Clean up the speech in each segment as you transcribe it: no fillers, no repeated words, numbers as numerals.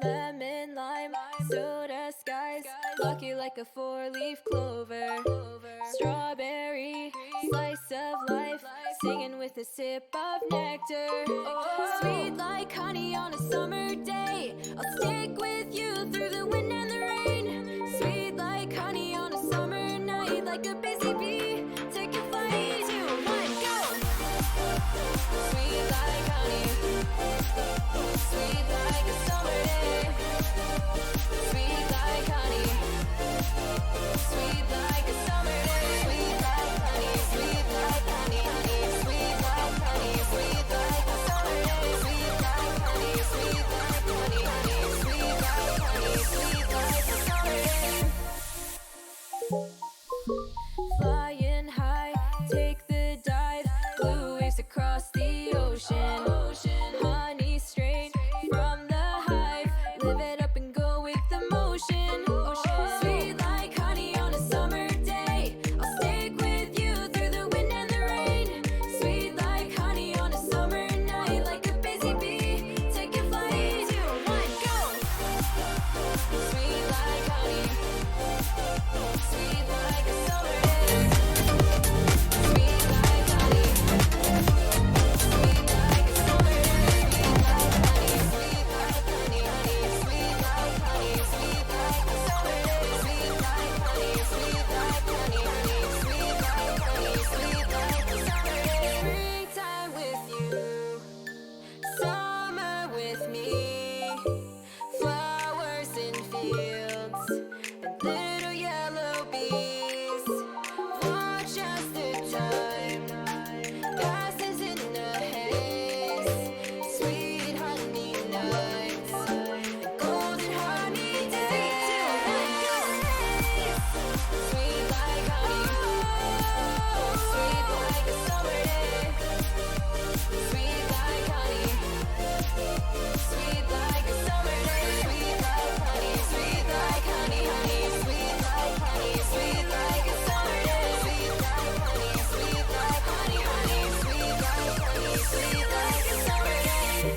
Lemon, lime, soda, skies, lucky like a four-leaf clover. Strawberry, slice of life, singing with a sip of nectar. Sweet like honey on a summer day, I'll stick with you through the wind and the rain. Sweet like honey on a summer night, like a busy bee, take a flight, 2, 1, go! Sweet like honey, sweet like a summer day. Sweet like honey, sweet like a summer day. Sweet like honey, sweet like honey, honey. Sweet like honey, sweet like a summer day. Sweet like honey, sweet like honey, honey. Sweet like honey, sweet like a summer day. Flying high, take the dive, blue waves across the ocean. Honey straight from the hive, live it up and go with the motion. Sweet like honey on a summer day, I'll stick with you through the wind and the rain. Sweet like honey on a summer night, like a busy bee, take a flight, 2, 1, go! Sweet like honey, sweet like a summer day. Sweet like honey, sweet like a summer day. Sweet like honey, sweet like honey, honey. Sweet like a summer day. Sweet like honey, sweet like honey, honey. Sweet like honey, sweet like a summer day. Springtime with you, summer with me. Flowers in fields and little yellow bees. Watch as the time passes in a haze. Sweet honey nights and golden honey days. Sweet like honey, sweet like a summer day. Sweet like honey, sweet like a summer day. Sweet like honey, sweet like honey, honey. Sweet like honey, sweet like a summer day. Sweet like honey, sweet like honey, honey. Sweet like honey, sweet like a summer day.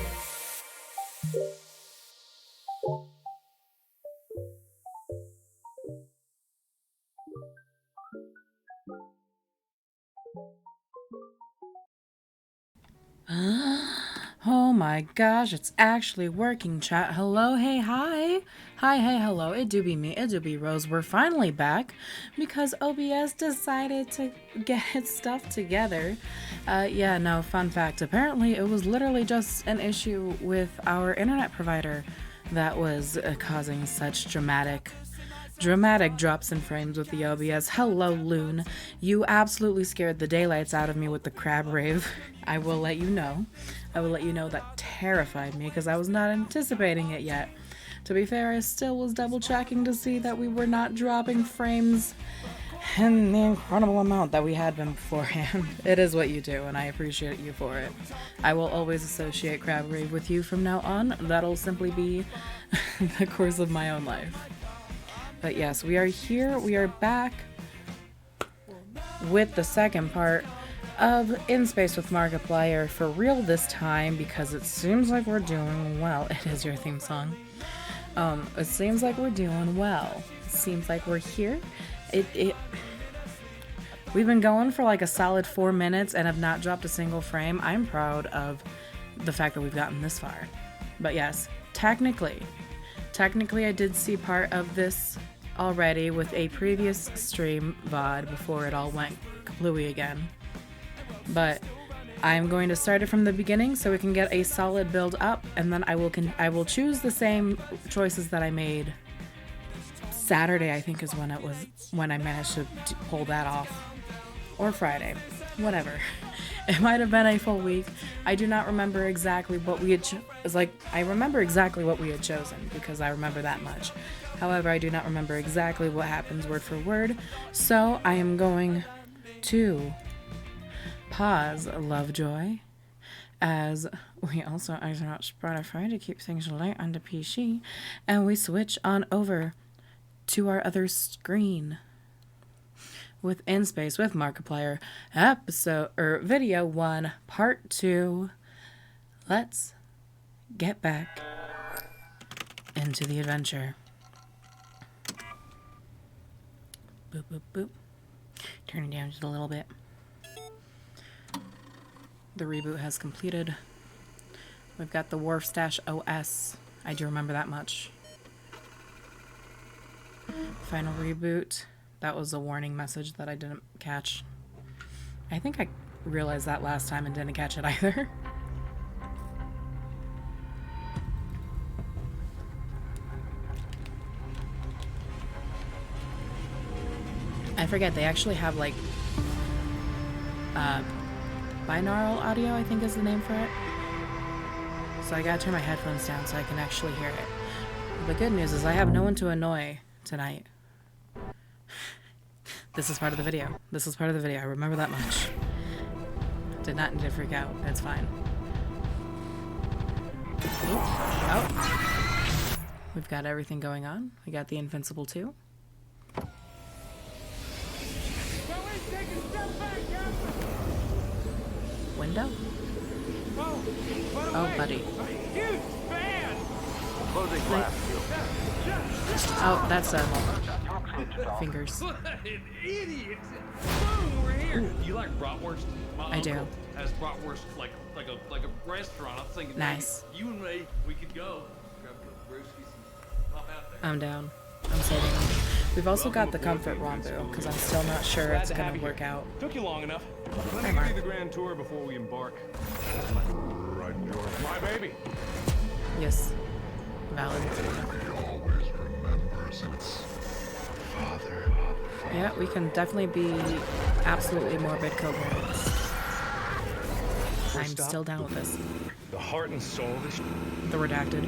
Oh my gosh, it's actually working, chat. Hello, hey, hi. Hi, hey, hello. It do be me, it do be Rose. We're finally back because OBS decided to get its stuff together. Yeah, no, fun fact. Apparently, it was literally just an issue with our internet provider that was causing such dramatic drops in frames with the OBS. Hello, Loon. You absolutely scared the daylights out of me with the crab rave. I will let you know. I will let you know that terrified me because I was not anticipating it yet. To be fair, I still was double checking to see that we were not dropping frames in the incredible amount that we had been beforehand. It is what you do, and I appreciate you for it. I will always associate crab rave with you from now on. That'll simply be the course of my own life. But yes, we are here, we are back with the second part of In Space with Markiplier for real this time because it seems like we're doing well. It is your theme song. It seems like we're doing well. It seems like we're here. We've been going for like a solid 4 minutes and have not dropped a single frame. I'm proud of the fact that we've gotten this far. But yes, technically I did see part of this already with a previous stream VOD before it all went kaplooey again. But I'm going to start it from the beginning so we can get a solid build up, and then I will choose the same choices that I made Saturday, I think is when I managed to pull that off. Or Friday. Whatever. It might have been a full week. I do not remember exactly what we had I remember exactly what we had chosen because I remember that much. However, I do not remember exactly what happens word for word. So I am going to pause Lovejoy as we also exit out Spotify to keep things light on the PC, and we switch on over to our other screen with In Space with Markiplier video 1 part 2. Let's get back into the adventure. Boop, boop, boop. Turn it down just a little bit. The reboot has completed. We've got the Wharf Stash OS. I do remember that much. Final reboot. That was a warning message that I didn't catch. I think I realized that last time and didn't catch it either. I forget, they actually have like binaural audio, I think is the name for it. So I gotta turn my headphones down so I can actually hear it. The good news is I have no one to annoy tonight. This is part of the video. This is part of the video. I remember that much. Did not need to freak out. It's fine. Ooh. Oh. We've got everything going on. We got the Invincible 2. Window? Oh, buddy. Oh, that's fingers. What an idiot! Boom, we're here. You like bratwurst? My I do. uncle has bratwurst like a restaurant. I'm thinking, Nice. maybe you and me, we could go grab a brewskis and pop out there. I'm down. I'm saving. We've also got the Comfort Rombu, because I'm still not sure it's going to work out. Took you long enough. Let Hey, me Mark. give you the grand tour before we embark. Right, George. My baby. Yes. Valid. Always remembers its father. Yeah, we can definitely be absolutely morbid co-parents. I'm stop, still down with this. The heart and soul of this. The redacted.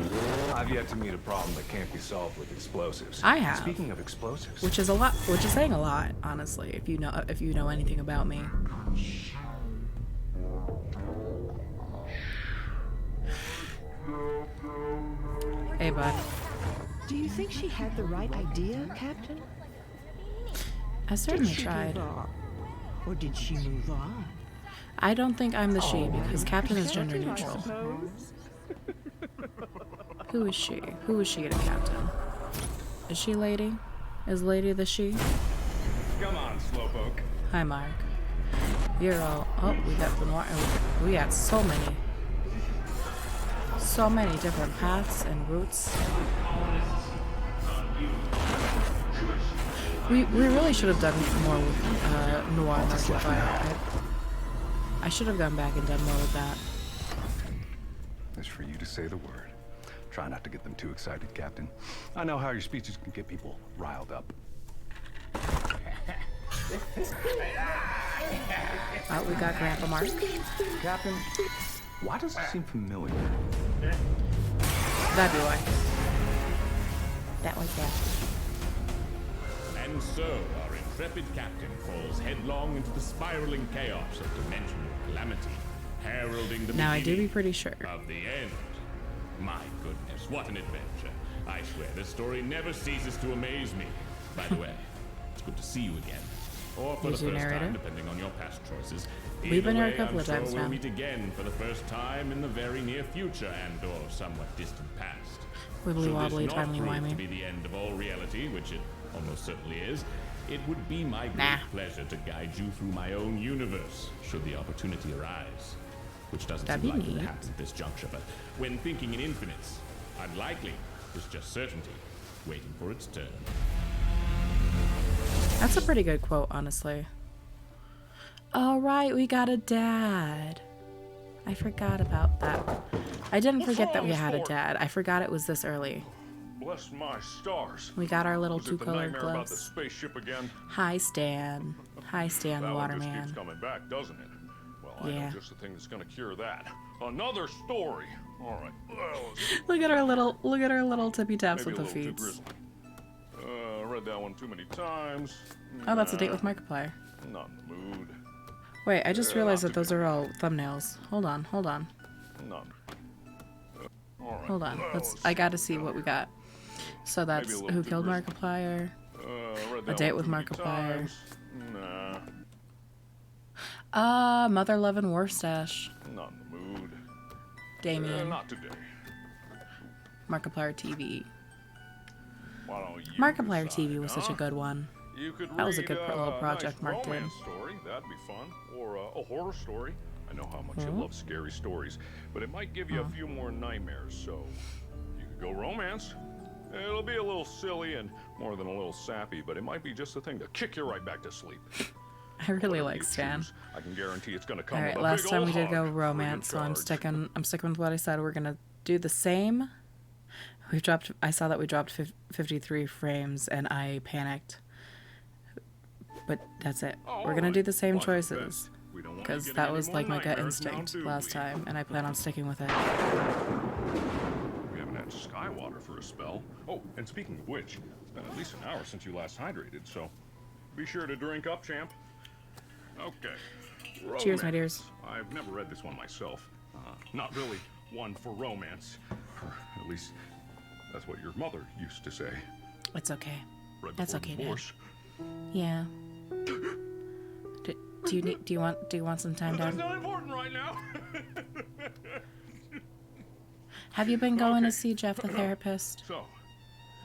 I've yet to meet a problem that can't be solved with explosives. I have. Speaking of explosives. Which is a lot, which is saying a lot, honestly, if you know anything about me. Hey, bud. Do you think she had the right idea, Captain? I certainly Did she tried. give up? Or did she move on? I don't think I'm the she because Captain is gender Captain, I neutral. suppose. Who is she? Who is she to Captain? Is she lady? Is lady the she? Come on, Slowpoke. Hi, Mark. You're all. Oh, we got Benoit. We got so many different paths and routes. We really should have done more with Noir Markiplier. I should have gone back and done more with that. It's for you to say the word. Try not to get them too excited, Captain. I know how your speeches can get people riled up. Oh, we got Grandpa Mark. Captain, why does it seem familiar? That'd be why. That was that. And so, our intrepid captain falls headlong into the spiraling chaos of dimensional calamity, heralding the Now I do be beginning pretty sure. of the end. My goodness, what an adventure. I swear, this story never ceases to amaze me. By the way, it's good to see you again. Or for You the two first narrator? time, depending on your past choices. We've been Either here a way, couple I'm of sure times we'll now. meet again for the first time in the very near future and or somewhat distant past. Wibbly Should wobbly, this not timely prove to wimey. be the end of all reality, which it almost certainly is, it would be my great Nah. pleasure to guide you through my own universe, should the opportunity arise. Which doesn't That'd seem be likely to neat. happen at this juncture, but when thinking in infinites, unlikely is just certainty, waiting for its turn. That's a pretty good quote, honestly. All right, we got a dad. I forgot about that. I didn't forget that we had a dad. I forgot it was this early. Bless my stars. We got our little Was it the two-colored nightmare about the gloves. spaceship again? Hi, Stan. Hi, Stan the That one just keeps Waterman. coming back, doesn't it? Well, I Yeah. know just the thing that's gonna cure that. Another story. All right. Well, Look at our little tippy taps maybe with a the little too feet. grisly. Read that one too many times. Oh, that's a date with Markiplier. Not in the mood. Wait, I just realized that those are all thumbnails. Hold on. Not. All right. Hold on. Well, I gotta see what we got. So that's Maybe a little Who too Killed grisly. Markiplier. Read A that Date one with too many Markiplier. times. Nah, Mother Lovin' Warstash. not in the mood. Damien. Not today. Markiplier TV. Why don't you Markiplier decide, TV was such a huh? good one. You could That was a read, good little project nice Mark did. romance story. That'd be fun. Or a horror story. I know how much you love scary stories, but it might give you a few more nightmares. So you could go romance. It'll be a little silly and more than a little sappy, but it might be just the thing to kick you right back to sleep. I really Whatever like you Stan. choose, I can guarantee it's gonna come All with right, a last big time ol' we did go hug, romance, so free I'm of sticking with what I said. We're gonna do the same. We've dropped. I saw that we dropped 53 frames, and I panicked. But that's it. Oh, We're gonna alright. do the same Watch it, choices Ben. We don't want you because getting that any was more like my gut nightmares now, instinct do last we? time, and I plan on sticking with it. We haven't had Skywater for a spell. Oh, and speaking of which, it's been at least an hour since you last hydrated, so be sure to drink up, champ. Okay. Cheers, my Romance. dears. I've never read this one myself. Not really one for romance. Or at least that's what your mother used to say. It's okay. Right That's before okay, Dad. divorce. Yeah. Do you want some time, That's Dad? not important right now. Have you been going to Okay. see Jeff the therapist? So,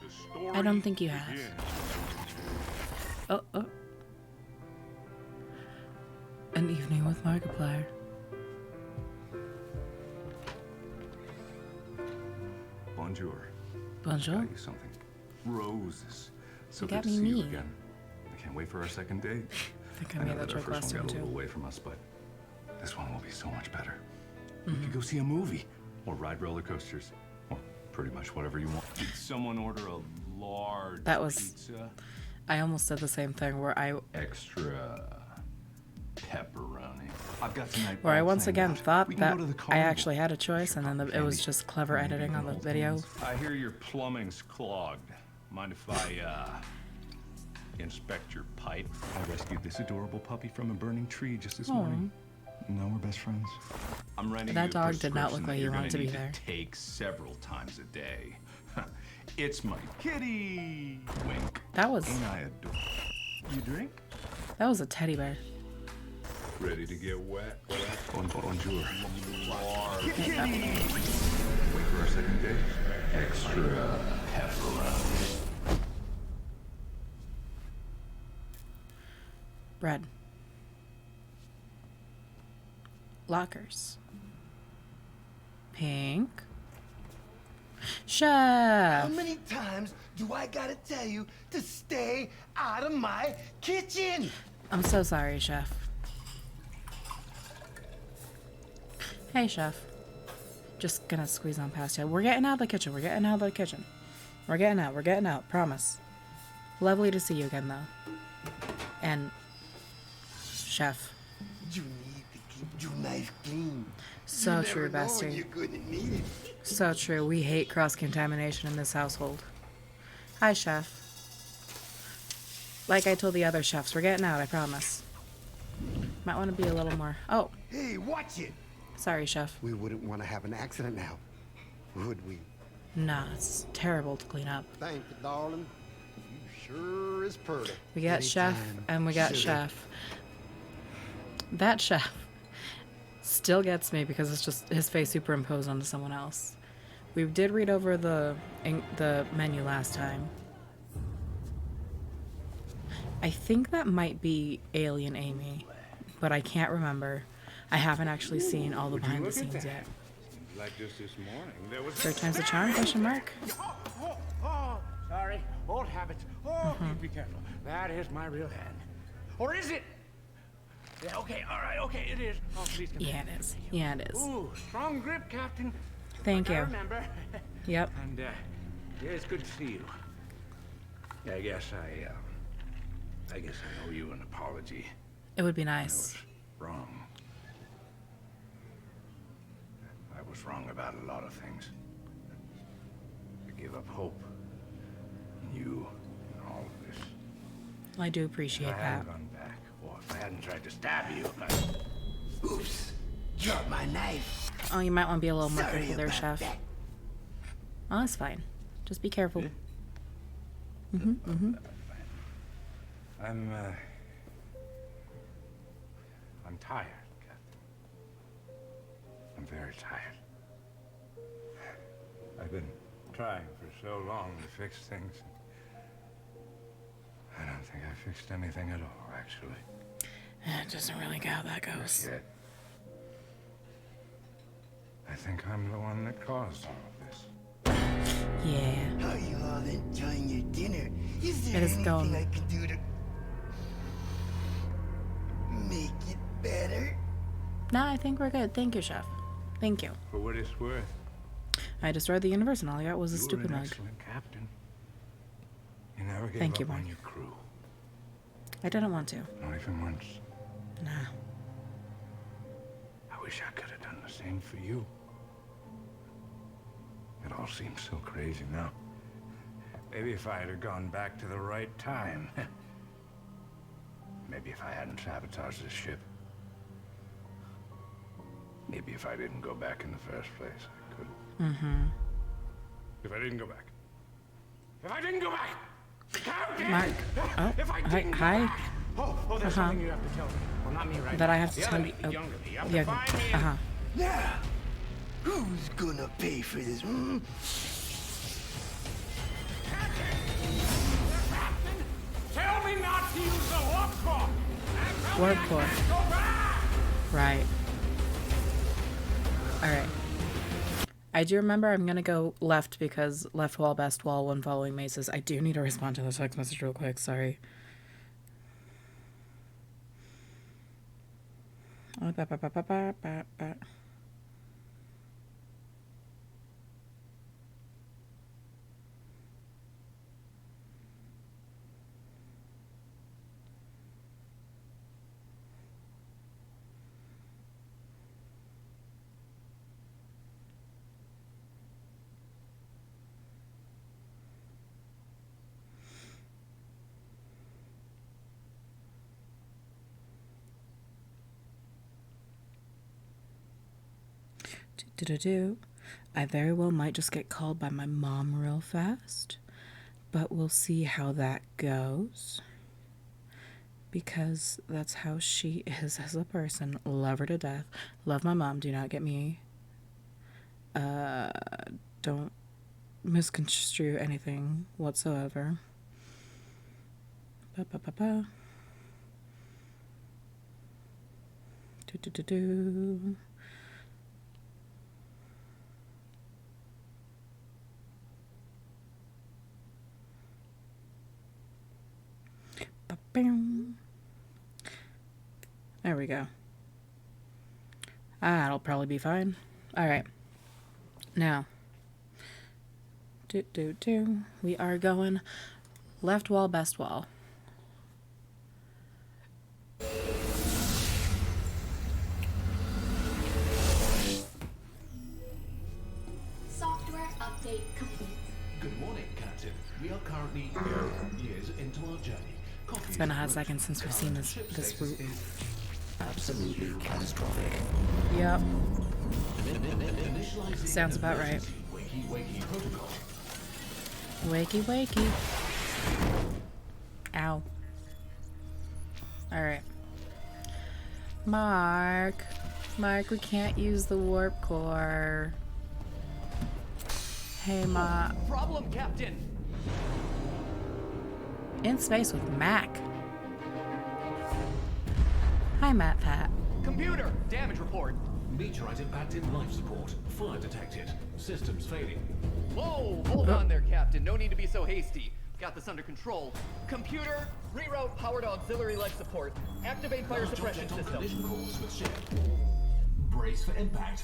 the story I don't think you have. begins. Oh. An evening with Markiplier. Bonjour. Bonjour. Got you something. Roses. So You got good to me see you me. again. I can't wait for our second date. I think I know made that our joke first last one time got a little too. away from us, but this one will be so much better. We Mm-hmm. could go see a movie, or ride roller coasters, or pretty much whatever you want. Did someone order a large That was- pizza? I almost said the same thing Extra pepperoni. I've got tonight. where I all once planned again out. thought We can that go to the I carnival. actually had a choice, and then it was just clever Maybe editing we on can the hold video. hands. I hear your plumbing's clogged. Mind if I inspect your pipe? I rescued this adorable puppy from a burning tree just this morning. No, we're best friends. I'm renting That you a dog did not look prescription like that he you're wanted gonna to be need there. Take several times a day. It's my kitty. Wink. That was Ain't I adorable? You drink? a teddy bear. Ready to get wet? Bonjour. Kitty. Wait for our second date. Extra pepperoni. Bread. Lockers. Pink. Chef. How many times do I gotta tell you to stay out of my kitchen? I'm so sorry, Chef. Hey, Chef. Just gonna squeeze on past you. We're getting out of the kitchen. We're getting out of the kitchen. We're getting out. We're getting out. Promise. Lovely to see you again, though. And, Chef. You need to keep your knife clean. So you true, never know when Bastard. you're gonna need it. So true. We hate cross-contamination in this household. Hi, Chef. Like I told the other chefs, we're getting out, I promise. Might want to be a little more... Oh, Hey, watch it. sorry, Chef. We wouldn't want to have an accident now, would we? Nah, it's terrible to clean up. Thank you, darling. You sure is pretty. We got Chef Anytime, and we got sugar. Chef. That Chef still gets me because it's just his face superimposed onto someone else. We did read over the menu last time. I think that might be Alien Amy, but I can't remember. I haven't actually seen all the behind the scenes yet. Like just this morning, there was Third time's a charm? Question mark. Oh, sorry. Old habits. Oh, be careful. That is my real hand. Or is it? Yeah, okay, all right, okay, it is. Oh, please come Yeah, it is. Yeah, it is. Ooh, strong grip, Captain. Thank I you. remember. Yep. And, yeah, it's good to see you. Yeah, I guess I owe you an apology. It would be I nice. was wrong. I was wrong about a lot of things. I gave up hope in you and all of this. I do appreciate If I that. hadn't gone back, or if I hadn't tried to stab you, I... Oops. Dropped my knife. Oh, you might want to be a little more Sorry careful there, about Chef. that. Oh, that's fine. Just be careful. I'm tired, Captain. I'm very tired. I've been trying for so long to fix things. I don't think I fixed anything at all, actually. It doesn't really go how that goes. Yet. I think I'm the one that caused all of this. Yeah. Are you all enjoying your dinner? Is there It is anything going. I could do to make it better? No, I think we're good. Thank you, Chef. Thank you. For what it's worth, I destroyed the universe and all I got was a you were stupid an mug. excellent captain. You never gave Thank you, up on Mark. your crew. I didn't want to. Not even once. Nah. I wish I could have done the same for you. It all seems so crazy now. Maybe if I had gone back to the right time. Maybe if I hadn't sabotaged this ship. Maybe if I didn't go back in the first place, I could. Mm-hmm. If I didn't go back. If I didn't go back! Captain! Mark. Oh, If I hi. didn't go Hi. back! Oh, there's something you have to tell me. Well, not me right That now. I have to The tell other you. me, the younger me. You have yeah. to find me and- Uh-huh. Now, who's gonna pay for this? Hmm? Tell me not to use the warp core! Warp core. Go back! Right. Alright. I do remember I'm gonna go left because left wall, best wall, one following maces. I do need to respond to the text message real quick. Sorry. Oh, ba, ba, ba, ba, ba, ba, ba. Do. I very well might just get called by my mom real fast, but we'll see how that goes. Because that's how she is as a person. Love her to death. Love my mom. Do not get me. Don't misconstrue anything whatsoever. Ba ba ba ba. Do. There we go. That'll probably be fine. Alright. Now. We are going left wall, best wall. Software update complete. Good morning, Captain. We are currently years into our journey. It's been a hot second since we've seen this route. Absolutely catastrophic. Yep. Sounds about right. Wakey protocol. Wakey. Ow. Alright. Mark, we can't use the warp core. Hey, Ma. Problem, Captain. In space with Mac. Hi, Matt Pat. Computer, damage report. Meteorite impacted life support. Fire detected. Systems failing. Whoa, hold on there, Captain. No need to be so hasty. Got this under control. Computer, reroute power to auxiliary life support. Activate fire suppression system. Collision course with ship. Brace for impact.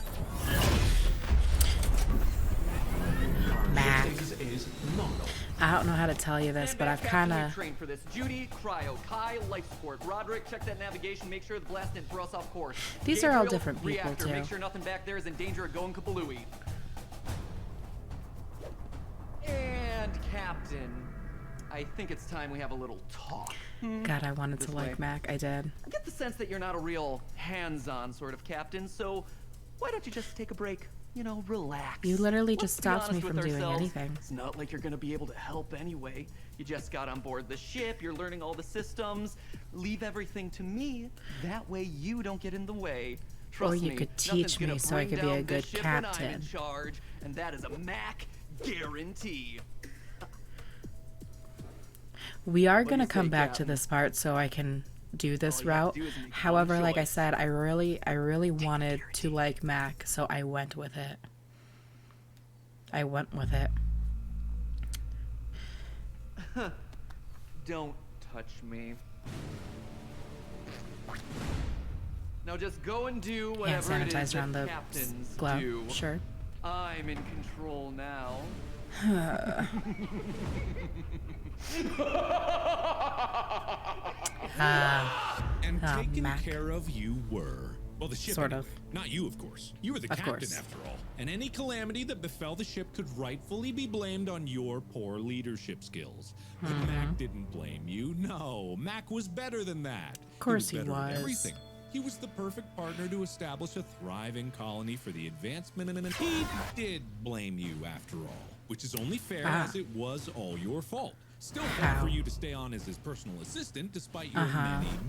Mac. Status is nominal. I don't know how to tell you this, but I've kind of... trained for this. Judy, Cryo, Kai, life support. Roderick, check that navigation. Make sure the blast didn't throw us off course. These are all Gabriel, different people, reactor, too. Make sure nothing back there is in danger of going kabalooey. And Captain, I think it's time we have a little talk. God, I wanted to This like way. Mac. I did. I get the sense that you're not a real hands-on sort of captain, so why don't you just take a break? You know, relax. You literally just Let's be stopped me honest from with doing ourselves. anything. It's not like you're gonna be able to help anyway. You just got on board the ship, you're learning all the systems. Leave everything to me. That way you don't get in the way. Trust Or you me, could nothing's teach me gonna so I bring could be a down this good ship when I'm in captain. charge, and that is a Mac Guarantee. We are What do gonna you come say, back to Captain? this part so I can do this All you have route. to do is make your own However, like I choice. said, I really wanted to like Mac, so I went with it. I went with it. Don't touch me. Now just go and do Hand whatever it is sanitizer that on the captains glove. do. Sure. I'm in control now. And Oh, taken Mac. care of you were. Well, the ship. Sort anyway. of. Not you, of course. You were the Of captain, course. after all. And any calamity that befell the ship could rightfully be blamed on your poor leadership skills. But Mac didn't blame you. No, Mac was better than that. Of course he better at was. everything. He was the perfect partner to establish a thriving colony for the advancement, and he did blame you after all, which is only fair as it was all your fault. Still fair for you to stay on as his personal assistant despite your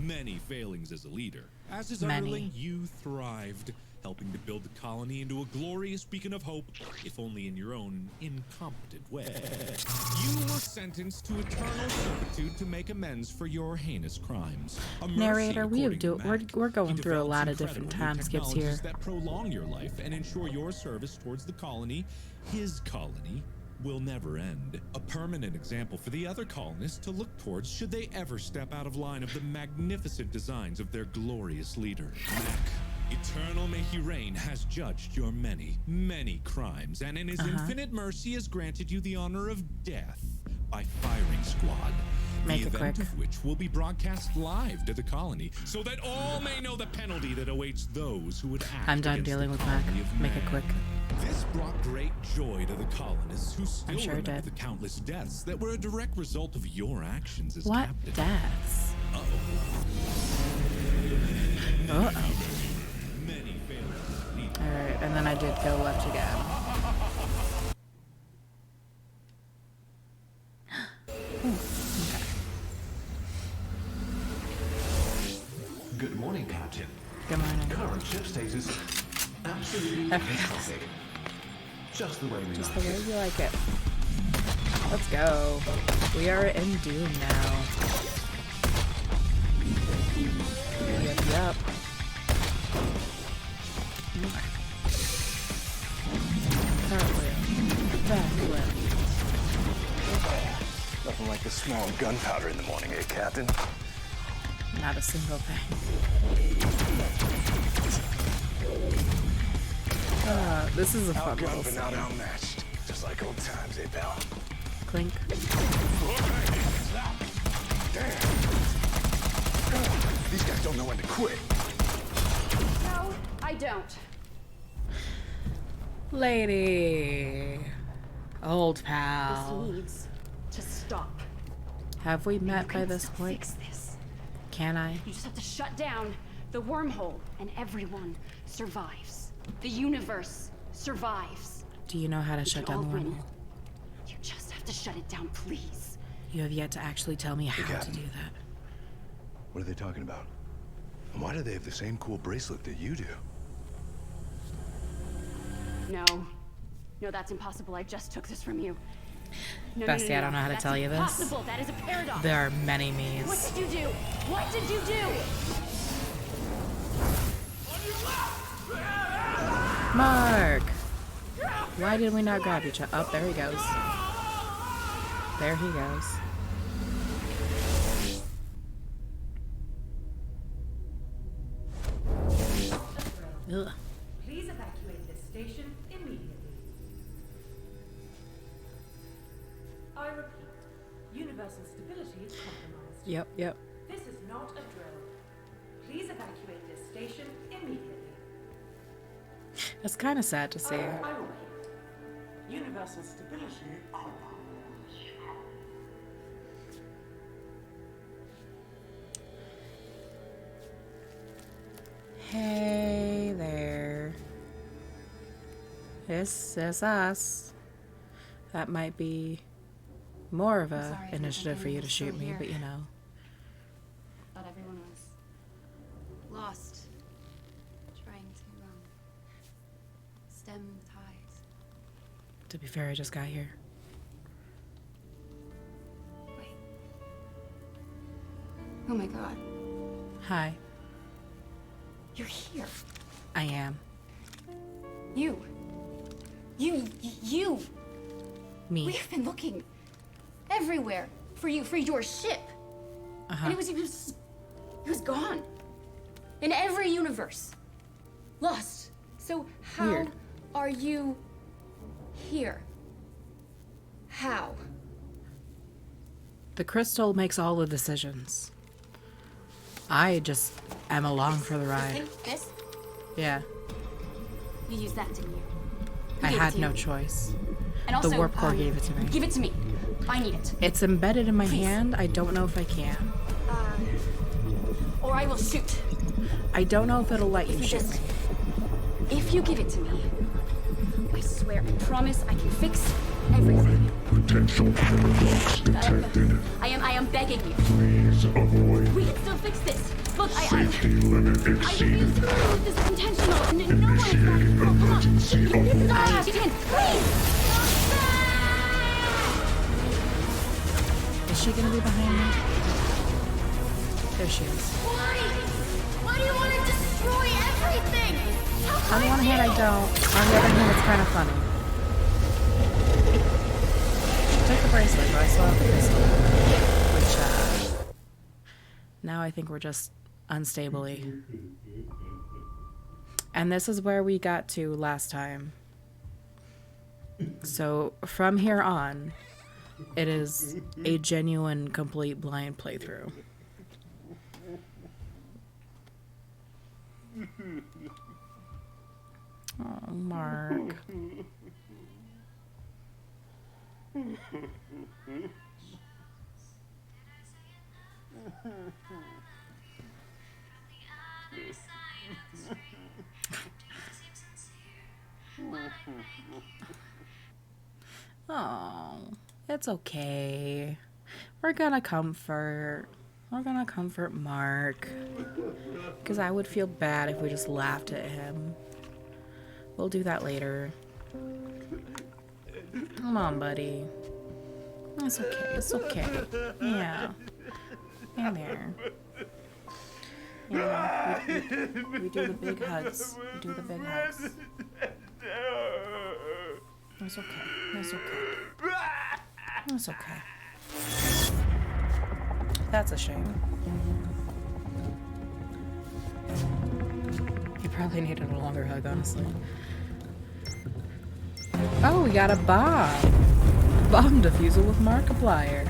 many failings as a leader. As his underling, you thrived, helping to build the colony into a glorious beacon of hope, if only in your own incompetent way. You were sentenced to eternal servitude to make amends for your heinous crimes. A mercy, Narrator, according to Mac. we're going He through a develops lot of different incredible time skips here. technologies that prolong your life and ensure your service towards the colony, his colony, will never end. A permanent example for the other colonists to look towards should they ever step out of line of the magnificent designs of their glorious leader, Mac. Eternal may he reign has judged your many, many crimes, and in his infinite mercy has granted you the honor of death by firing squad. Make The it event quick. of which will be broadcast live to the colony, so that all may know the penalty that awaits those who would act I'm done against dealing the with Mac. colony of Make it man. quick. This brought great joy to the colonists who still sure it remember did. the countless deaths that were a direct result of your actions as What captain. deaths? Many failures. Alright, and then I did go left again. Good morning, Captain. Good morning. Current ship status absolutely catastrophic. Just the way we Just like the way it. you like it. Let's go. We are in Doom now. Yep. Cartwheel. Backwheel. Nothing like a small gunpowder in the morning, eh, Captain? Not a single thing. This is a fun little Outgunned but not scene. outmatched. Just like old times, eh, pal? Clink. Damn. These guys don't know when to quit. No, I don't. Lady. Old This pal. needs to stop. Have we met You by can this still point? Fix this. Can I? You just have to shut down the wormhole, and everyone survives. The universe survives. Do you know how to We shut can down the all win. wormhole? You just have to shut it down, please. You have yet to actually tell me how to Captain. do that. What are they talking about? And why do they have the same cool bracelet that you do? No. No, that's impossible. I just took this from you. No, Bestie, I don't know how to That's tell you this. impossible. That is a paradox. There are many What me's. did you do? What did you do? Mark! Why did we not grab each other? Oh, there he goes. There he goes. Ugh. Please evacuate this station immediately. I repeat, universal stability is compromised. Yep. This is not a drill. Please evacuate this station immediately. It's kind of sad to see. I repeat, universal stability compromised. Hey there. This is us. That might be more of a sorry if initiative for you to everyone shoot was me, still but you here. know. Thought everyone was lost. Trying to stem the tides. To be fair, I just got here. Oh my god. Hi. You're here. I am. You. Me. We've been looking everywhere for you, for your ship. Uh-huh. And it was gone. In every universe. Lost. So how Weird. are you here? How? The crystal makes all the decisions. I just am along for the ride. This? Yeah. You use that, didn't you? Who I gave it had to no you? choice. And also, the warp core gave it to me. Give it to me. I need it. It's embedded in my hand. I don't know if I can. Or I will shoot. I don't know if it'll let you shoot me. If you give it to me, I swear, I promise I can fix everything. Potential paradox detected. I am begging you. Please avoid. We can still fix this. Look, Safety limit I exceeded. refuse to believe this is intentional. No one is Initiating emergency This is abort. our last chance. Please! Is she gonna be behind me? There she is. Why? Why do you want to destroy everything? How On the one hand, I don't. On the other hand, it's kind of funny. Took the bracelet, but I still have the pistol. Which, now I think we're just unstably. And this is where we got to last time. So, from here on, it is a genuine, complete blind playthrough. Oh, Mark. Oh, it's okay. We're gonna comfort Mark. Because I would feel bad if we just laughed at him. We'll do that later. Come on, buddy. It's okay. It's okay. Yeah. Hey there. Yeah. We do the big hugs. We do the big hugs. It's okay. It's okay. It's okay. That's a shame. You probably needed a longer hug, honestly. Oh, we got a bomb. Bomb diffusal with Markiplier.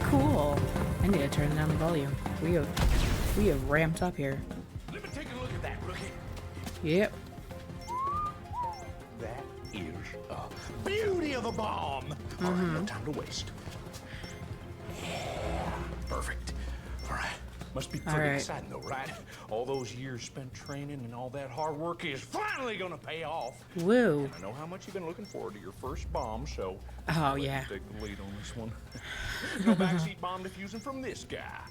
Cool. I need to turn down the volume. We have ramped up here. Let me take a look at that, rookie. Yep. That is a beauty of a bomb. All right, no time to waste. Yeah, perfect. All right. Must be pretty exciting though, right? All those years spent training and all that hard work is finally gonna pay off. Woo. And I know how much you've been looking forward to your first bomb, so oh yeah. take the lead on this one. No backseat bomb diffusing from this guy.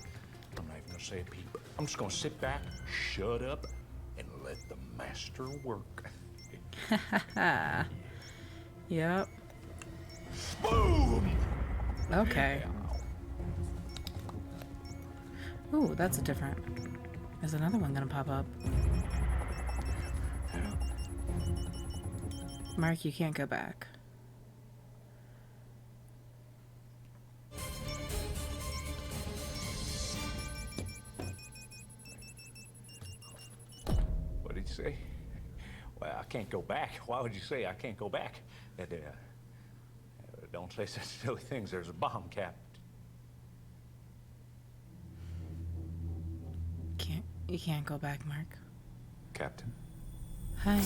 I'm not even gonna say a peep. I'm just gonna sit back, shut up, and let the master work. Yep. Boom! Okay. Ooh, that's a different. There's another one gonna pop up. Mark, you can't go back. What did you say? Well, I can't go back. Why would you say I can't go back? Don't say such silly things. There's a bomb, Cap. You can't go back, Mark. Captain. Hi.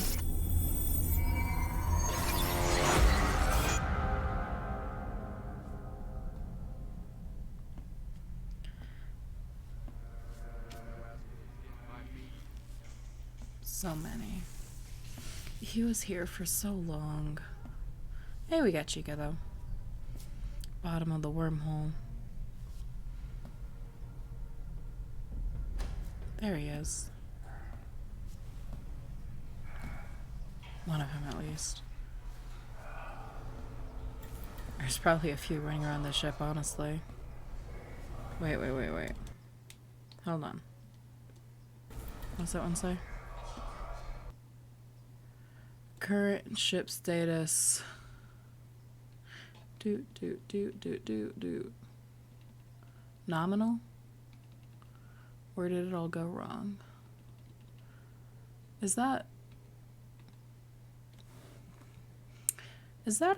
So many. He was here for so long. Hey, we got Chica, though. Bottom of the wormhole. There he is. One of him, at least. There's probably a few running around the ship, honestly. Wait. Hold on. What's that one say? Current ship status. Do. Nominal? Where did it all go wrong? Is that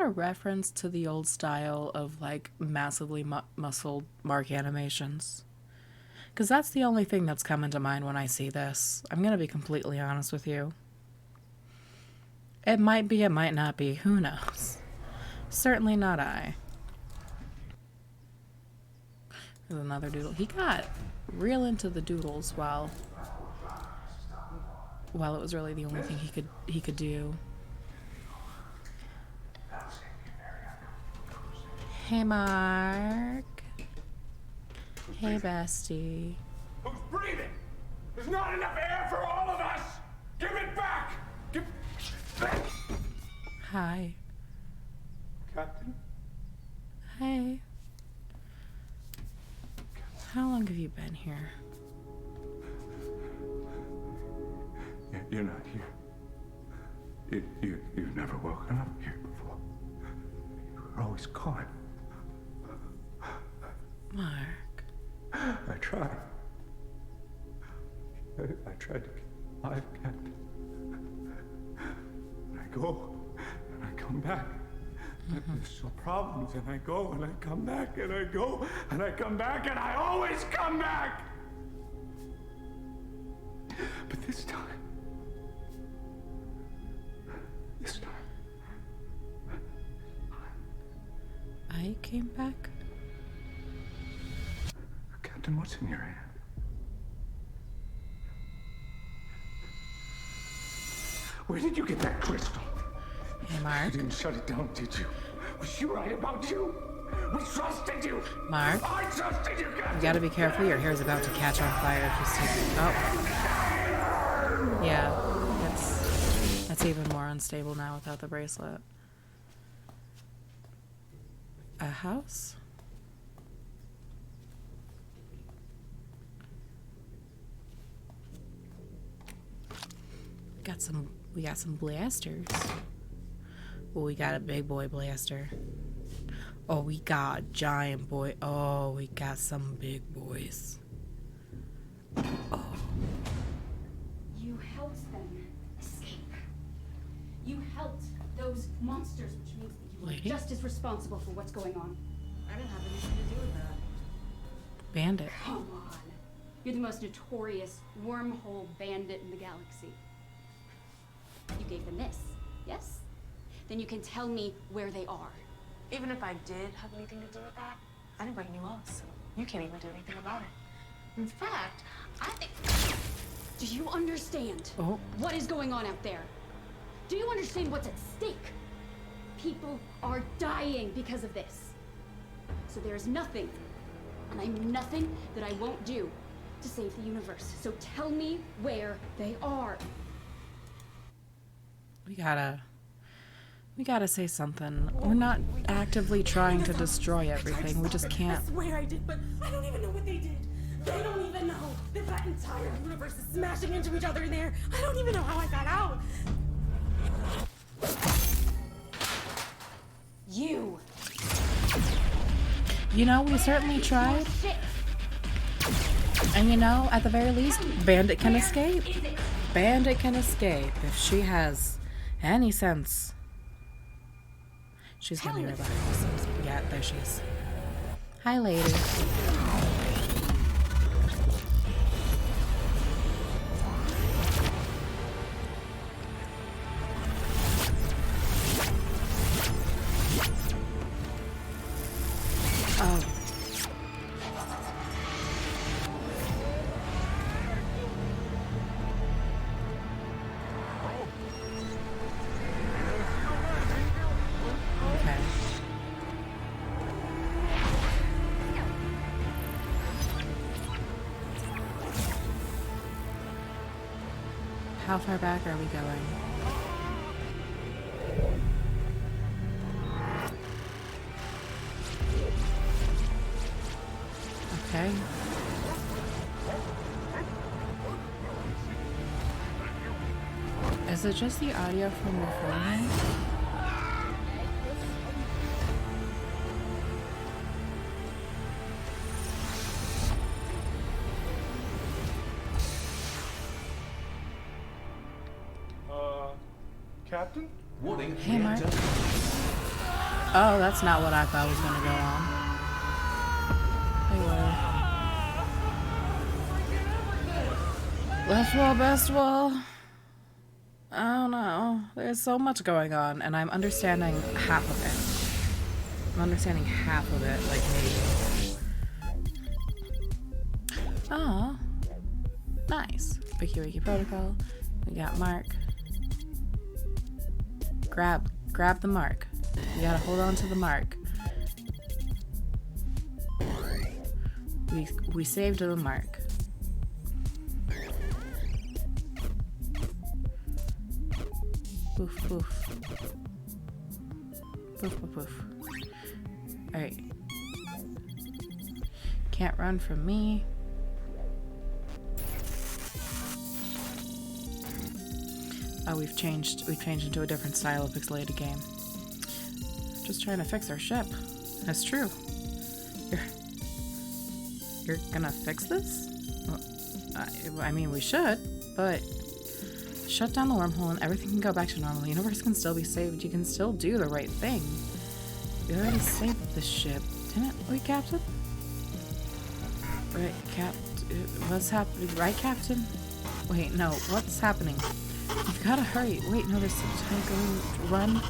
a reference to the old style of like massively muscled mark animations? Because that's the only thing that's coming to mind when I see this. I'm going to be completely honest with you. It might be, it might not be. Who knows? Certainly not I. There's another doodle. He got real into the doodles while it was really the only thing he could do. Hey, Mark. Hey, bestie. Who's breathing? There's not enough air for all of us! Give it back! Give back! Hi. Captain? Hey. How long have you been here? You're not here. You've never woken up here before. You were always gone. Mark. I tried. I tried to get alive, Captain. And I go, and I come back. There's still problems, and I go, and I come back, and I go, and I come back, and I always come back! But this time... I came back? Captain, what's in your hand? Where did you get that crystal? Hey, Mark. You didn't shut it down, did you? Was she right about you? We trusted you! Mark. I trusted you, Captain! You gotta be careful, your hair's about to catch on fire if you stick. Oh. Yeah, that's even more unstable now without the bracelet. A house? We got some blasters. Oh, we got a big boy blaster. Oh, we got a giant boy. Oh, we got some big boys. Oh. You helped them escape. You helped those monsters, which means that you Lady? are just as responsible for what's going on. I didn't have anything to do with that. Bandit. Come on. You're the most notorious wormhole bandit in the galaxy. You gave them this, yes? Then you can tell me where they are. Even if I did have anything to do with that, I didn't break any laws, so you can't even do anything about it. In fact, I think... Do you understand what is going on out there? Do you understand what's at stake? People are dying because of this. So there is nothing, and I mean nothing, that I won't do to save the universe. So tell me where they are. We gotta say something. We're not actively trying to destroy everything. We just can't. I swear I did, but I don't even know what they did. They don't even know that entire universe is smashing into each other in there. I don't even know how I got out. You know, we certainly tried. And you know, at the very least, Bandit can escape. Bandit can escape if she has any sense. She's gonna be right behind us. Yeah, there she is. Hi, lady. Oh. Okay. How far back are we going? Okay. Is it just the audio from beforehand? Captain? Warning. Hey, Mark. Oh, that's not what I thought was gonna go on. Hey, left wall, best wall. I don't know. There's so much going on, and I'm understanding half of it. I'm understanding half of it, like maybe. Oh, nice. Wiki Wiki Protocol. We got Mark. Grab the mark. You gotta hold on to the mark. We saved the mark. Poof poof. Poof poof poof. Alright. Can't run from me. Oh, we've changed into a different style of pixelated game. Just trying to fix our ship. That's true. You're gonna fix this? Well, I mean, we should, but shut down the wormhole and everything can go back to normal. The universe can still be saved. You can still do the right thing. We already saved the ship, didn't we, Captain? Right, what's happening? Right, Captain? Wait, no, what's happening? You've gotta hurry. Wait, no, there's some time going. Run.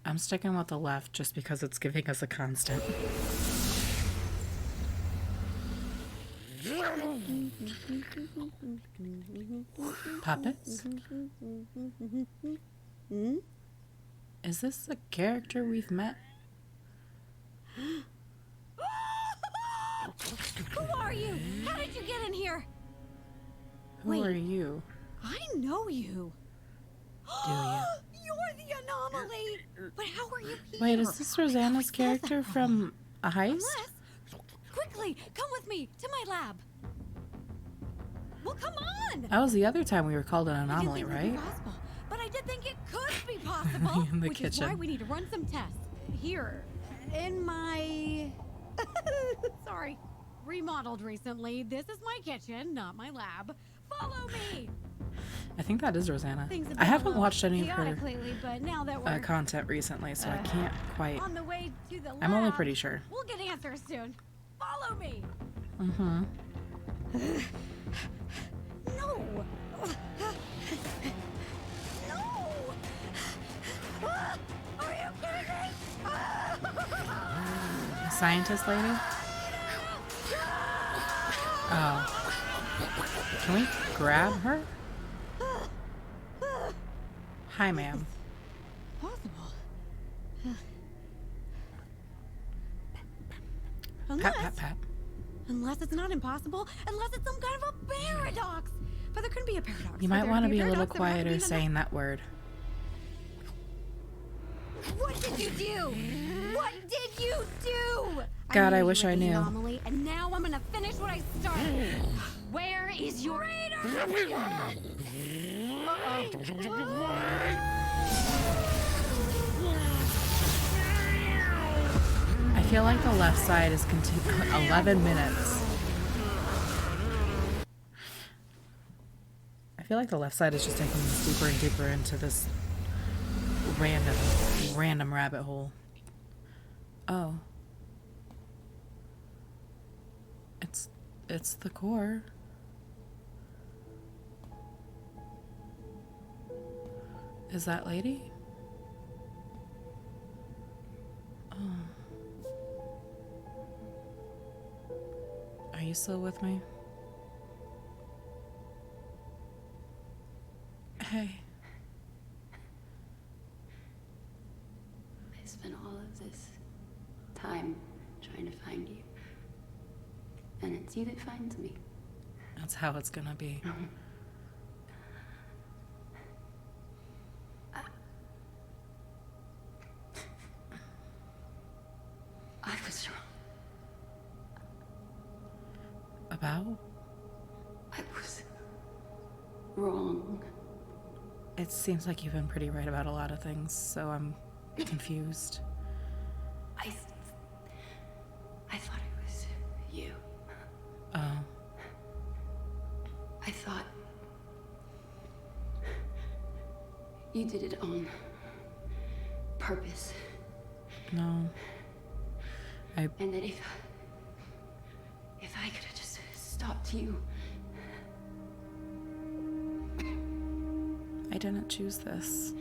I'm sticking with the left just because it's giving us a constant. Puppets? Is this a character we've met? Who are you? How did you get in here? Who are you? I know you. Do you? You're the anomaly. But how are you here? Wait, is this Rosanna's character from a heist? Unless, quickly, come with me to my lab. Well, come on. That was the other time we were called an I didn't anomaly, think it would be right? possible, but I did think it could be possible. In the which is why kitchen. we need to run some tests here in my sorry, remodeled recently. This is my kitchen, not my lab. Follow me. I think that is Rosanna. Things have I been a haven't little watched any of her chaotic lately, but now that we're content recently, so I can't quite. on the way to the lab, I'm only pretty sure. We'll get answers soon. Follow me. Mm-hmm. No. No. Are you kidding me? Scientist lady? Oh. Can we grab her? Hi, ma'am. Possible. Pat, pat, pat. Unless it's not impossible, unless it's some kind of a paradox. But there couldn't be a paradox. You might want to be a little quieter saying that word. What did you do? What did you do? God, I knew wish you were I the knew. Anomaly, and now I'm gonna finish what I started. Where is your raider? I feel like the left side is 11 minutes. I feel like the left side is just taking us deeper and deeper into this random rabbit hole. Oh. It's the core. Is that lady? Oh. Are you still with me? Hey. I spent all of this time trying to find It's you that finds me. That's how it's gonna be. I was wrong. About? I was wrong. It seems like you've been pretty right about a lot of things, so I'm confused. I thought it was you. Oh. I thought you did it on purpose. No. And that if I could have just stopped you. I didn't choose this.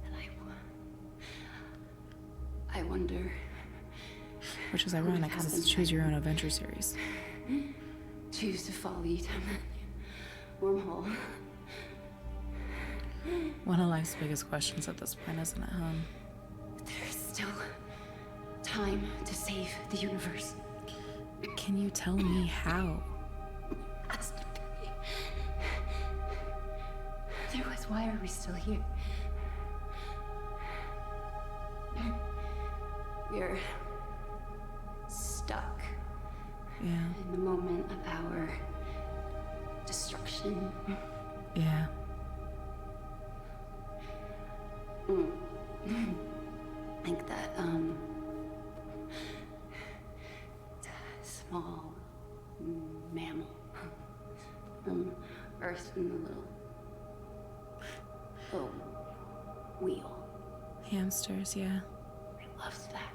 And I wonder. Which is ironic because it's a Choose Your Own Adventure series. Choose to follow you down that wormhole. One of life's biggest questions at this point, isn't it, hon? There's still time to save the universe. Can you tell me how? Has to be. Otherwise, why are we still here? We're stuck. Yeah. In the moment of our destruction. Yeah. Like that, small mammal from Earth in the little wheel. Hamsters, yeah. I loved that.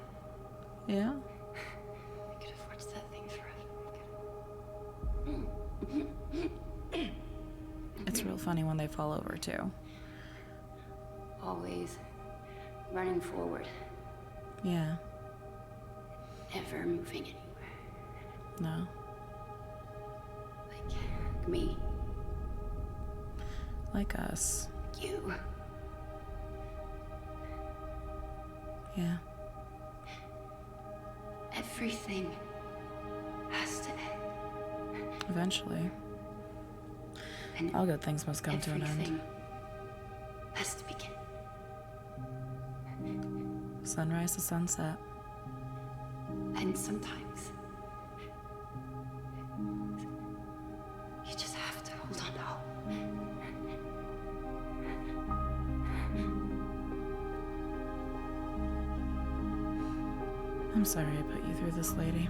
Yeah? I could have watched that thing forever. It's real funny when they fall over, too. Always running forward. Yeah. Never moving anywhere. No. Like me. Like us. You. Yeah. Everything has to end. Eventually. And all good things must come to an end. everything has to begin. Sunrise to sunset. And sometimes you just have to hold on to hope. I'm sorry I put you through this, lady.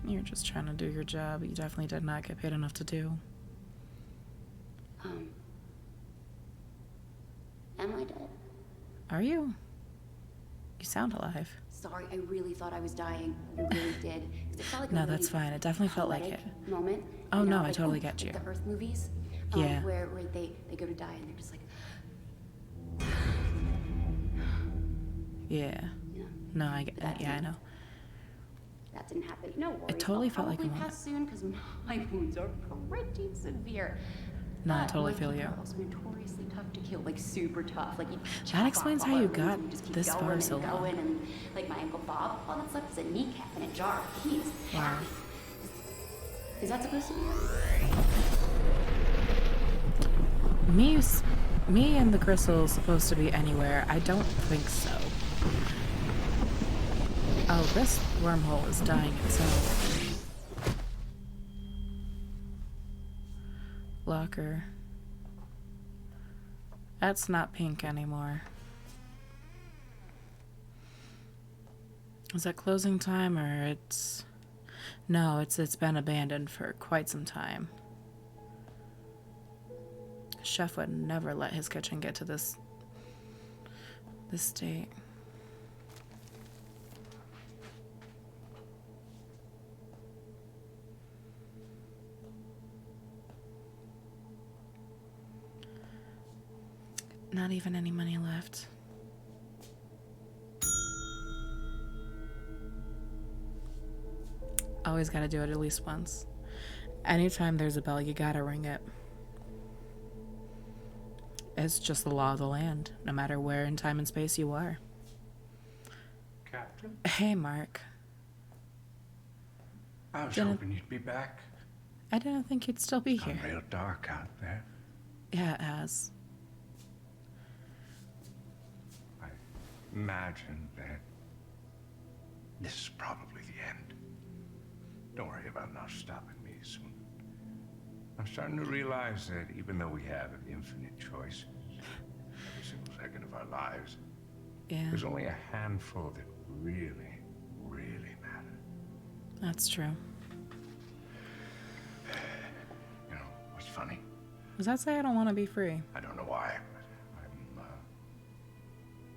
You're just trying to do your job. You definitely did not get paid enough to do. Am I dead? Are you? You sound alive. Sorry, I really thought I was dying. I really did. 'Cause it felt like No, a that's really fine. It definitely felt like it. poetic moment. Oh, You know, no, I like, totally oh, get you. like the Earth movies. Yeah. Where they go to die and they're just like. Yeah. No, I get that. Yeah, I know. That didn't happen. No worries. It totally I'll felt like a probably moment. pass soon because my wounds are pretty severe. No, I But totally my feel people you. are also notoriously tough to kill, like super tough. Like you chop That explains off how all you our got limbs and we just keep this going far and so long. going, and like my Uncle Bob, all that's left is a kneecap and a jar of keys. Wow. Is that supposed to be it? Me and the crystal is supposed to be anywhere. I don't think so. Oh, this wormhole is dying itself. Locker. That's not pink anymore. Is that closing time or it's... No, it's been abandoned for quite some time. Chef would never let his kitchen get to this state. Not even any money left. Always gotta do it at least once. Anytime there's a bell, you gotta ring it. It's just the law of the land, no matter where in time and space you are. Captain? Hey, Mark. I was Didn't- hoping you'd be back. I didn't think you'd still be here. It's real dark out there. Yeah, it has. I imagine that this is probably the end. Don't worry about not stopping me soon. I'm starting to realize that even though we have infinite choices every single second of our lives, Yeah, there's only a handful that really, really matter. that's true. You know, what's funny? Does that say I don't want to be free? I don't know why, but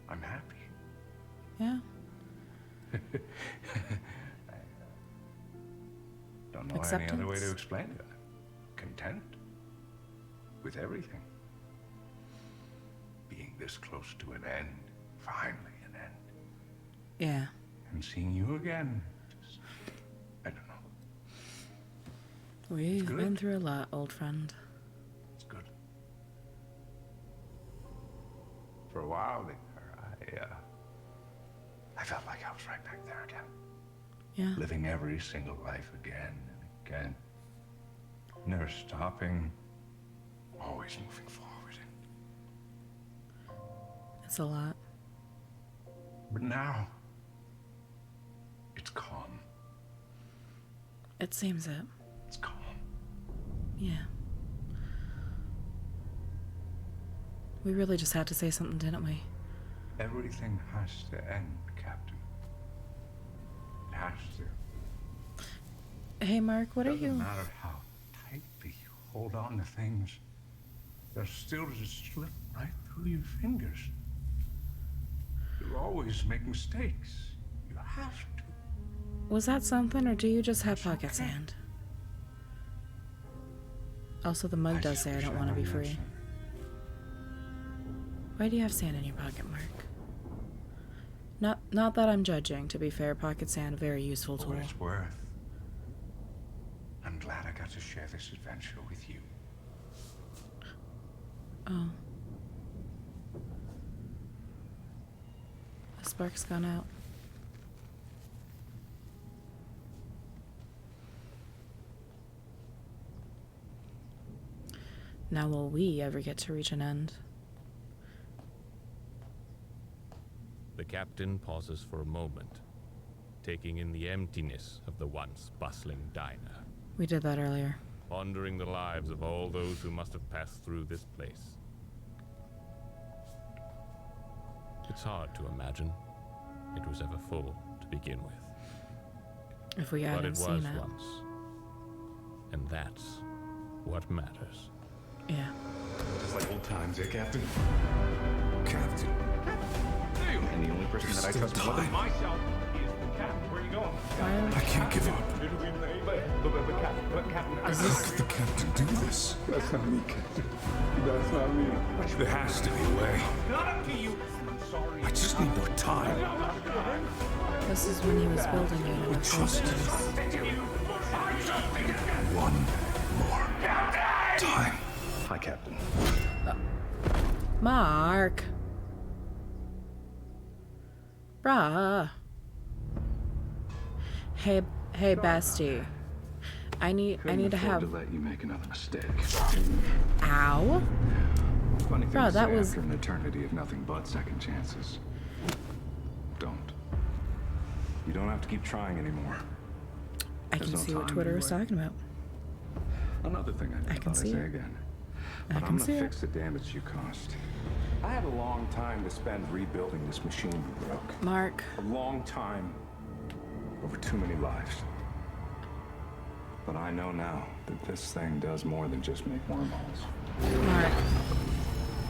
I'm happy. Yeah. I don't know any other way to Acceptance? explain it. Content with everything. Being this close to an end, finally an end, Yeah. and seeing you again. Just, I don't know. We've good. been through a lot, old friend. It's good. For a while there, I felt like I was right back there again. Yeah. Living every single life again and again. Never stopping. Always moving forward. It's a lot. But now, it's calm. It seems it. It's calm. Yeah. We really just had to say something, didn't we? Everything has to end, Captain. It has to. Hey, Mark, what are Doesn't you? matter how tightly you hold on to things, they'll still just slip right through your fingers. You'll always make mistakes. You have to. Was that something, or do you just have pocket sand? Also, the mug does say I don't want to be free. Why do you have sand in your pocket, Mark? Not that I'm judging. To be fair, pocket sand, a very useful For tool. what it's worth, I'm glad I got to share this adventure with you. Oh. The spark's gone out. Now will we ever get to reach an end? The captain pauses for a moment, taking in the emptiness of the once bustling diner, We did that earlier. pondering the lives of all those who must have passed through this place. It's hard to imagine it was ever full to begin with. If we But hadn't it was seen it. once. And that's what matters. Yeah. Just like old times, eh, Captain? Captain. And the only person that I trust more than myself is the captain. Where are you going? I can't give up. But Captain, How could the captain do this? That's not me, Captain. That's not me. There has to be a way. not up to you. I'm sorry. I just need more time. This is when he was building it in the first place. One more time. Hi, Captain. Mark. Bruh. Hey, bestie. I need to have. to let you make another mistake. Ow. Funny thing Bro, to that say was. after an eternity of nothing but second chances. Don't. You don't have to keep trying anymore. I There's can no see what time Twitter was anyway. talking about. Another thing I I can thought I'd see say it. again. I But can I'm see gonna it. fix the damage you caused. I had a long time to spend rebuilding this machine you broke. Mark. A long time. Over too many lives. But I know now that this thing does more than just make wormholes. Mark.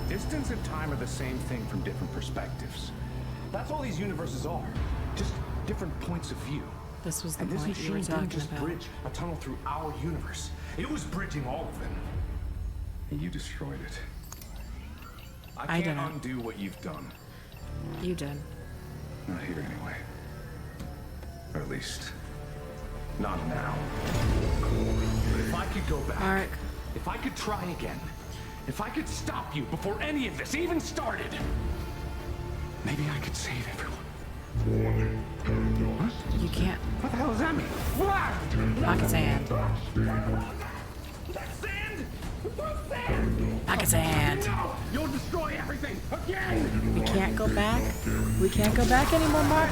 Distance and time are the same thing from different perspectives. That's all these universes are. Just different points of view. This was the And this point you machine were didn't talking just about. bridge a tunnel through our universe. It was bridging all of them. And you destroyed it. I can't didn't. undo what you've done. You did. Not here anyway. Or at least, not now. But if I could go back, Mark. if I could try again, if I could stop you before any of this even started, maybe I could save everyone. You can't. What the hell does that mean? What? Pocket sand. That's sand! What's sand? Pocket sand. No! You'll destroy everything again! We can't go back. We can't go back anymore, Mark.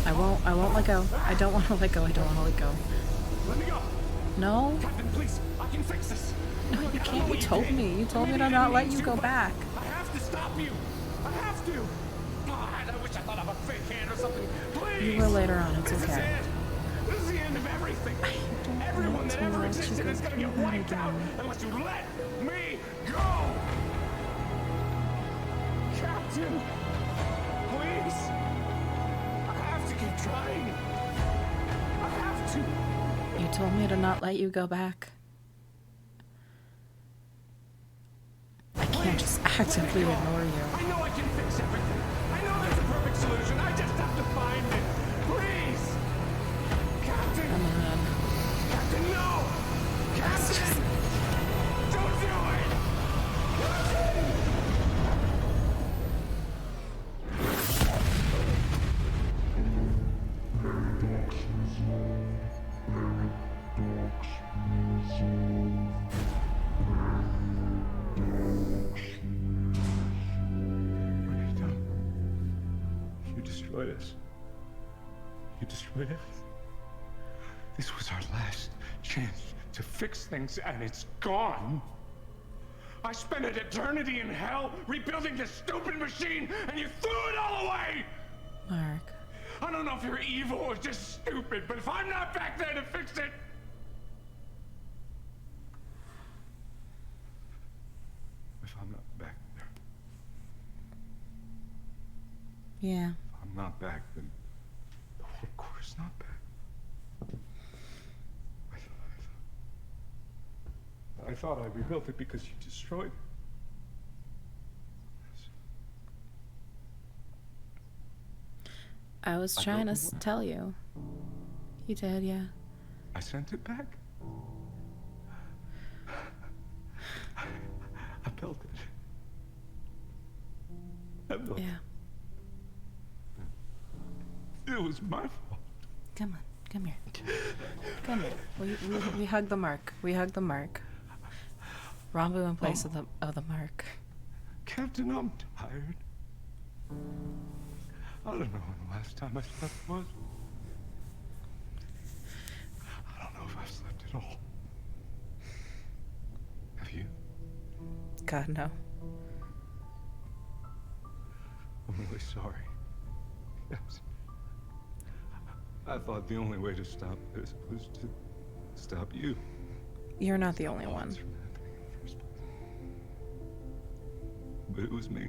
I won't let go. I don't want to let go. I don't want to let go. Let me go. No. Captain, please. I can fix this. No, you can't. You told me. You told me to not let you go back. I have to stop you. I have to. God, I wish I thought of a fake hand or something. Please. You will later on. It's This is okay. it. This is the end of everything. Everyone that ever existed is gonna get wiped out unless you let me go. Captain, please. I have to keep trying. I have to. You told me to not let you go back. I can't just actively ignore you. I know I can fix everything. I know there's a perfect solution. I just have to find it. Please. Captain. Come on. Captain, no. Captain. Don't do it. Captain. You destroyed us. You destroyed us. This was our last chance to fix things, and it's gone. I spent an eternity in hell rebuilding this stupid machine, and you threw it all away! Mark. I don't know if you're evil or just stupid, but if I'm not back there to fix it... If I'm not back there... Yeah. If I'm not back, then the whole core's not back. I thought I rebuilt it because you destroyed it. I was trying to tell you. You did, yeah. I sent it back. I built it. I built Yeah. it. It was my fault. Come on. Come here. Come here. We hug the mark. We hug the mark. Rendezvous in place of the mark. Captain, I'm tired. I don't know when the last time I slept was. I don't know if I've slept at all. Have you? God, no. I'm really sorry. Yes. I thought the only way to stop this was to stop you. You're not the only one. But it was me.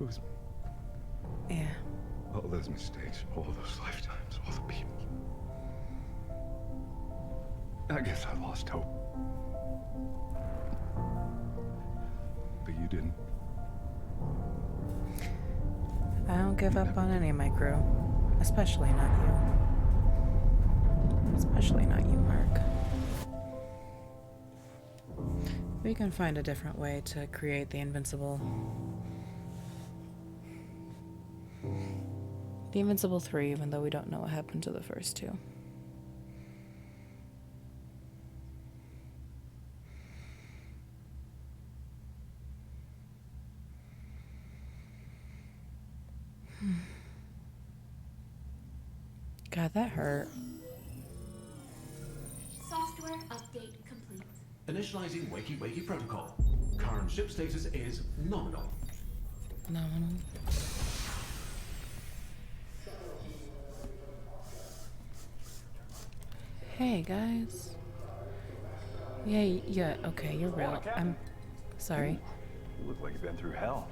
It was me. Yeah. All those mistakes, all those lifetimes, all the people. I guess I lost hope. But you didn't. I don't give up on any of my crew. Especially not you. Especially not you, Mark. We can find a different way to create the Invincible. The Invincible 3, even though we don't know what happened to the first two. God, that hurt. Software update complete. Initializing Wakey Wakey protocol. Current ship status is nominal. Nominal. Hey guys. Yeah, okay, you're real. I'm sorry. You look like you've been through hell.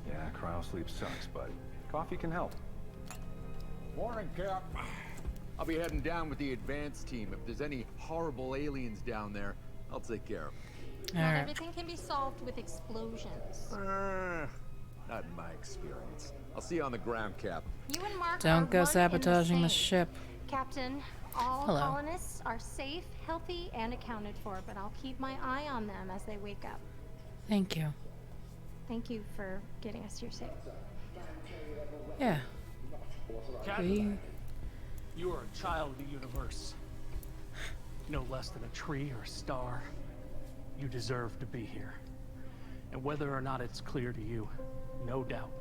Yeah, cryo sleep sucks, but coffee can help. Morning, Cap. I'll be heading down with the advance team. If there's any horrible aliens down there, I'll take care of them. Not everything can be solved with explosions. Not in my experience. I'll see you on the ground, Cap. You and Mark Don't are go one and the sabotaging the same. ship. Captain, All Hello. colonists are safe, healthy, and accounted for, but I'll keep my eye on them as they wake up. Thank you. Thank you for getting us here safe. Yeah. Captain, you are a child of the universe. No less than a tree or a star. You deserve to be here. And whether or not it's clear to you, no doubt,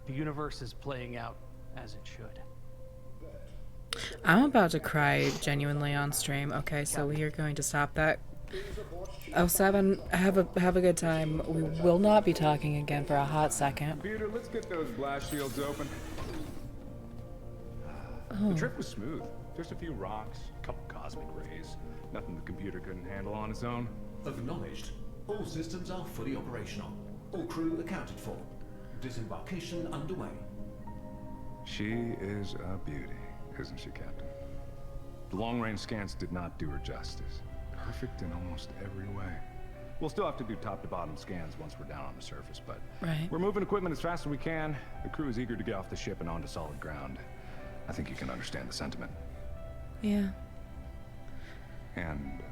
the universe is playing out as it should. I'm about to cry genuinely on stream. Okay, so we are going to stop that. 07, have a good time. We will not be talking again for a hot second. Peter, let's get those blast shields open. Oh. The trip was smooth. Just a few rocks, a couple cosmic rays. Nothing the computer couldn't handle on its own. Acknowledged. All systems are fully operational. All crew accounted for. Disembarkation underway. She is a beauty, isn't she, Captain? The long-range scans did not do her justice. Perfect in almost every way. We'll still have to do top-to-bottom scans once we're down on the surface, but we're moving equipment as fast as we can. The crew is eager to get off the ship and onto solid ground. I think you can understand the sentiment. Yeah. And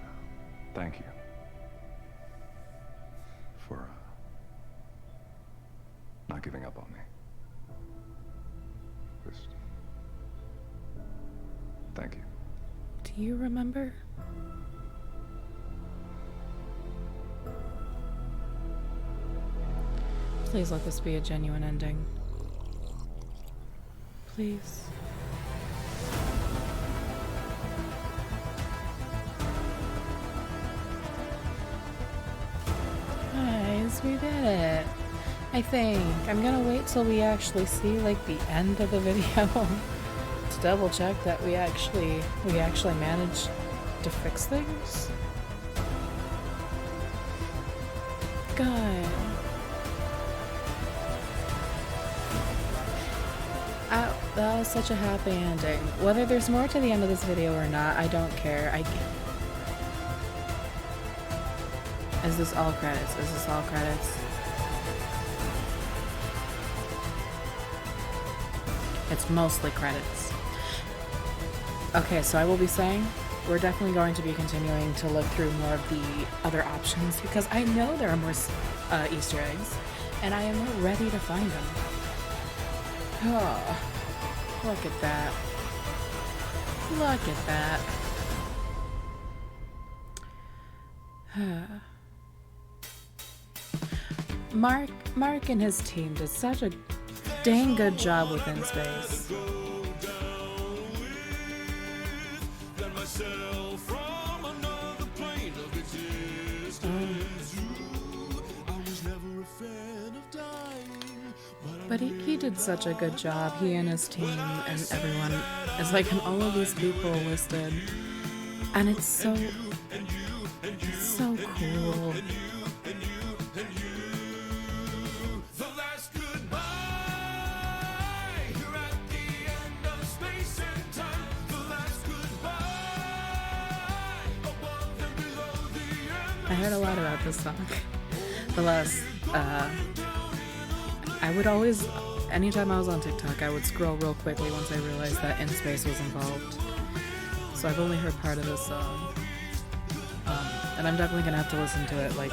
thank you for not giving up on me. Just thank you. Do you remember? Please let this be a genuine ending. Please. Guys, we did it. I think. I'm gonna wait till we actually see like the end of the video to double check that we actually managed to fix things. God. That was such a happy ending. Whether there's more to the end of this video or not, I don't care. Is this all credits? Is this all credits? It's mostly credits. Okay, so I will be saying we're definitely going to be continuing to look through more of the other options because I know there are more Easter eggs and I am ready to find them. Oh, look at that. Look at that. Mark and his team did such a dang good job within space. But he did such a good job, he and his team and everyone. It's like in all of these people listed. And it's so cool. I heard a lot about this song. The last, I would always, anytime I was on TikTok, I would scroll real quickly once I realized that In Space was involved. So I've only heard part of this song. And I'm definitely gonna have to listen to it, like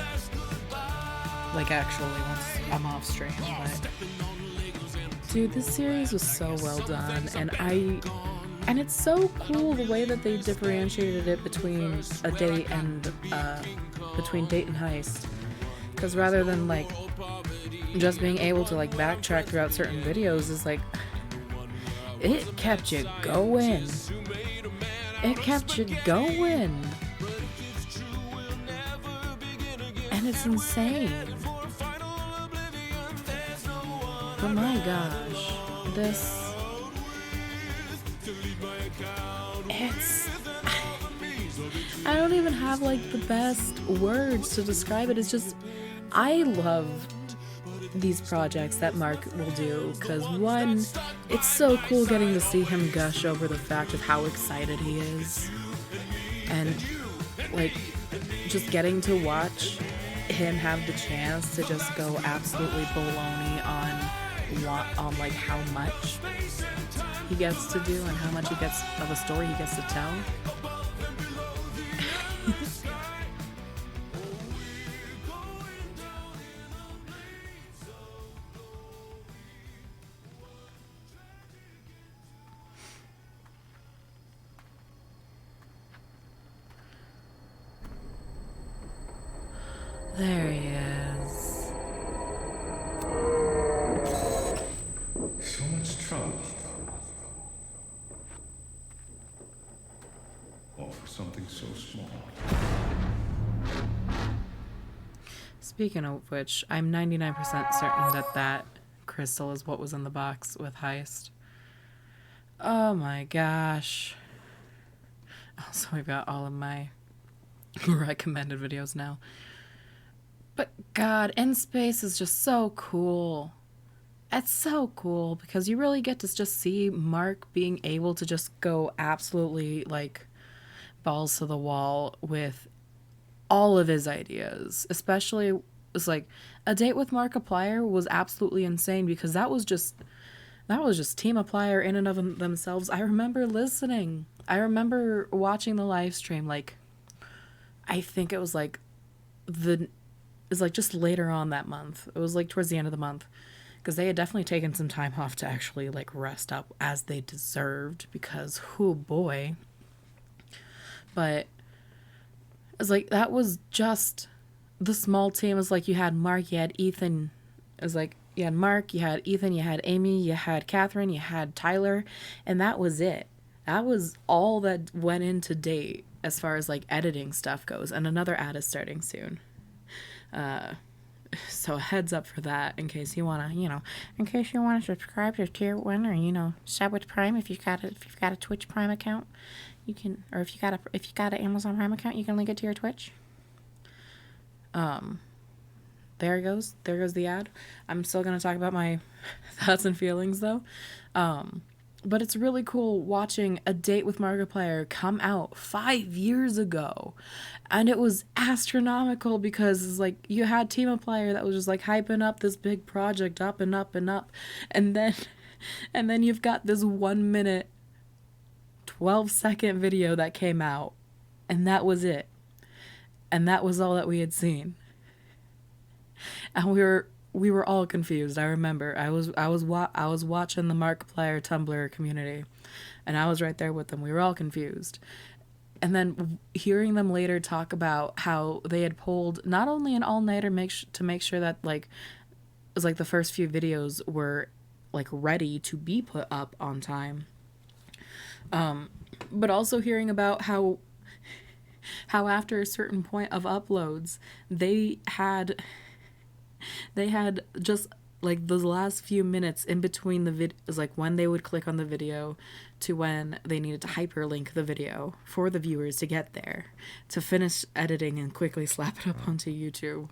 actually once I'm off stream. But dude, this series was so well done, and it's so cool the way that they differentiated it between a date and between date and heist. Because rather than like just being able to like backtrack throughout certain videos, is like it kept you going. It kept you going. And it's insane. But my gosh, I don't even have like the best words to describe it. It's just, I love these projects that Mark will do because one, it's so cool getting to see him gush over the fact of how excited he is, and like just getting to watch him have the chance to just go absolutely baloney on like how much he gets to do and how much he gets of a story he gets to tell. There he is. So much trouble. All for something so small. Speaking of which, I'm 99% certain that that crystal is what was in the box with Heist. Oh my gosh. Also, we've got all of my recommended videos now. But God, In Space is just so cool. It's so cool because you really get to just see Mark being able to just go absolutely like balls to the wall with all of his ideas. Especially, it's like A Date with Markiplier was absolutely insane because that was just Teamiplier in and of themselves. I remember listening. I remember watching the live stream. Like, I think it was like just later on that month. It was like towards the end of the month because they had definitely taken some time off to actually like rest up as they deserved because oh boy. But it's like that was just the small team. It was like you had Mark, you had Ethan. It was like you had Mark, you had Ethan, you had Amy, you had Catherine, you had Tyler, and that was it. That was all that went into Date as far as like editing stuff goes. And another ad is starting soon. So heads up for that in case you want to, subscribe to Tier 1 or, sub with Prime if you've got a Twitch Prime account, you can, or if you got an Amazon Prime account, you can link it to your Twitch. There goes the ad. I'm still going to talk about my thoughts and feelings though. But it's really cool watching A Date with Markiplier come out 5 years ago. And it was astronomical because it's like you had Teamiplier that was just like hyping up this big project up and up and up. And then you've got this 1 minute, 12-second video that came out. And that was it. And that was all that we had seen. And we were all confused. I remember I was watching the Markiplier Tumblr community, and I was right there with them. We were all confused, and then hearing them later talk about how they had pulled not only an all-nighter to make sure that like it was like the first few videos were like ready to be put up on time, but also hearing about how after a certain point of uploads they had just like those last few minutes in between the videos, like when they would click on the video to when they needed to hyperlink the video for the viewers to get there, to finish editing and quickly slap it up onto YouTube.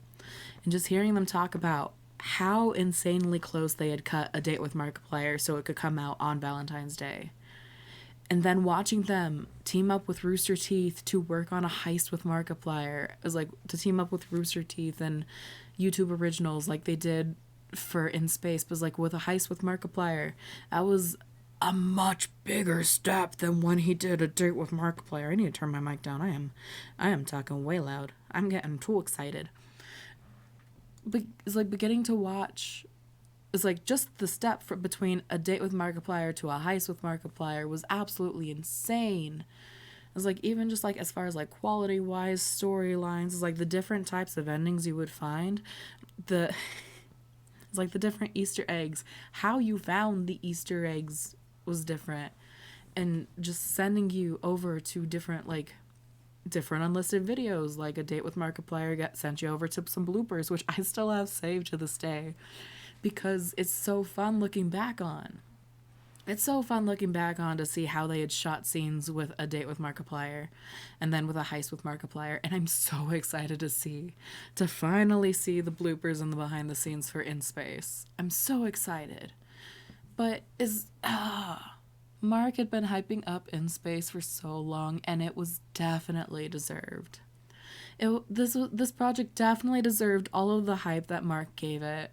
And just hearing them talk about how insanely close they had cut A Date with Markiplier so it could come out on Valentine's Day. And then watching them team up with Rooster Teeth to work on A Heist with Markiplier. It was like to team up with Rooster Teeth and YouTube Originals like they did for In Space, but like with A Heist with Markiplier, that was a much bigger step than when he did A Date with Markiplier. I need to turn my mic down. I am talking way loud. I'm getting too excited. But it's like beginning to watch. It's like just the step between A Date with Markiplier to A Heist with Markiplier was absolutely insane. It's like even just like as far as like quality wise storylines, it's like the different types of endings you would find, it's like the different Easter eggs, how you found the Easter eggs was different, and just sending you over to different unlisted videos. Like A Date with Markiplier sent you over to some bloopers, which I still have saved to this day because it's so fun looking back on. It's so fun looking back on to see how they had shot scenes with A Date with Markiplier and then with A Heist with Markiplier. And I'm so excited to finally see the bloopers and the behind the scenes for In Space. I'm so excited. But Mark had been hyping up In Space for so long, and it was definitely deserved. This project definitely deserved all of the hype that Mark gave it.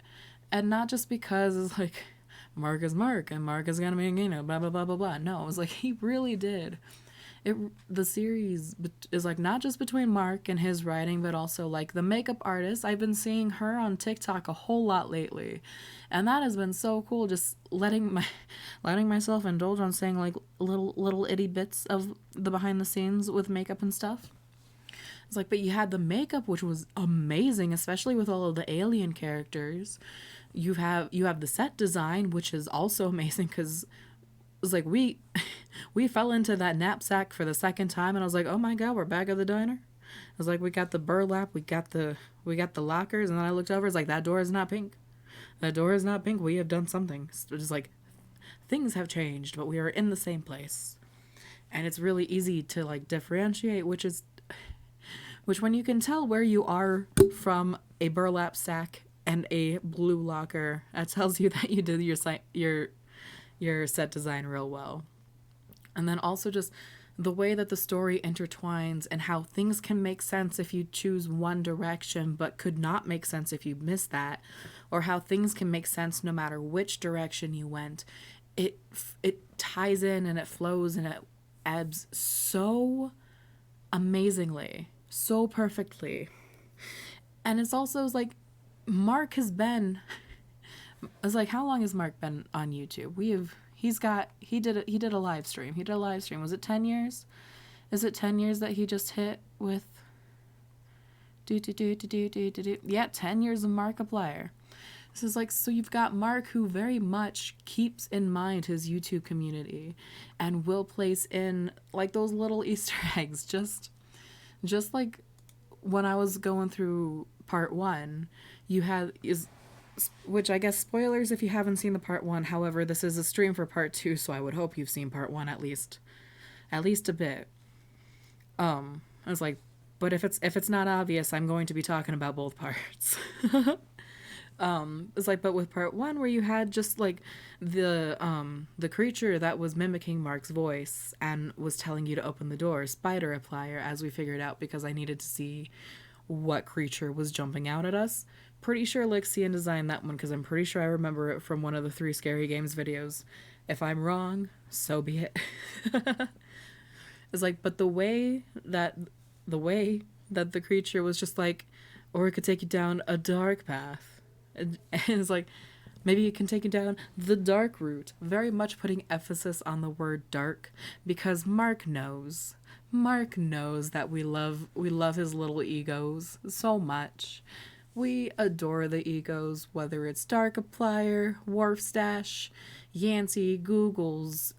And not just because it's like Mark is Mark and Mark is gonna be, you know, blah blah blah blah blah. No, it was like he really did. The series is like not just between Mark and his writing, but also like the makeup artist. I've been seeing her on TikTok a whole lot lately, and that has been so cool. Just letting myself indulge on saying like little itty bits of the behind the scenes with makeup and stuff. It's like, but you had the makeup, which was amazing, especially with all of the alien characters. You have the set design, which is also amazing, because it was like we fell into that knapsack for the second time, and I was like, oh my god, we're back at the diner. I was like, we got the burlap, we got the lockers, and then I looked over, it's like, that door is not pink. That door is not pink. We have done something. It's just like things have changed, but we are in the same place. And it's really easy to like differentiate, which when you can tell where you are from a burlap sack and a blue locker, that tells you that you did your set design real well. And then also just the way that the story intertwines and how things can make sense if you choose one direction but could not make sense if you miss that, or how things can make sense no matter which direction you went. It ties in and it flows and it ebbs so amazingly, so perfectly. And it's also like Mark has been, it's like, how long has Mark been on YouTube? He did a live stream. He did a live stream. Was it 10 years? Is it 10 years that he just hit with yeah, 10 years of Markiplier. This is like, so you've got Mark, who very much keeps in mind his YouTube community and will place in like those little Easter eggs, just like when I was going through part 1, you had which I guess spoilers if you haven't seen the part 1. However, this is a stream for part 2, so I would hope you've seen part 1 at least a bit. I was like, but if it's not obvious, I'm going to be talking about both parts. It's like, but with part 1, where you had just like the creature that was mimicking Mark's voice and was telling you to open the door, Spider Applier, as we figured out, because I needed to see what creature was jumping out at us. Pretty sure Lixian designed that one, because I'm pretty sure I remember it from one of the 3 Scary Games videos. If I'm wrong, so be it. It's like, but the way that the creature was just like, or it could take you down a dark path. And it's like, maybe it can take you down the dark route. Very much putting emphasis on the word dark, because Mark knows that we love his little egos so much. We adore the egos, whether it's Darkiplier, Wharfstash, Yancey, Googles,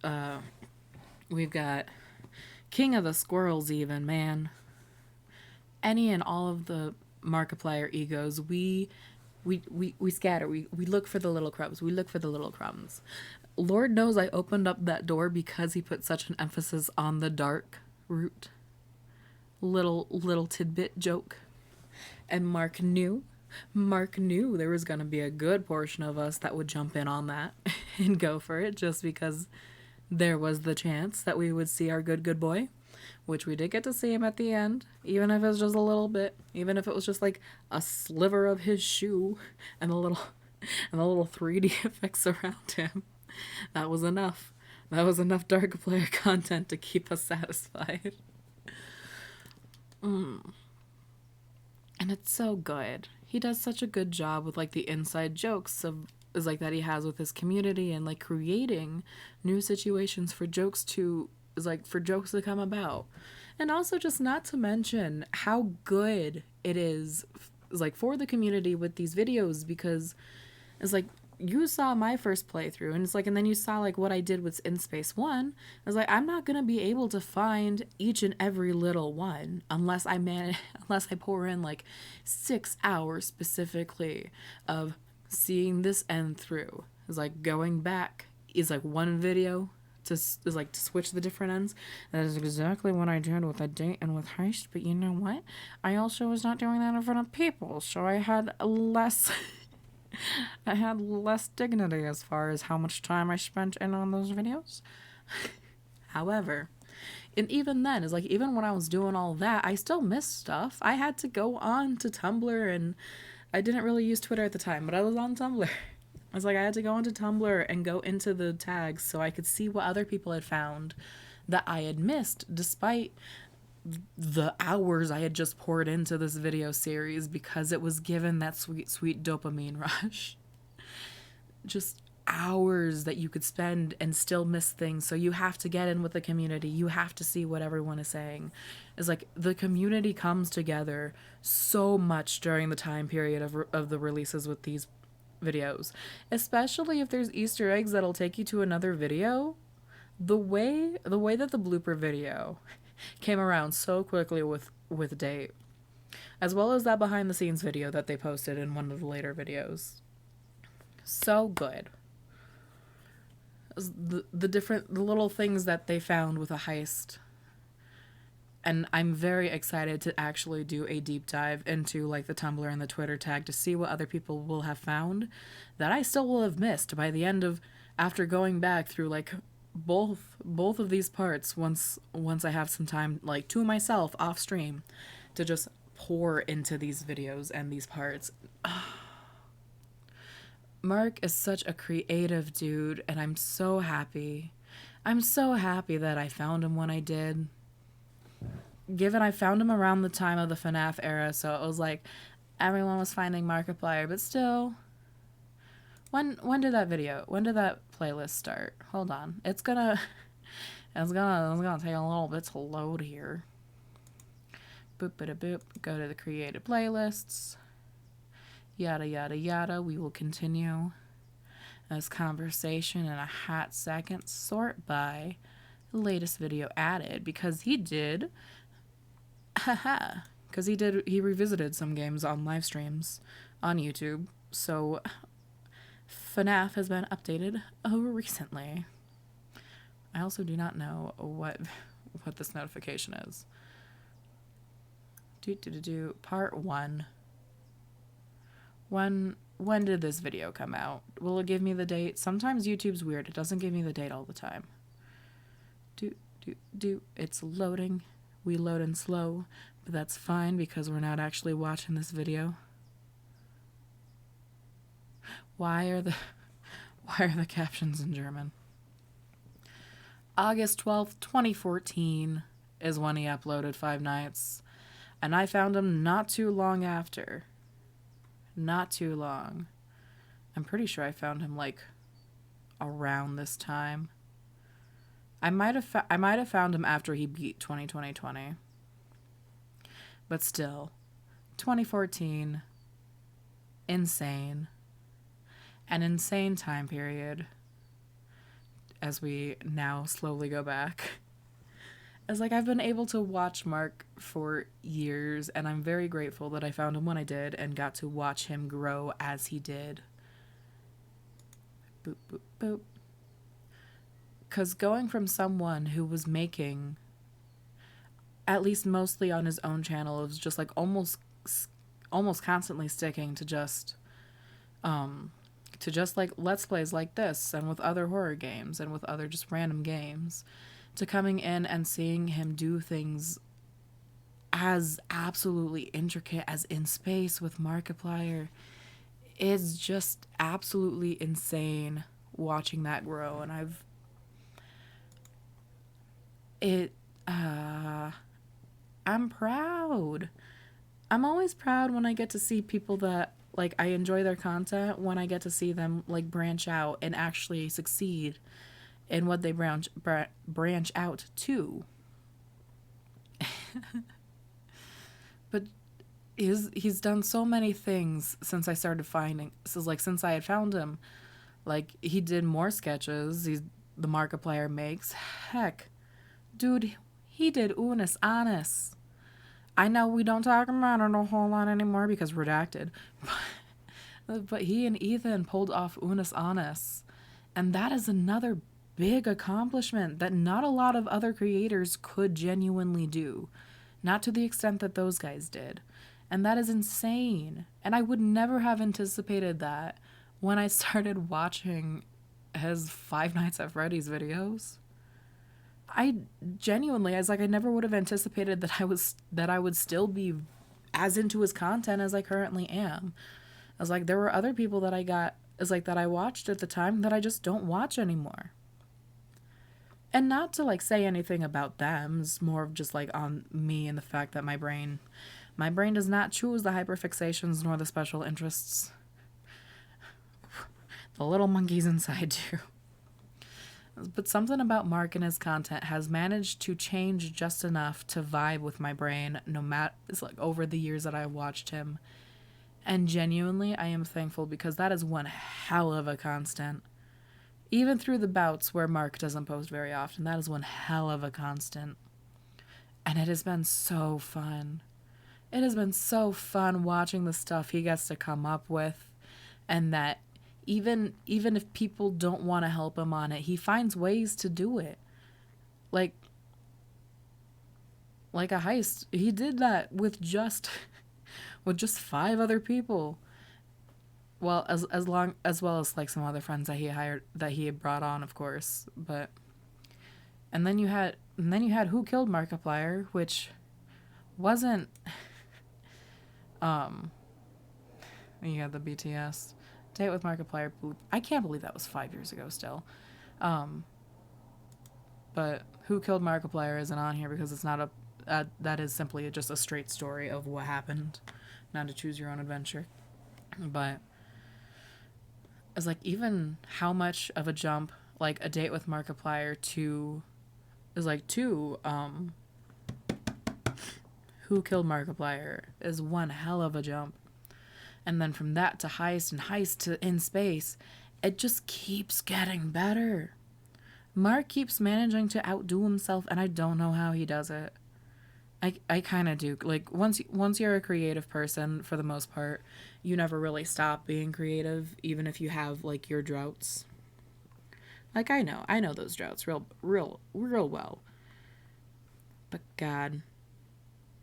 we've got King of the Squirrels even, man. Any and all of the Markiplier egos, we scatter. We look for the little crumbs. We look for the little crumbs. Lord knows I opened up that door because he put such an emphasis on the dark route. Little tidbit joke. And Mark knew there was going to be a good portion of us that would jump in on that and go for it, just because there was the chance that we would see our good boy, which we did get to see him at the end, even if it was just a little bit, even if it was just like a sliver of his shoe and the little 3D effects around him. That was enough. That was enough Darkiplier content to keep us satisfied. And it's so good. He does such a good job with like the inside jokes is like that he has with his community, and like creating new situations for jokes to come about. And also, just not to mention how good it is like for the community with these videos, because it's like, you saw my first playthrough, and it's like, and then you saw like what I did with In Space 1. I was like, I'm not gonna be able to find each and every little one unless I pour in like 6 hours specifically of seeing this end through. It's like going back is like one video to switch the different ends. That is exactly what I did with A Date and with Heist. But you know what? I also was not doing that in front of people, so I had less. I had less dignity as far as how much time I spent in on those videos. However, and even then, it's like, even when I was doing all that, I still missed stuff. I had to go on to Tumblr, and I didn't really use Twitter at the time, but I was on Tumblr. I was like, I had to go into Tumblr and go into the tags so I could see what other people had found that I had missed, despite the hours I had just poured into this video series, because it was given that sweet, sweet dopamine rush. Just hours that you could spend and still miss things. So you have to get in with the community. You have to see what everyone is saying. It's like the community comes together so much during the time period of the releases with these videos, especially if there's Easter eggs that'll take you to another video. The way that the blooper video came around so quickly with Date, as well as that behind the scenes video that they posted in one of the later videos. So good. The little things that they found with a heist. And I'm very excited to actually do a deep dive into like the Tumblr and the Twitter tag to see what other people will have found that I still will have missed by the end of, after going back through like both of these parts once I have some time like to myself off stream to just pour into these videos and these parts. Mark is such a creative dude, and I'm so happy. I'm so happy that I found him when I did. Given I found him around the time of the FNAF era, so it was like everyone was finding Markiplier, but still. When did that playlist start? Hold on. It's gonna take a little bit to load here. Boop bada boop. Go to the created playlists. Yada yada yada. We will continue this conversation in a hot second. Sort by the latest video added, because he did he revisited some games on live streams on YouTube. So FNAF has been updated recently. I also do not know what this notification is. Part 1. When did this video come out? Will it give me the date? Sometimes YouTube's weird. It doesn't give me the date all the time. It's loading. We load in slow, but that's fine because we're not actually watching this video. Why are the captions in German? August 12th, 2014 is when he uploaded Five Nights, and I found him not too long after. Not too long. I'm pretty sure I found him like around this time. I might have found him after he beat 2020. But still, 2014, insane. An insane time period as we now slowly go back. As like I've been able to watch Mark for years, and I'm very grateful that I found him when I did and got to watch him grow as he did. Boop, boop, boop. Because going from someone who was making, at least mostly on his own channel, it was just like almost constantly sticking to just like Let's Plays like this and with other horror games and with other just random games, to coming in and seeing him do things as absolutely intricate as In Space with Markiplier. It's just absolutely insane watching that grow, and I'm proud. I'm always proud when I get to see people that, like, I enjoy their content, when I get to see them, like, branch out and actually succeed in what they branch out to. But he's done so many things since I started finding, since I had found him. Like, he did more sketches, the Markiplier makes. Heck, dude, he did Unis Honest. I know we don't talk about it a whole lot anymore because redacted. But he and Ethan pulled off Unis Honest. And that is another big accomplishment that not a lot of other creators could genuinely do. Not to the extent that those guys did. And that is insane. And I would never have anticipated that when I started watching his Five Nights at Freddy's videos. I genuinely, I never would have anticipated that I would still be as into his content as I currently am. I was like, there were other people that I got is like that I watched at the time that I just don't watch anymore. And not to like say anything about them, it's more of just like on me and the fact that my brain does not choose the hyperfixations nor the special interests. The little monkeys inside do. But something about Mark and his content has managed to change just enough to vibe with my brain, no matter, it's like over the years that I watched him. And genuinely, I am thankful because that is one hell of a constant. Even through the bouts where Mark doesn't post very often, that is one hell of a constant. And it has been so fun. It has been so fun watching the stuff he gets to come up with, and that even if people don't want to help him on it, he finds ways to do it. Like a heist. He did that with just 5 other people. Well, as well as like some other friends that he had brought on, of course. But and then you had Who Killed Markiplier, which wasn't you had the BTS Date with Markiplier. I can't believe that was 5 years ago still. But Who Killed Markiplier isn't on here because it's not that is simply just a straight story of what happened, not a choose your own adventure. But it's like even how much of a jump like A Date with Markiplier to Who Killed Markiplier is one hell of a jump. And then from that to Heist and Heist to In Space, it just keeps getting better. Mark keeps managing to outdo himself, and I don't know how he does it. I kind of do. Like, once you're a creative person, for the most part, you never really stop being creative, even if you have, like, your droughts. Like, I know those droughts real well. But God,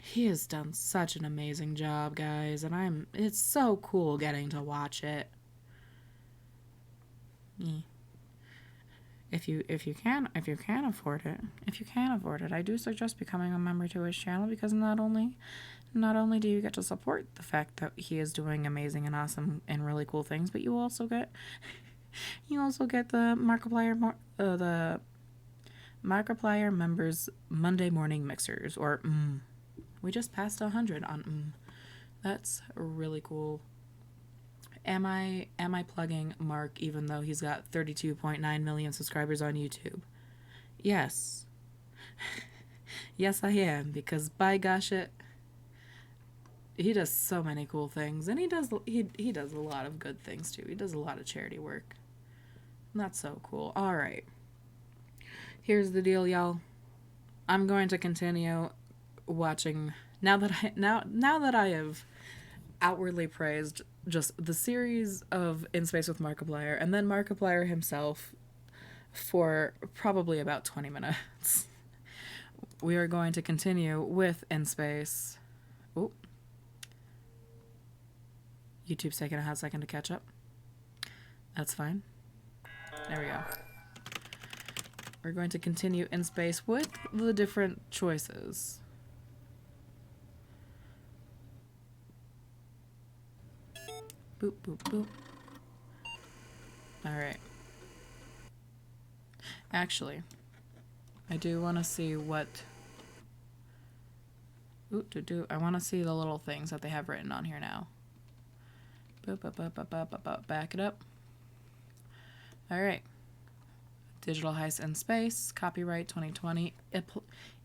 he has done such an amazing job, guys, and it's so cool getting to watch it. Yeah. If you can afford it, I do suggest becoming a member to his channel, because not only do you get to support the fact that he is doing amazing and awesome and really cool things, but you also get the Markiplier members Monday morning mixers, or we just passed 100 on That's really cool. Am I plugging Mark even though he's got 32.9 million subscribers on YouTube? Yes. Yes, I am, because by gosh he does so many cool things, and he does a lot of good things too. He does a lot of charity work. And that's so cool. All right. Here's the deal, y'all. I'm going to continue watching now that I have outwardly praised just the series of In Space with Markiplier, and then Markiplier himself for probably about 20 minutes. We are going to continue with In Space. Oh, YouTube's taking a hot second to catch up. That's fine. There we go. We're going to continue In Space with the different choices. Boop, boop, boop. Alright. Actually, I do want to see what... I want to see the little things that they have written on here now. Boop, boop, boop, boop, boop, boop, boop. Back it up. Alright. Digital Heist in Space. Copyright 2020.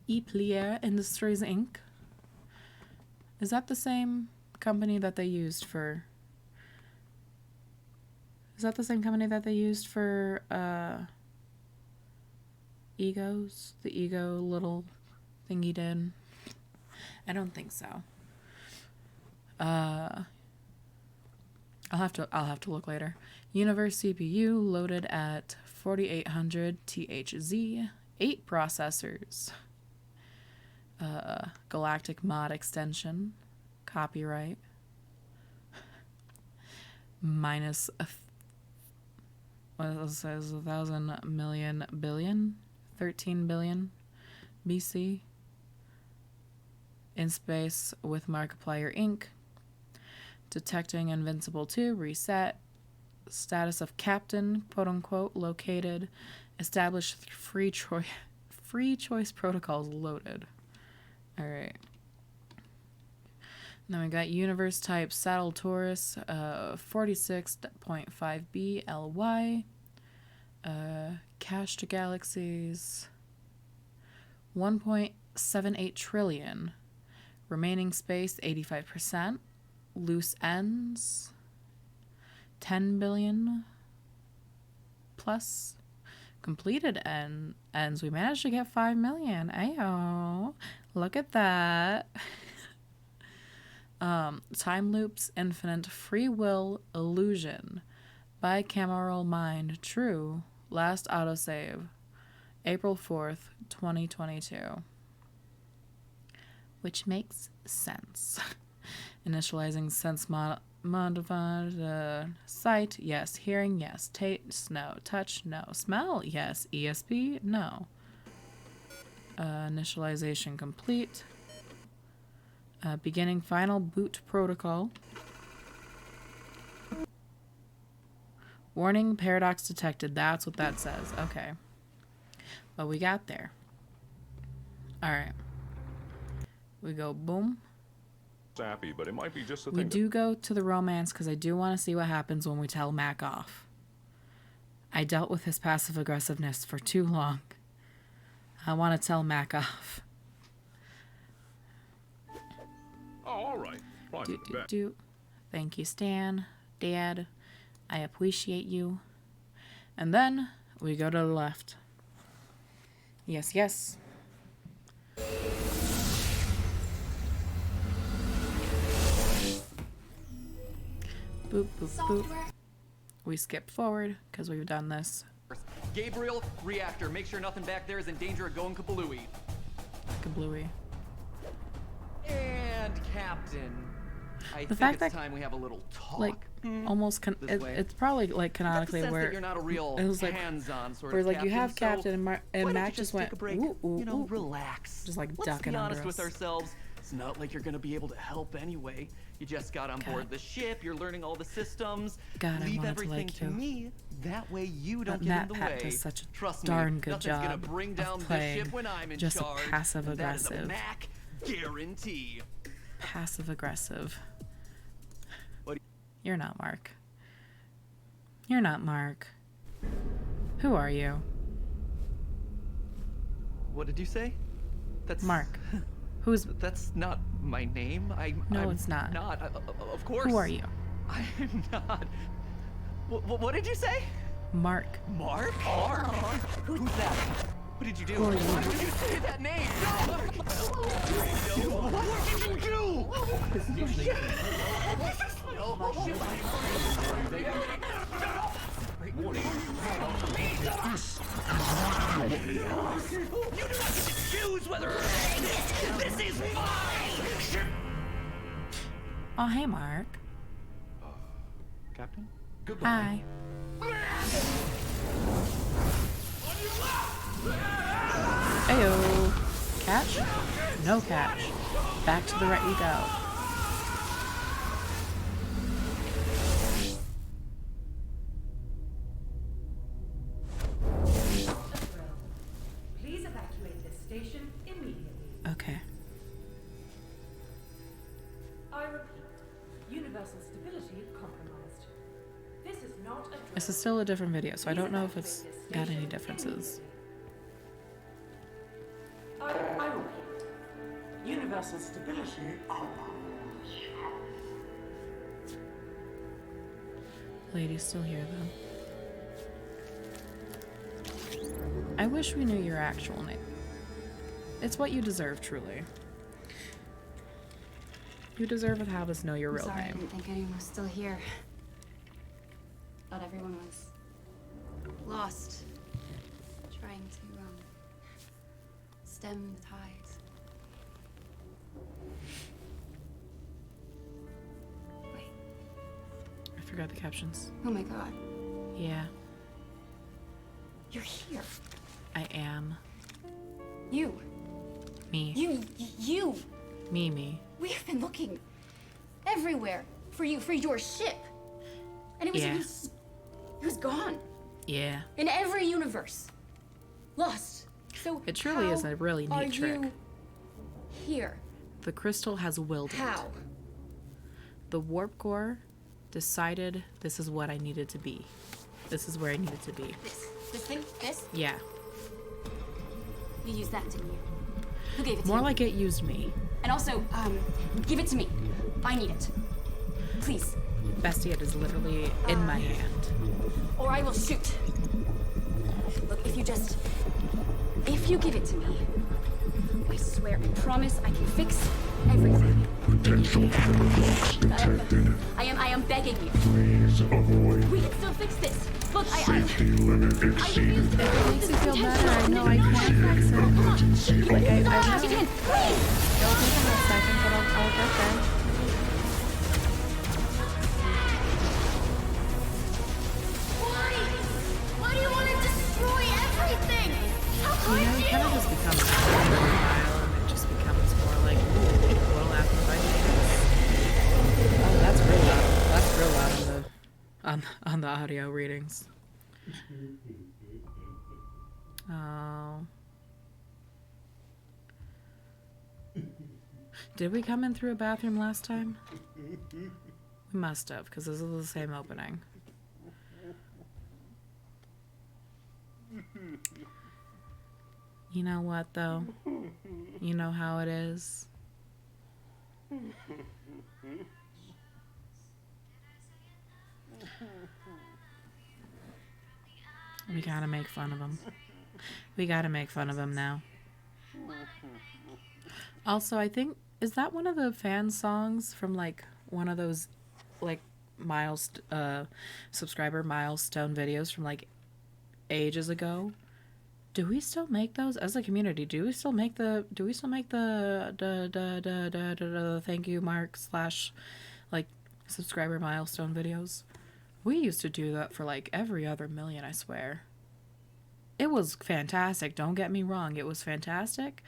Eplier Industries, Inc. Is that the same company that they used for... Egos? The Ego little thing he did? I don't think so. I'll have to look later. Universe CPU loaded at 4800 THz, 8 processors. Galactic mod extension. Copyright. Minus 1,000 million billion, 13 billion BC. In Space with Markiplier Inc. Detecting Invincible 2, Reset. status of captain, quote unquote, located. Establish free choice protocols loaded. All right. Then we got universe type Saddle Taurus, 46.5b LY. Cache to galaxies, 1.78 trillion. Remaining space, 85%. Loose ends, 10 billion plus. Completed ends, we managed to get 5 million. Ayo, look at that. Time loops, infinite, free will, illusion, bicameral mind, true, last autosave, April 4th, 2022. Which makes sense. Initializing sense modified sight, yes. Hearing, yes. Taste, no. Touch, no. Smell, yes. ESP, no. Initialization complete. Beginning final boot protocol. Warning, paradox detected. That's what that says. Okay. But we got there. Alright. We go boom. Sappy, but it might be just a We thing. do go to the romance because I do want to see what happens when we tell Mac off. I dealt with his passive aggressiveness for too long. I want to tell Mac off. Oh, all right. Fine. Bet. Thank you, Stan. Dad, I appreciate you. And then we go to the left. Yes, yes. Boop, boop, boop. We skip forward because we've done this. Gabriel, reactor. Make sure nothing back there is in danger of going kablooey. Kablooey. And Captain. I The think fact it's that, time we have a little talk. like, almost This way. it's probably like canonically sense that where you're not a real it was like hands-on sort where of like you have captain, Captain so and why don't Mac you just take went a break, ooh, ooh, you know, ooh. relax. Just like Let's ducking be under honest us. with ourselves. It's not like you're gonna be able to help anyway. You just got on board the ship. You're learning all the systems. God, I Leave wanted to everything like to you. me. That way you don't But get Matt in the Pat way. does such a Trust darn me, good nothing's gonna job bring of down this playing ship when I'm in just a charge. passive and that is a aggressive. Mac guarantee. Passive aggressive. You're not Mark. You're not Mark. Who are you? What did you say? That's Mark. Who's? That's not my name. No, I'm it's not. Not. Of course. Who are you? I'm not. What did you say? Mark. Mark? Mark? Who's that? What did you do? Who are you? Why would you say that name? No! What did you do? You do not get to choose whether this is my ship. Oh, hey, Mark. Captain? Hi. Ayo. Catch? No catch. Back to the right you go. Please evacuate this station immediately. Okay. I repeat, universal stability compromised. This is not a This is still a different video, so I don't know if it's got any differences. I repeat, universal stability Lady's still here, though. I wish we knew your actual name. It's what you deserve, truly. You deserve to have us know your real Sorry, I name. didn't think anyone was still here. Thought everyone was lost, trying to stem the tides. Wait, I forgot the captions. oh my God, Yeah, you're here. I am. You. Me. You. Me. We have been looking everywhere for you, for your ship, and it was Yeah. gone. Yeah. In every universe. Lost. So It truly is a really are neat trick. you here? The crystal has willed it. How? The warp core decided this is what I needed to be. This is where I needed to be. This thing? This? Yeah. You used that, didn't you? Who gave it to More you? like it used me. And also, give it to me. I need it. Please. Bestie, it is literally in my hand. Or I will shoot. Look, if you give it to me, I swear, I promise I can fix everything. Potential paradox detected. I am begging you. Please avoid. We can still fix this. Look, Safety limit exceeded. It makes me feel better. I know I can fix it. Emergency Like, I alert. know. You can, please! It'll take me a second, but I'll get there. Why do you want to destroy everything? How You know, it kind of just becomes a while, and it just becomes more like, ooh, what'll happen if I do this? Oh, that's real loud. That's real loud on the audio readings. Oh. Did we come in through a bathroom last time? We must have, because this is the same opening. You know what, though? You know how it is. We gotta make fun of him. We gotta make fun of him now. Also, I think, is that one of the fan songs from, like, one of those, like, subscriber milestone videos from, like, ages ago? Do we still make those as a community? Do we still make the thank you mark / like subscriber milestone videos? We used to do that for like every other million, I swear. It was fantastic, don't get me wrong, it was fantastic,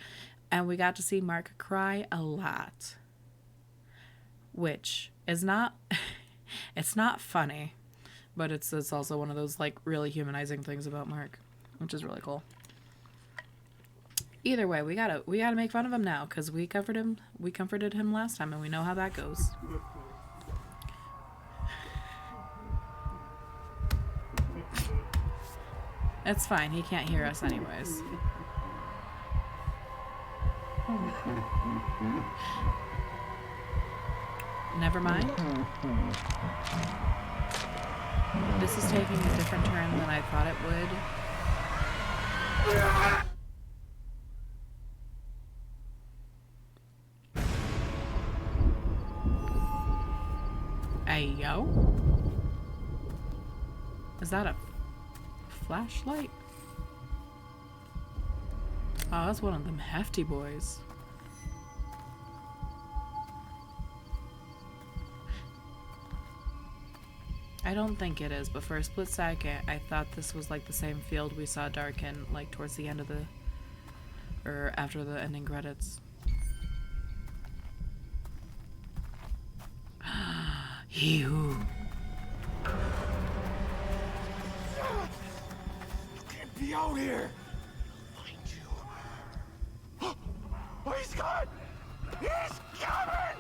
and we got to see Mark cry a lot, which is not it's not funny, but it's also one of those like really humanizing things about Mark, which is really cool. Either way, we gotta make fun of him now, because we comforted him last time, and we know how that goes. It's fine, he can't hear us anyways. Never mind. This is taking a different turn than I thought it would. Ayo? Is that a flashlight? Oh, that's one of them hefty boys. I don't think it is, but for a split second, I thought this was like the same field we saw Dark in, like towards the end of or after the ending credits. You can't be out here. I'll find you. Oh, he's gone. He's coming.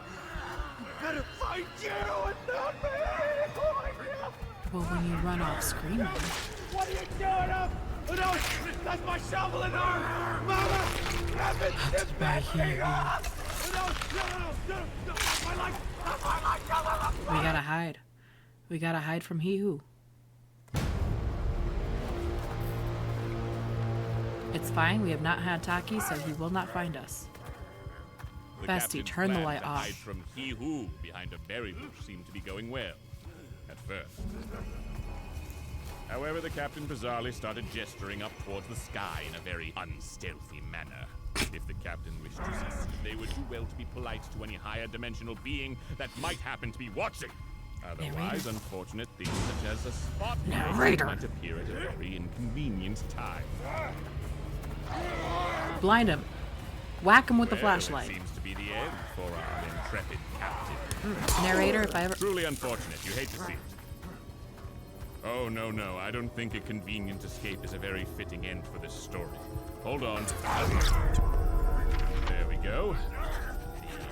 Better find you and not me. Oh my God. Well, when you run off screaming. What are you doing up? Oh, no, that's my shovel and arm. Mama, grab it. That's by here. No, my life. We gotta hide. We gotta hide from He Who. It's fine. We have not had Taki, so he will not find us. The Bestie, captain's turn the plan light to off. hide from He Who behind a berry bush seemed to be going well, at first. However, the captain bizarrely started gesturing up towards the sky in a very unstealthy manner. If the captain wished to succeed, they would do well to be polite to any higher dimensional being that might happen to be watching. Otherwise, unfortunate things such as a spotlight Narrator. might appear at a very inconvenient time. Blind him. Whack him with the Well, flashlight. It seems to be the end for our intrepid captain. Narrator, if I ever... Truly unfortunate. You hate to see it. Oh, no, no. I don't think a convenient escape is a very fitting end for this story. Hold on. There we go.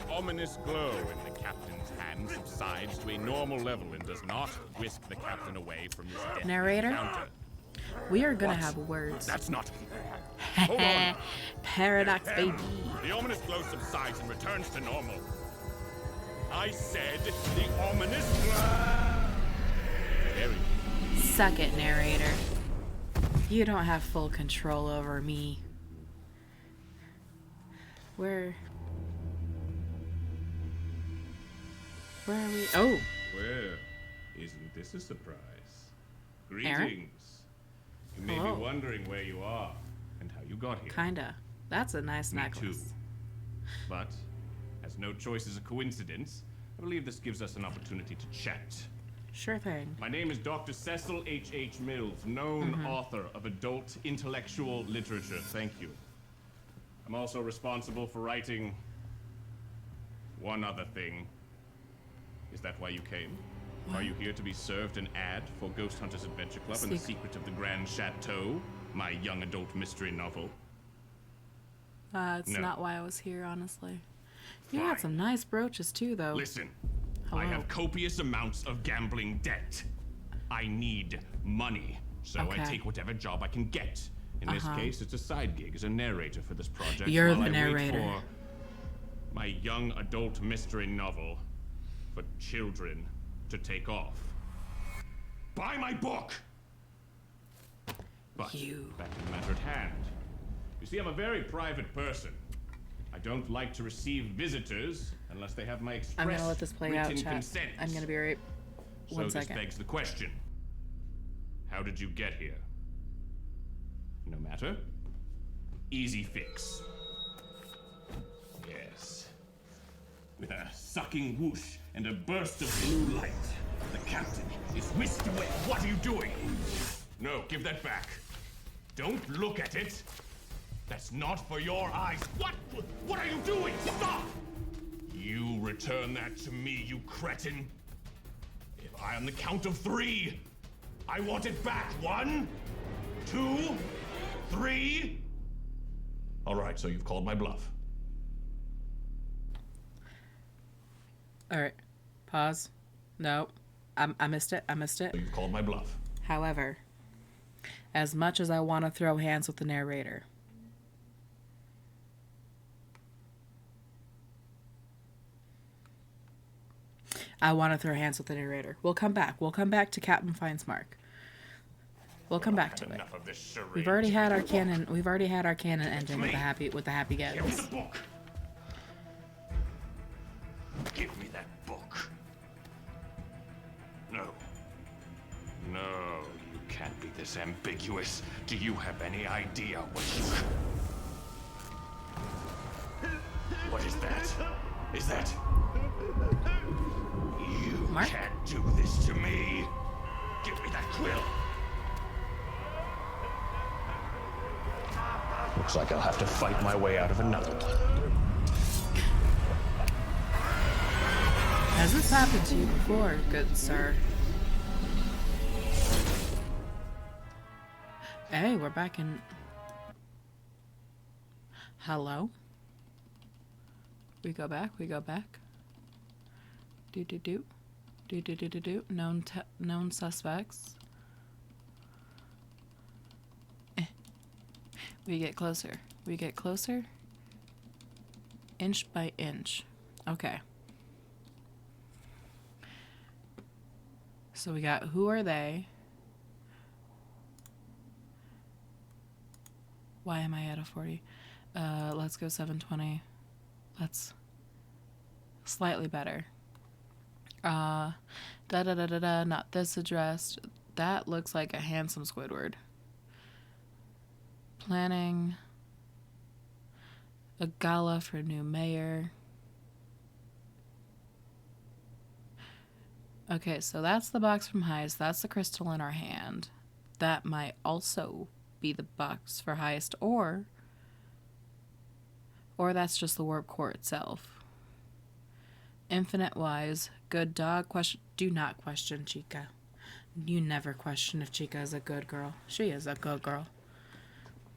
The ominous glow in the captain's hand subsides to a normal level and does not whisk the captain away from this deadly Narrator? encounter. We are gonna What? have words. That's not... Hold on. Paradox, baby. The ominous glow subsides and returns to normal. I said the ominous glow. Very. Suck it, narrator. You don't have full control over me. Where are we? Oh. Well, isn't this a surprise? Aaron? Greetings. You may Hello. be wondering where you are and how you got here. Kinda. That's a nice Me necklace. too. But, as no choice is a coincidence, I believe this gives us an opportunity to chat. Sure thing. My name is Dr. Cecil H.H. Mills, known author of adult intellectual literature. Thank you. I'm also responsible for writing one other thing. Is that why you came? Are you here to be served an ad for Ghost Hunters Adventure Club and The Secret of the Grand Chateau, my young adult mystery novel? It's No. not why I was here, honestly. You got some nice brooches too, though. Listen, Hello. I have copious amounts of gambling debt. I need money, so Okay. I take whatever job I can get. In this case, it's a side gig as a narrator for this project. You're while the I wait narrator. for my young adult mystery novel for children to take off. Buy my book! But back to the matter at hand. You see, I'm a very private person. I don't like to receive visitors unless they have my express I'm gonna let this play out, written chat. consent. I'm gonna be right. So One this second. begs the question. How did you get here? No matter. Easy fix. Yes. With a sucking whoosh and a burst of blue light, the captain is whisked away. What are you doing? No, give that back. Don't look at it. That's not for your eyes. What are you doing? Stop! You return that to me, you cretin. If I, on the count of 3, I want it back. 1, 2, 3. All right, so you've called my bluff. All right. Pause. No. I missed it. I missed it. So you've called my bluff. However, as much as I want to throw hands with the narrator, We'll come back. We'll come back to Captain Finds Mark. We'll come back to it. Enough of this charade. We've already had our canon. We've already had our canon ending with the happy Give me gets. the book. Give me that book. No. No, you can't be this ambiguous. Do you have any idea what you... What is that? Is that... You Mark? can't do this to me. Give me that quill. Looks like I'll have to fight my way out of another one. Has this happened to you before, good sir? Hey, we're back in... Hello? We go back. Do. Known suspects. We get closer. Inch by inch. Okay. So we got who are they? Why am I at a 40? Let's go 720. That's slightly better. Not this address. That looks like a handsome Squidward. Planning a gala for new mayor. Okay, so that's the box from Heist. That's the crystal in our hand. That might also be the box for Heist, or that's just the warp core itself. Infinite wise, good dog. Do not question, Chica. You never question if Chica is a good girl. She is a good girl.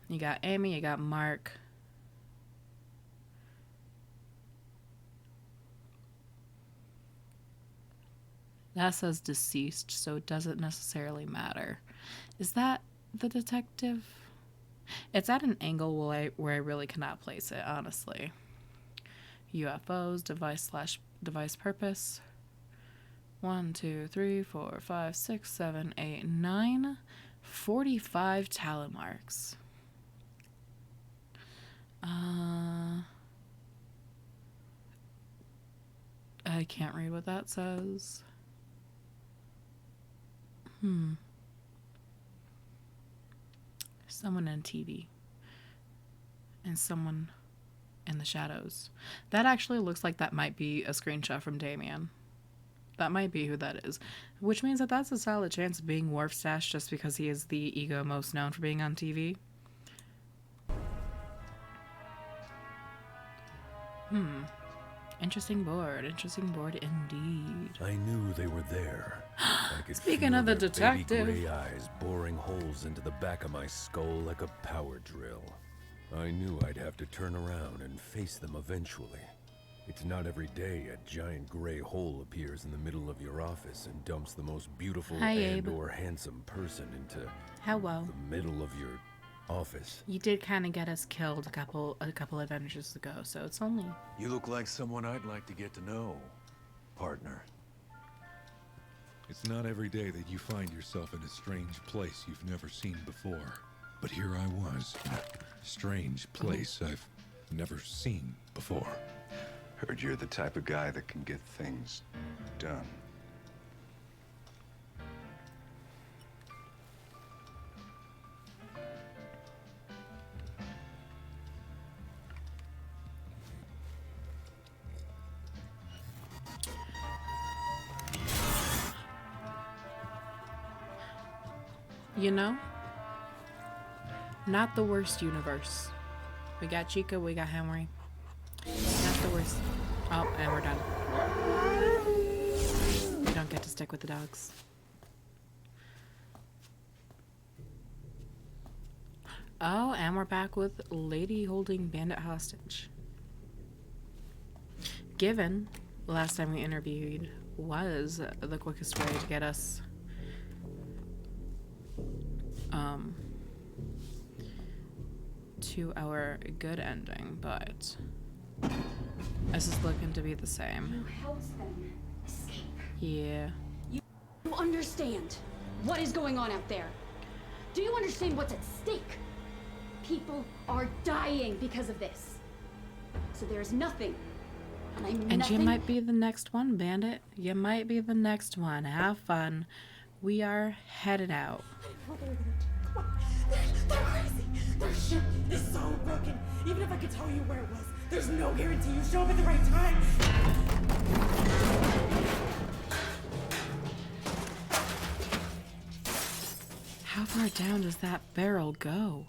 You got Amy, you got Mark. That says deceased, so it doesn't necessarily matter. Is that the detective? It's at an angle where I really cannot place it, honestly. UFOs, device purpose. 1, 2, 3, 4, 5, 6, 7, 8, 9. 45 talent marks. I can't read what that says. Someone in TV. And someone in the shadows. That actually looks like that might be a screenshot from Damien. That might be who that is. Which means that that's a solid chance of being Worf Stash just because he is the ego most known for being on TV. Interesting board indeed. I knew they were there. I could Speaking feel of the their detective. baby gray eyes boring holes into the back of my skull like a power drill. I knew I'd have to turn around and face them eventually. It's not every day a giant gray hole appears in the middle of your office and dumps the most beautiful Hi, Abe. and/or handsome person into Hello. the middle of your office. You did kind of get us killed a couple adventures ago, so it's only... You look like someone I'd like to get to know, partner. It's not every day that you find yourself in a strange place you've never seen before. But here I was, in a strange place I've never seen before. Heard you're the type of guy that can get things done. You know? Not the worst universe. We got Chica, we got Henry. Not the worst. Oh, and we're done. We don't get to stick with the dogs. Oh, and we're back with Lady holding Bandit hostage. Given the last time we interviewed was the quickest way to get us to our good ending, but this is looking to be the same. You helped them escape. Yeah. You understand what is going on out there? Do you understand what's at stake? People are dying because of this. So there's nothing. And you might be the next one, Bandit. You might be the next one. Have fun. We are headed out. They're crazy. Their ship is so broken. Even if I could tell you where it was, there's no guarantee you show up at the right time. How far down does that barrel go?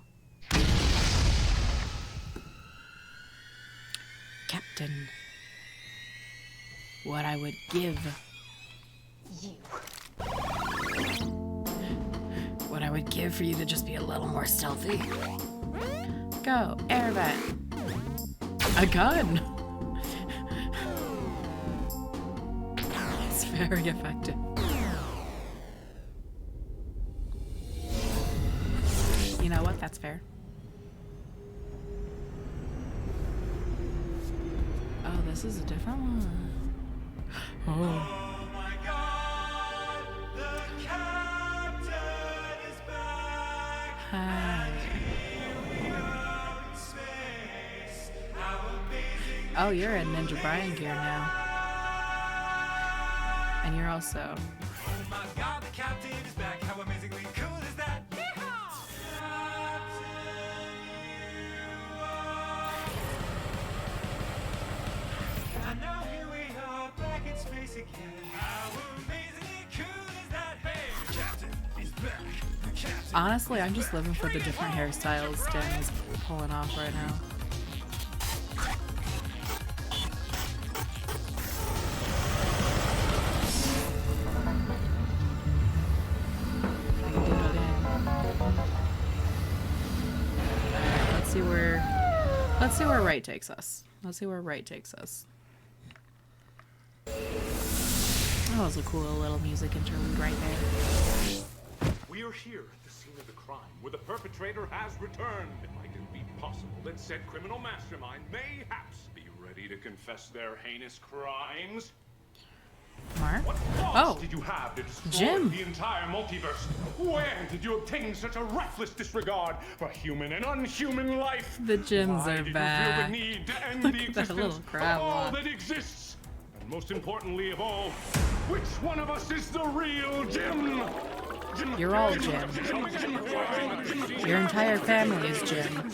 Captain, what I would give. You. What I would give for you to just be a little more stealthy. Go, air vent. A gun. It's very effective. You know what? That's fair. Oh, this is a different one. Oh. Hi. Oh, you're in Ninja Brian gear now. And you're also... Oh my God, the captain is back. How amazingly cool is that? And now here we are back in space again. How amazingly cool is that? Hey, the captain is back. The captain. Honestly, I'm just living for the different hairstyles Danny's pulling off right now. Let's see where right takes us. Let's see where right takes us. That was a cool little music interlude right there. We are here at the scene of the crime, where the perpetrator has returned. Might it be possible that said criminal mastermind mayhaps be ready to confess their heinous crimes? Mark? What thoughts did you have to destroy Jim. the entire multiverse? Where did you obtain such a reckless disregard for human and unhuman life? The Jims Why are did you back. feel the need to end Look the at that existence little of crab all walk. that exists? And most importantly of all, which one of us is the real Jim? You're all Jim. Your entire family is Jim.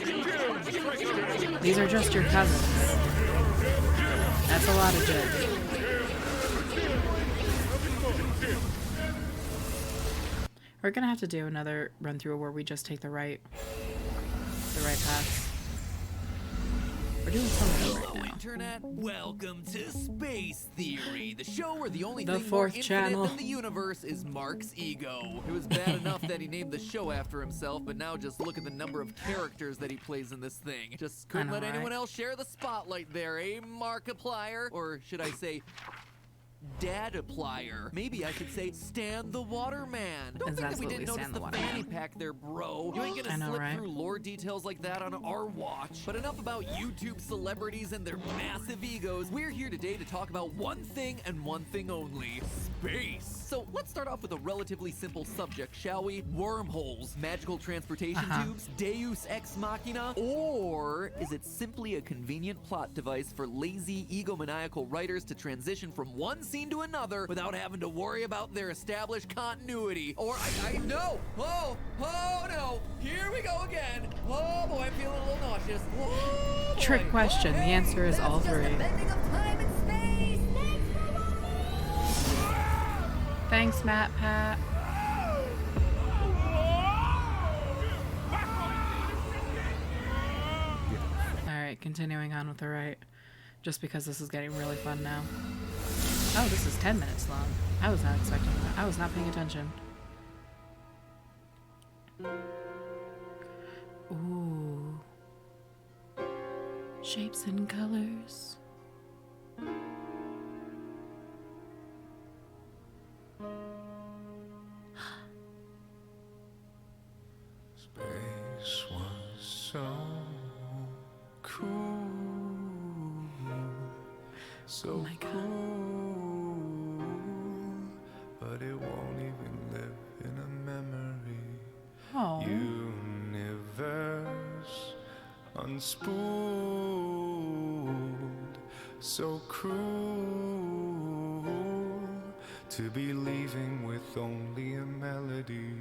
These are just your cousins. That's a lot of Jim. We're gonna have to do another run through where we just take the right path. We're doing something right now. Internet, welcome to Space Theory, the show where the only The thing fourth more channel. infinite than the universe is Mark's ego. It was bad enough that he named the show after himself, but now just look at the number of characters that he plays in this thing. Just couldn't know, let anyone right? else share the spotlight there, eh, Markiplier? Or should I say, Dad-applier. Maybe I should say Stan the Waterman. Don't Is think that we absolutely didn't notice Stan the the Waterman. fanny pack there, bro. You ain't I gonna know, slip right? through lore details like that on our watch. But enough about YouTube celebrities and their massive egos. We're here today to talk about one thing and one thing only: space. So let's start off with a relatively simple subject, shall we? Wormholes, magical transportation tubes, Deus Ex Machina, or is it simply a convenient plot device for lazy, egomaniacal writers to transition from one scene to another without having to worry about their established continuity? Or I know. Oh no. Here we go again. Oh boy, I'm feeling a little nauseous. Oh, boy. Trick question. The answer is all three. Thanks, Matt Pat. Alright, continuing on with the right. Just because this is getting really fun now. Oh, this is 10 minutes long. I was not expecting that. I was not paying attention. Ooh. Shapes and colors. Space was so cool, so cool, but it won't even live in a memory. Oh. Universe unspooled, so cruel to be leaving with only a melody.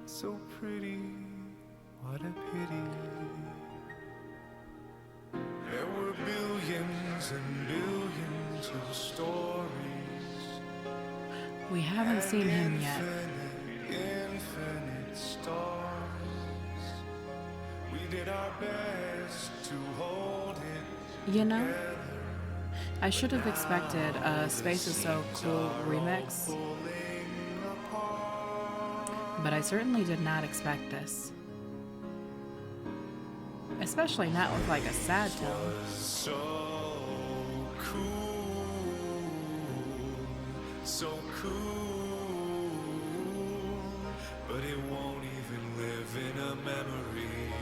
So pretty, what a pity. There were billions and billions of stories. We haven't seen him yet. Infinite stars. We did our best to hold it. You know, I should have expected a Space is So Cool remix. But I certainly did not expect this. Especially not with like a sad tone. So cool, so cool, but it won't even live in a memory.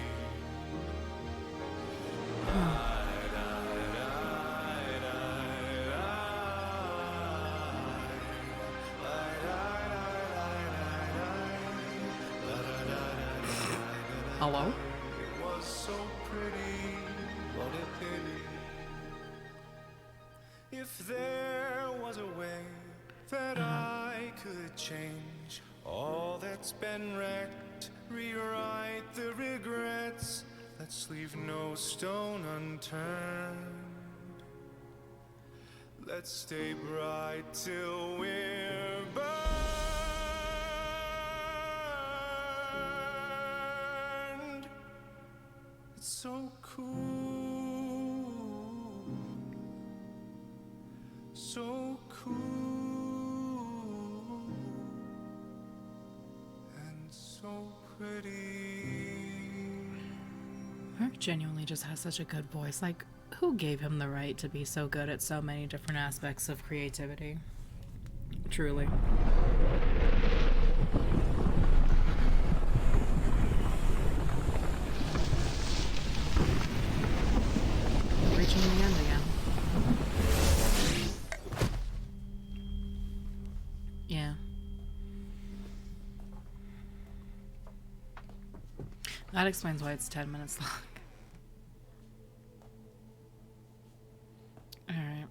Hello? It was so pretty, what a pity. If there was a way that I could change all that's been wrecked, rewrite the regrets, let's leave no stone unturned. Let's stay bright till we're burned. It's so cool, so cool, and so pretty. Mark genuinely just has such a good voice. Like, who gave him the right to be so good at so many different aspects of creativity? Truly. Reaching the end again. Yeah. That explains why it's 10 minutes long. Alright.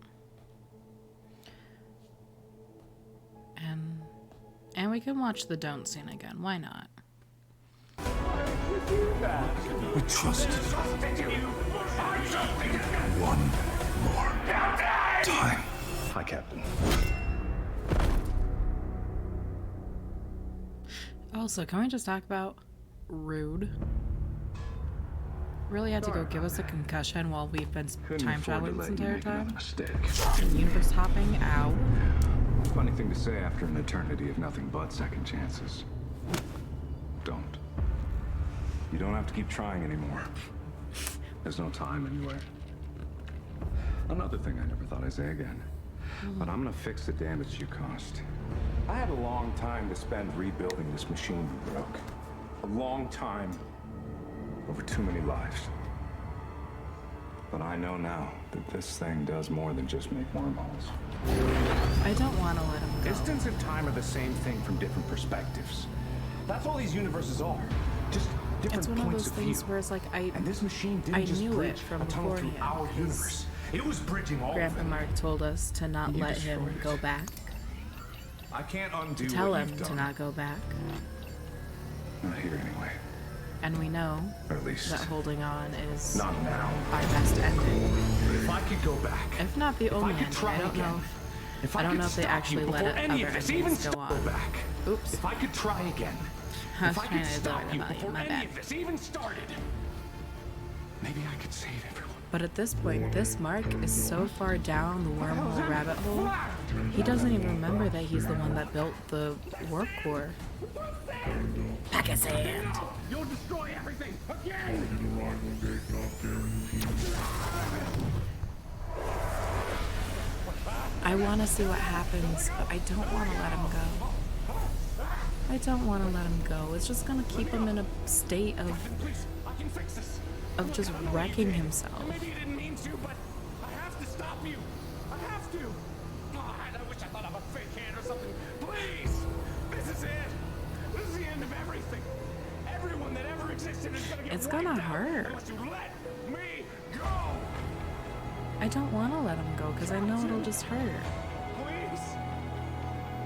And we can watch the don't scene again. Why not? We trusted you. One more time. Hi, Captain. Also, can we just talk about rude? Really had to go give us a concussion while we've been time traveling this entire time? Universe hopping? Ow. Funny thing to say after an eternity of nothing but second chances. Don't. You don't have to keep trying anymore. There's no time anywhere. Another thing I never thought I'd say again. But I'm gonna fix the damage you caused. I had a long time to spend rebuilding this machine you broke. A long time. Over too many lives. But I know now that this thing does more than just make wormholes. I don't want to let him go. Distance and time are the same thing from different perspectives. That's all these universes are. Just different It's one of points those of things view. where it's like And this machine didn't I just knew bridge it from a tunnel through beforehand. our universe. It was bridging all of Grandpa them. Mark told us to not You let him destroyed it. go back. I can't undo To tell what him you've to done. not go back. Not here anyway. And we know Or at least that holding on is not now. our best ending. If I could go back. If not the only ending. try I don't again. know. If I don't could know if they stop you actually let before it any other of this even endings go started on. back. Oops. If I could try again. I was If I trying could to stop learn you about you. before My any bad. of this even started. Maybe I could save everyone. But at this point, this Mark is so far down the wormhole rabbit hole, he doesn't even remember that he's the one that built the warp core. Back his hand. You'll destroy everything again. I want to see what happens, but I don't want to let him go. I don't want to let him go. It's just going to keep him in a state of just wrecking himself. Maybe you didn't mean to, but I have to stop you. I have to. God, I wish I thought of a fake hand or something. Please. This is it. This is the end of everything. Everyone that ever existed is gonna get It's wiped gonna out hurt. unless you let me go. I don't want to let him go because I know it'll just hurt. Please.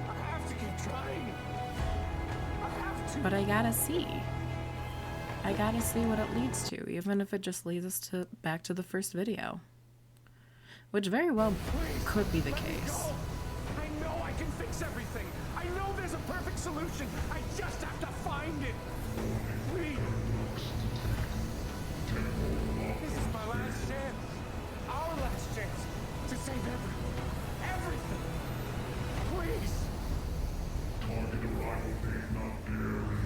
I have to keep trying. I have to. But I gotta see. I gotta see what it leads to, even if it just leads us to back to the first video. Which very well could be the case. I know I can fix everything. I know there's a perfect solution. I just have to find it. Please. This is my last chance. Our last chance to save everything. Everything. Please. Target arrival date not guaranteed.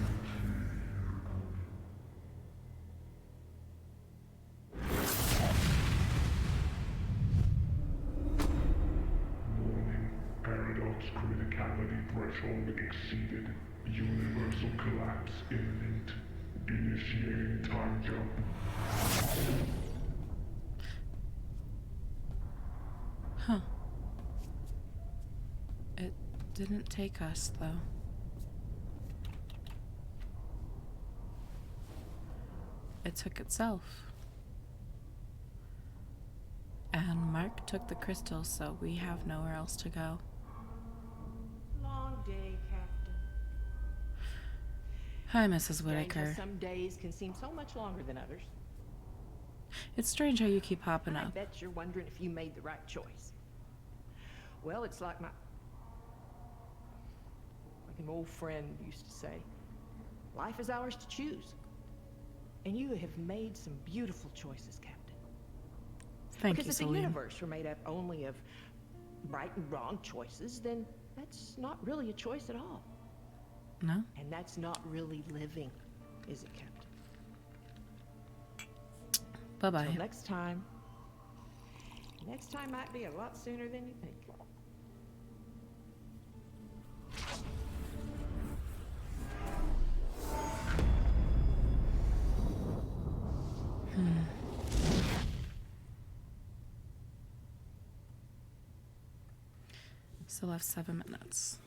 Paradox criticality threshold exceeded. Universal collapse imminent. Initiating time jump. Huh. It didn't take us, though. It took itself. And Mark took the crystal, so we have nowhere else to go. Long day, Captain. Hi, Mrs. Strange how Whitaker. some days can seem so much longer than others. It's strange how you keep popping I up. bet you're wondering if you made the right choice. Well, it's like an old friend used to say, life is ours to choose. And you have made some beautiful choices, Captain. Thank because you, if the Celine. universe were made up only of right and wrong choices, then that's not really a choice at all. No? And that's not really living, is it, Captain? Bye-bye. Till next time. Next time might be a lot sooner than you think. Still have 7 minutes.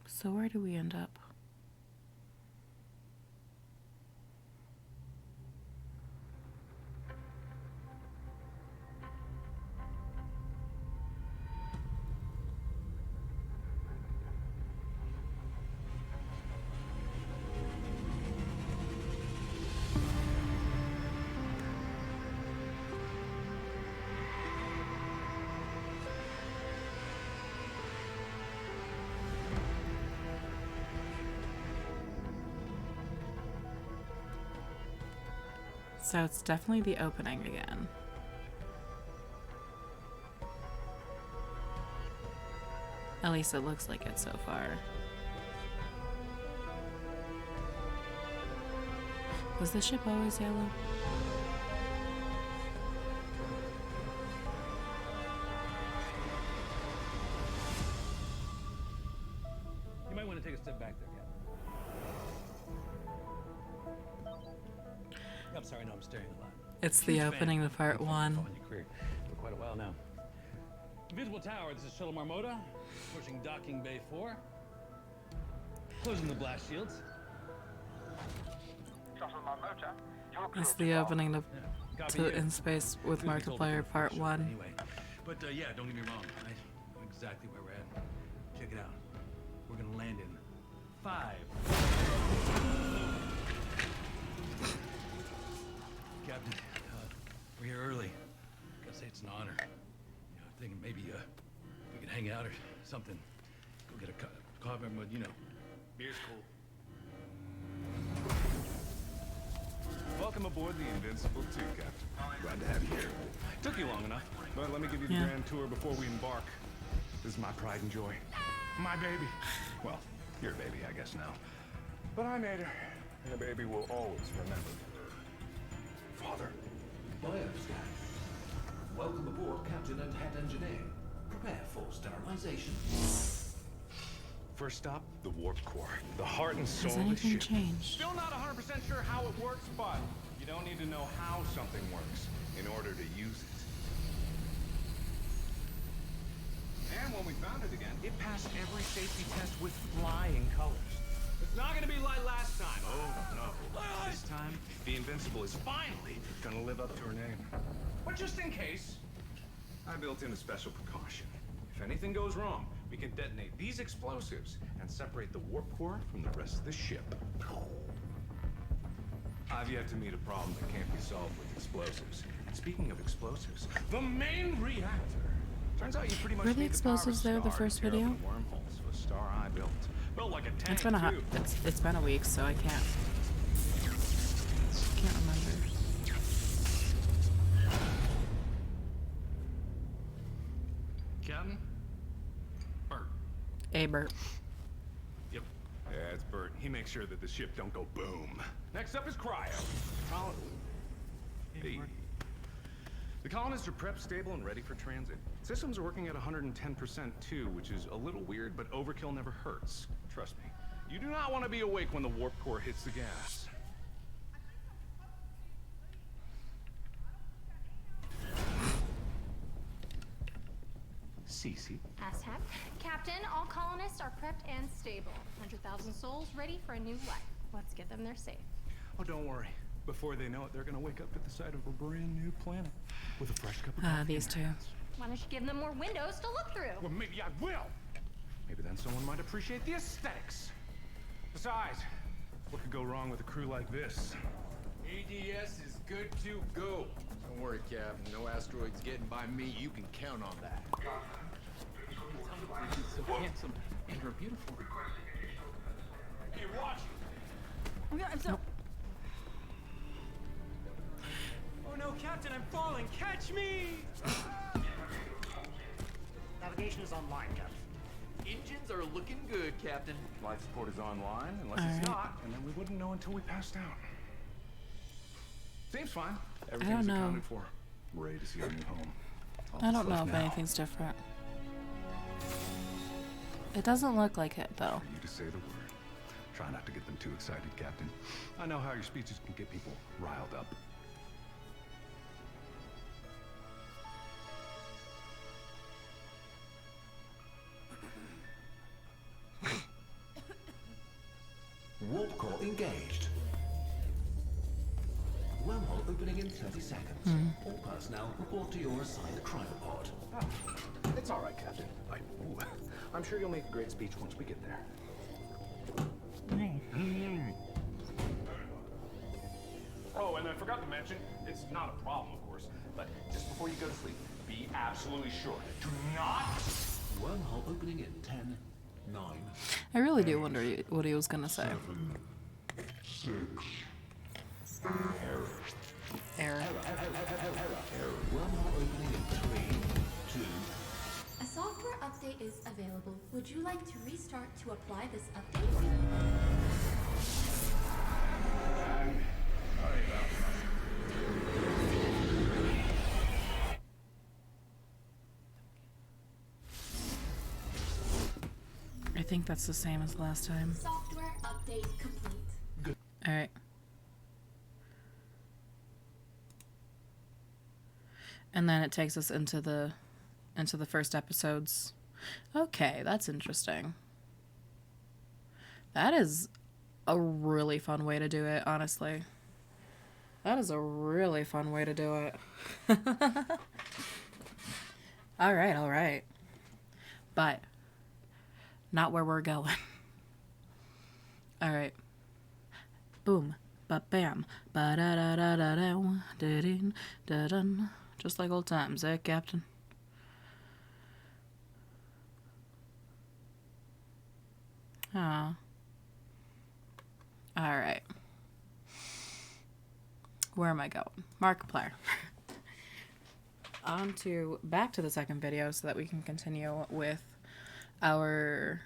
So where do we end up? So it's definitely the opening again. At least it looks like it so far. Was the ship always yellow? You might want to take a step back there, Captain. I'm sorry, no, I'm staring a lot. It's the opening to part 1. Following your career for quite a while now. Invisible Tower, this is Shuttle Marmota, pushing docking bay 4. Closing the blast shields. Shuttle Marmota, you're It's the opening to In Space with Markiplier part 1. Anyway, but yeah, don't get me wrong. I know exactly where we're at. Check it out. We're gonna land in 5. Captain, we're here early. Gotta say it's an honor. You know, thinking maybe we could hang out or something. Go get a coffee, but you know, beer's cool. Welcome aboard the Invincible 2, Captain. Glad to have you here. Took you long enough, but let me give you the grand tour before we embark. This is my pride and joy. My baby. Well, your baby, I guess now. But I made her, and a baby will always remember father. Bioscan. Welcome aboard, Captain and Head Engineer. Prepare for sterilization. First stop, the warp core. The heart and soul Has of the anything ship. changed? Still not 100% sure how it works, but you don't need to know how something works in order to use it. And when we found it again, it passed every safety test with flying colors. It's not gonna be like last time. Oh, no. This time, the Invincible is finally gonna live up to her name. But just in case, I built in a special precaution. If anything goes wrong, we can detonate these explosives and separate the warp core from the rest of the ship. I've yet to meet a problem that can't be solved with explosives. And speaking of explosives, the main reactor. Turns out you pretty much Were the need the power explosives there the star first to tear video? open wormholes of a star I built. Built like a tank, It's been a too. it's been a week, so I can't remember. Captain? Bert. Hey, Bert. Yep. Yeah, it's Bert. He makes sure that the ship don't go boom. Next up is Cryo. Hey. The colonists are prepped, stable, and ready for transit. Systems are working at 110% too, which is a little weird, but overkill never hurts. Trust me. You do not want to be awake when the warp core hits the gas. Cece. Aztec. Captain, all colonists are prepped and stable. 100,000 souls ready for a new life. Let's get them there safe. Oh, don't worry. Before they know it, they're gonna wake up at the sight of a brand new planet with a fresh cup of coffee. These two. Why don't you give them more windows to look through? Well, maybe I will. Maybe then someone might appreciate the aesthetics. Besides, what could go wrong with a crew like this? ADS is good to go. Don't worry, Captain. No asteroids getting by me. You can count on that. So handsome and are beautiful. Hey, watch! I'm so. Oh no, Captain, I'm falling! Catch me! Navigation is online, Captain. Engines are looking good, Captain. Life support is online, unless it's not, and then we wouldn't know until we passed out. Seems fine. I Everything's don't know. accounted for. I'm ready to see our new home. All I don't that's know left if now anything's different. It doesn't look like it, though. for you to say the word. Try not to get them too excited, Captain. I know how your speeches can get people riled up. Warp core engaged. Wormhole opening in 30 seconds. Hmm. All personnel report to your assigned cryopod. It's all right, Captain. I'm sure you'll make a great speech once we get there. Oh, and I forgot to mention, it's not a problem, of course, but just before you go to sleep, be absolutely sure. Do not... Wormhole opening in 10, 9... I really do wonder what he was gonna say. 7, 6... Error. Wormhole opening in 3, 2... A software update is available. Would you like to restart to apply this update? I think that's the same as last time. Software update complete. Alright. And then it takes us into the first episodes. Okay, that's interesting. That is a really fun way to do it, honestly. That is a really fun way to do it. Alright, alright. But not where we're going. Alright. Boom. Ba-bam. Ba-da-da-da-da-da. Da-ding. Da-dun. Just like old times, eh, Captain? Aw. Alright. Where am I going? Markiplier. Back to the second video so that we can continue with our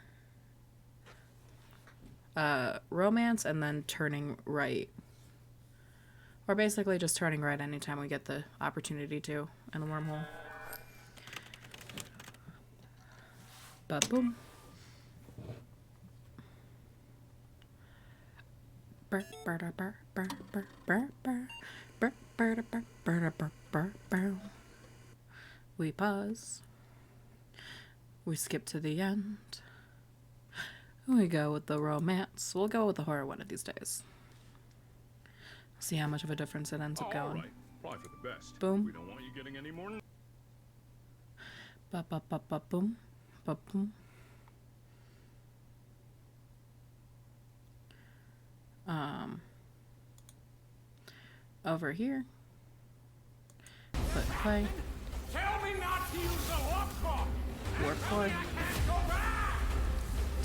romance and then turning right. Or basically just turning right anytime we get the opportunity to in the wormhole. But boom. We pause. We skip to the end. We go with the romance. We'll go with the horror one of these days. See how much of a difference it ends up going. All right, probably for the best. Boom. We don't want you getting any more. Boom. Boom. Over here. Click play. Tell me not to use the warp core! Warp core.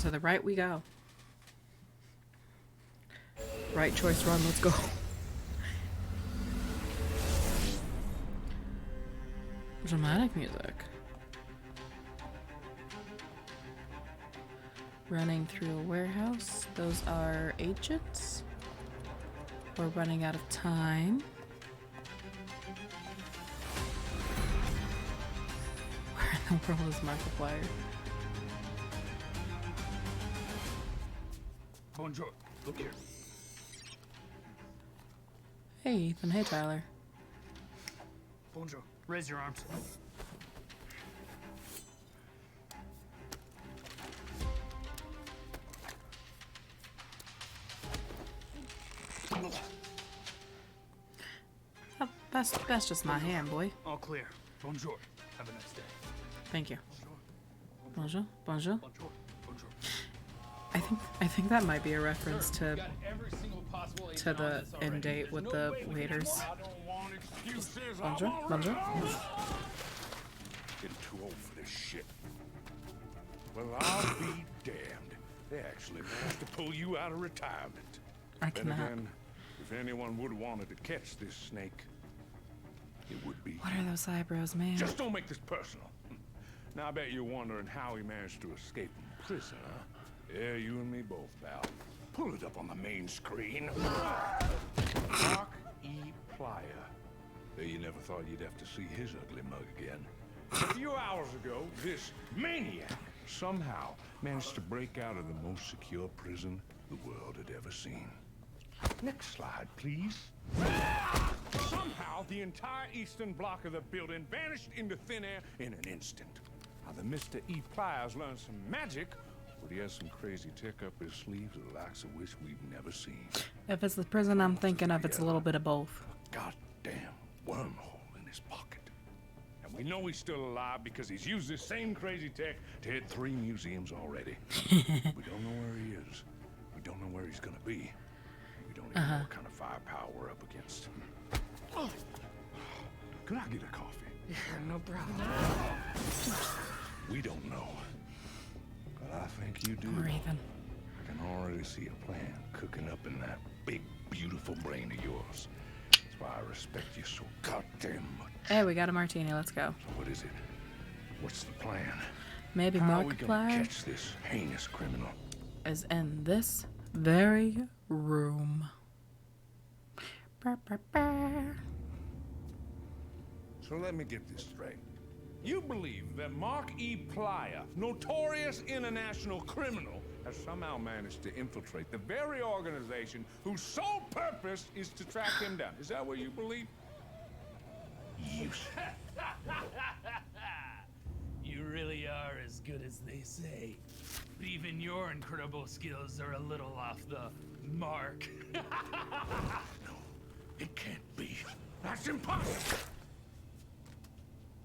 To the right we go. Right choice, run, let's go. Dramatic music. Running through a warehouse. Those are agents. We're running out of time. Where in the world is Markiplier? Bonjour, look here. Hey Ethan, hey Tyler. Bonjour. Raise your arms. Oh, that's just my hand, boy. All clear. Bonjour. Have a nice day. Thank you. Bonjour. Bonjour. Bonjour. Bonjour. I think that might be a reference to the end date with the waiters. Bonjour. Bonjour. Getting too old for this shit. Well, I'll be damned. They actually managed to pull you out of retirement. I Then cannot. again, if anyone would have wanted to catch this snake, it would be What are those eyebrows, man? Just don't make this personal. Now I bet you're wondering how he managed to escape from prison, huh? Yeah, you and me both, pal. Pull it up on the main screen. Mark E. Playa. You never thought you'd have to see his ugly mug again. A few hours ago, this maniac somehow managed to break out of the most secure prison the world had ever seen. Next slide, please. Somehow, the entire eastern block of the building vanished into thin air in an instant. Now, the Mr. E. Pliers learned some magic, but he has some crazy tech up his sleeves, the likes of which we've never seen. If it's the prison I'm thinking of, it's a little bit of both. Goddamn wormhole in his pocket. And we know he's still alive because he's used this same crazy tech to hit 3 museums already. We don't know where he is. We don't know where he's gonna be. We don't even know what kind of firepower we're up against. Oh. Could I get a coffee? Yeah, no problem. We don't know. But I think you do. Or even. I can already see a plan cooking up in that big, beautiful brain of yours. That's why I respect you so goddamn much. Hey, we got a martini. Let's go. So what is it? What's the plan? Maybe How are we gonna Markiplier catch this heinous criminal? is in this very room. Bah, bah, bah. So let me get this straight. You believe that Mark E. Playa, notorious international criminal, has somehow managed to infiltrate the very organization whose sole purpose is to track him down. Is that what you believe? You really are as good as they say. But even your incredible skills are a little off the mark. No, it can't be. That's impossible.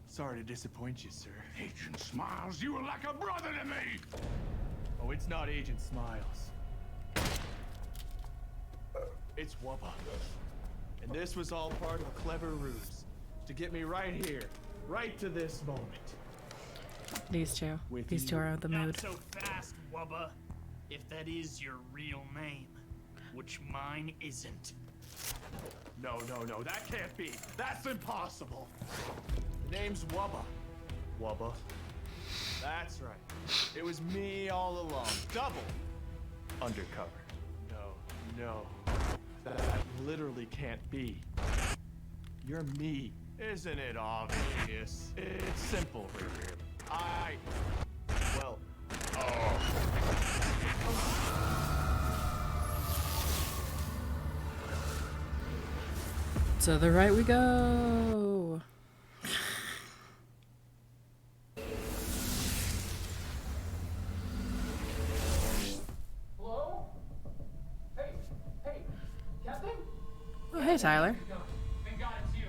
Sorry to disappoint you, sir. Agent Smiles, you were like a brother to me! Oh, it's not Agent Smiles. It's Wubba. And this was all part of a clever ruse to get me right here, right to this moment. These two. With These two you. are out of the mood. Not so fast, Wubba. If that is your real name, which mine isn't. No, that can't be. That's impossible. The name's Wubba. Wubba. That's right. It was me all along. Double. Undercover. No. That literally can't be. You're me. Isn't it obvious? It's simple, River. To the right we go. Hello? Hey, Captain? Oh, hey, Tyler. Thank God it's you.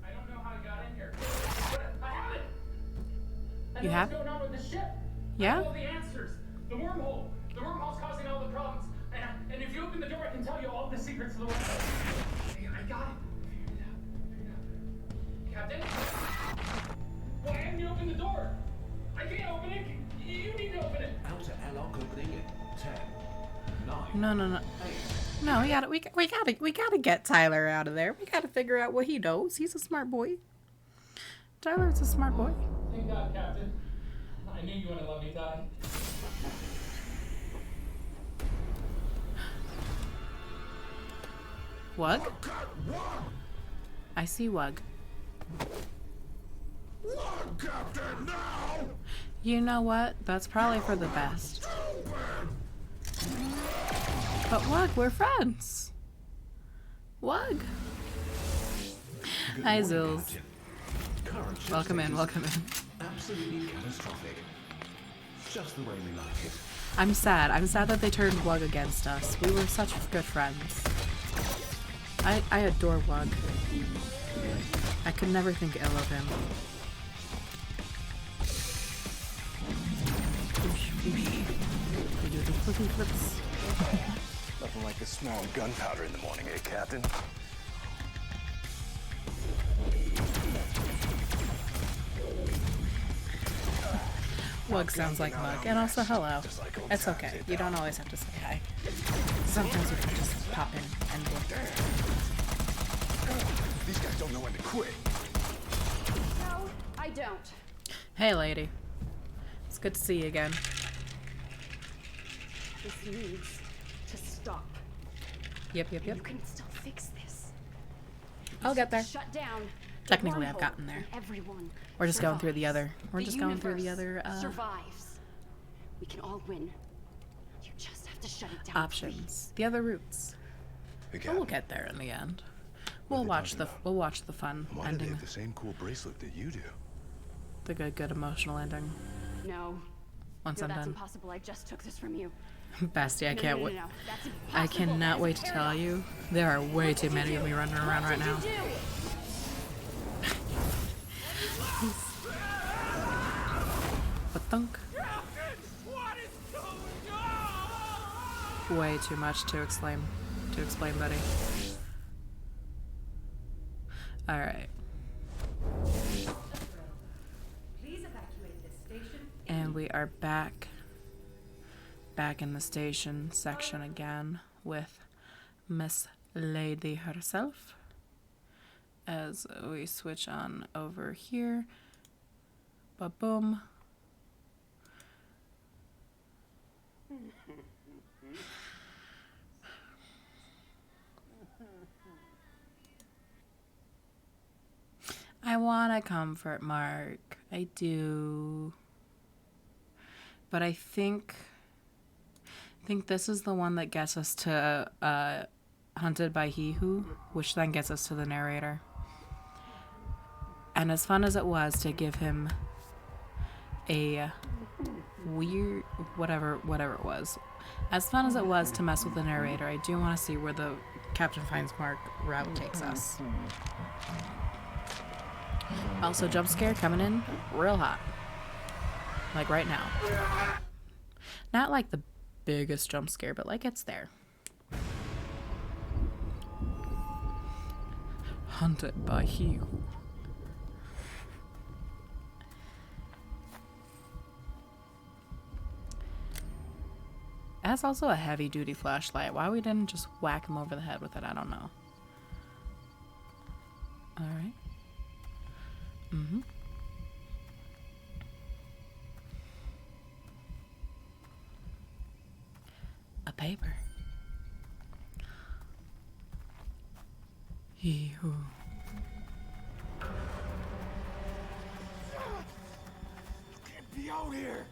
I don't know how I got in here, but I have it. I You know have? what's going on with the ship. Yeah? I know all the answers. The wormhole. The wormhole's causing all the problems. And if you open the door, I can tell you all the secrets of the wormhole. I got it. Captain? Why haven't you opened the door? I can't open it. You need to open it. Outer airlock opening in 10, 9. No. No, we gotta get Tyler out of there. We gotta figure out what he knows. He's a smart boy. Tyler's a smart boy. Thank God, Captain. I knew you wouldn't let me die. Wug? I see Wug. Wug, Captain, now! You know what? That's probably for the best. But Wug, we're friends. Wug. Hi, Zills. Welcome in. Absolutely catastrophic. Just the way we like it. I'm sad. I'm sad that they turned Wug against us. We were such good friends. I adore Wug. I could never think ill of him. We do the flippy flips. Nothing like a small gunpowder in the morning, eh, Captain? Wug sounds like Mug, and also hello. It's okay. You don't always have to say hi. Sometimes you can just pop in and look. These guys don't know when to quit. No, I don't. Hey, lady. It's good to see you again. This needs to stop. Yep. You can still fix this. I'll get there. Shut down. Technically, I've gotten there. Everyone. We're just going through the other. We're The just going through the universe other survives. We can all win. You just have to shut it down. options, the other routes. But we'll get there in the end. We'll watch the fun Why do they ending, have the same cool bracelet that you do? the good emotional ending. No. Once No, I'm that's done. impossible. I just took this from you. Bestie, I No, can't no, no, wait. no, no. That's I impossible. cannot That wait is to a tell paradox. you. There are way too many of me running around right now. What did you do? Ba-thunk. Way too much to explain, buddy. All right. Please evacuate this station. And we are back in the station section again with Miss Lady herself. As we switch on over here. Ba-boom. I want to comfort Mark. I do. But I think this is the one that gets us to Hunted by He Who, which then gets us to the narrator. And as fun as it was to give him a weird whatever it was, as fun as it was to mess with the narrator, I do want to see where the Captain Finds Mark route takes us. Also, jump scare coming in real hot. Like right now. Not like the biggest jump scare, but like it's there. Hunted by He Who. That's also a heavy duty flashlight. Why we didn't just whack him over the head with it, I don't know. Alright. Mm-hmm. A paper. He who. Can't be out here.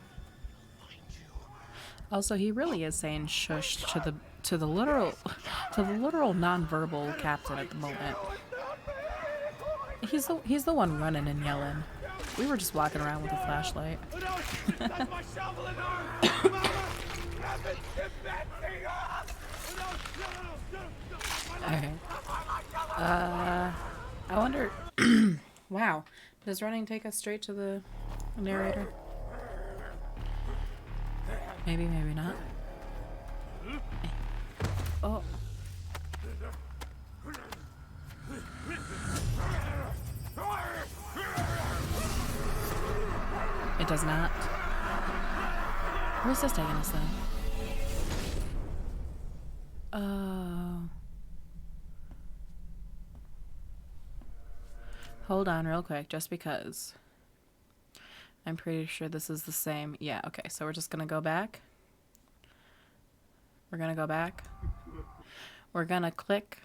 Also, he really is saying shush to the literal nonverbal captain at the moment. He's the one running and yelling. We were just walking around with a flashlight. That's my shovel and arm. Mama, Evan, get that thing off. Okay. I wonder. Wow. Does running take us straight to the narrator? Maybe, maybe not. Oh. It does not. Where's this taking us then? Oh. Hold on real quick, just because. I'm pretty sure this is the same. Yeah, okay, so we're just gonna go back. We're gonna go back. We're gonna click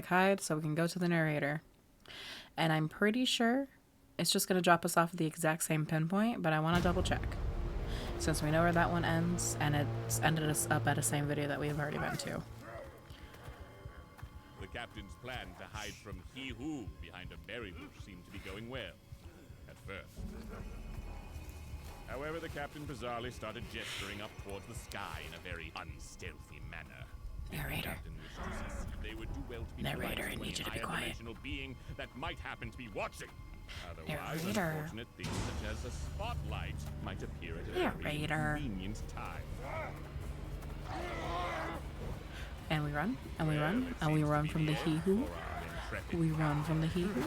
hide so we can go to the narrator. And I'm pretty sure it's just gonna drop us off at the exact same pinpoint, but I wanna double check. Since we know where that one ends, and it's ended us up at a same video that we've already been to. The captain's plan to hide from He Who behind a berry bush seemed to be going well. At first. However, the captain bizarrely started gesturing up towards the sky in a very unstealthy manner. Narrator. They would do well to be Narrator, I polite need you to to be a quiet. higher-dimensional being that might happen to be watching. Otherwise, Narrator. unfortunate things such as a spotlight might appear at a very Narrator. inconvenient time. And we run, and we run, and we run from the He Who. We run from the He Who.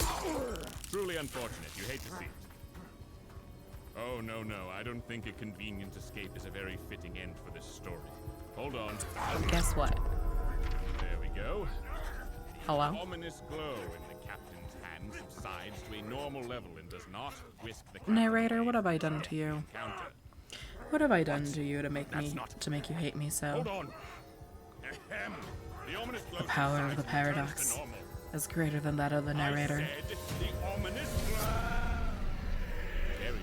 Truly unfortunate. You hate to see it. Oh, no, no. I don't think a convenient escape is a very fitting end for this story. Hold on. Guess what? There we go. Hello? The ominous glow in the captain's hand subsides to a normal level and does not whisk the captain Narrator, what have I done to you? counter. What have I done to you to make you hate me so? Hold on. Ahem. The ominous The power of the paradox is greater than that of the narrator. The ominous Very.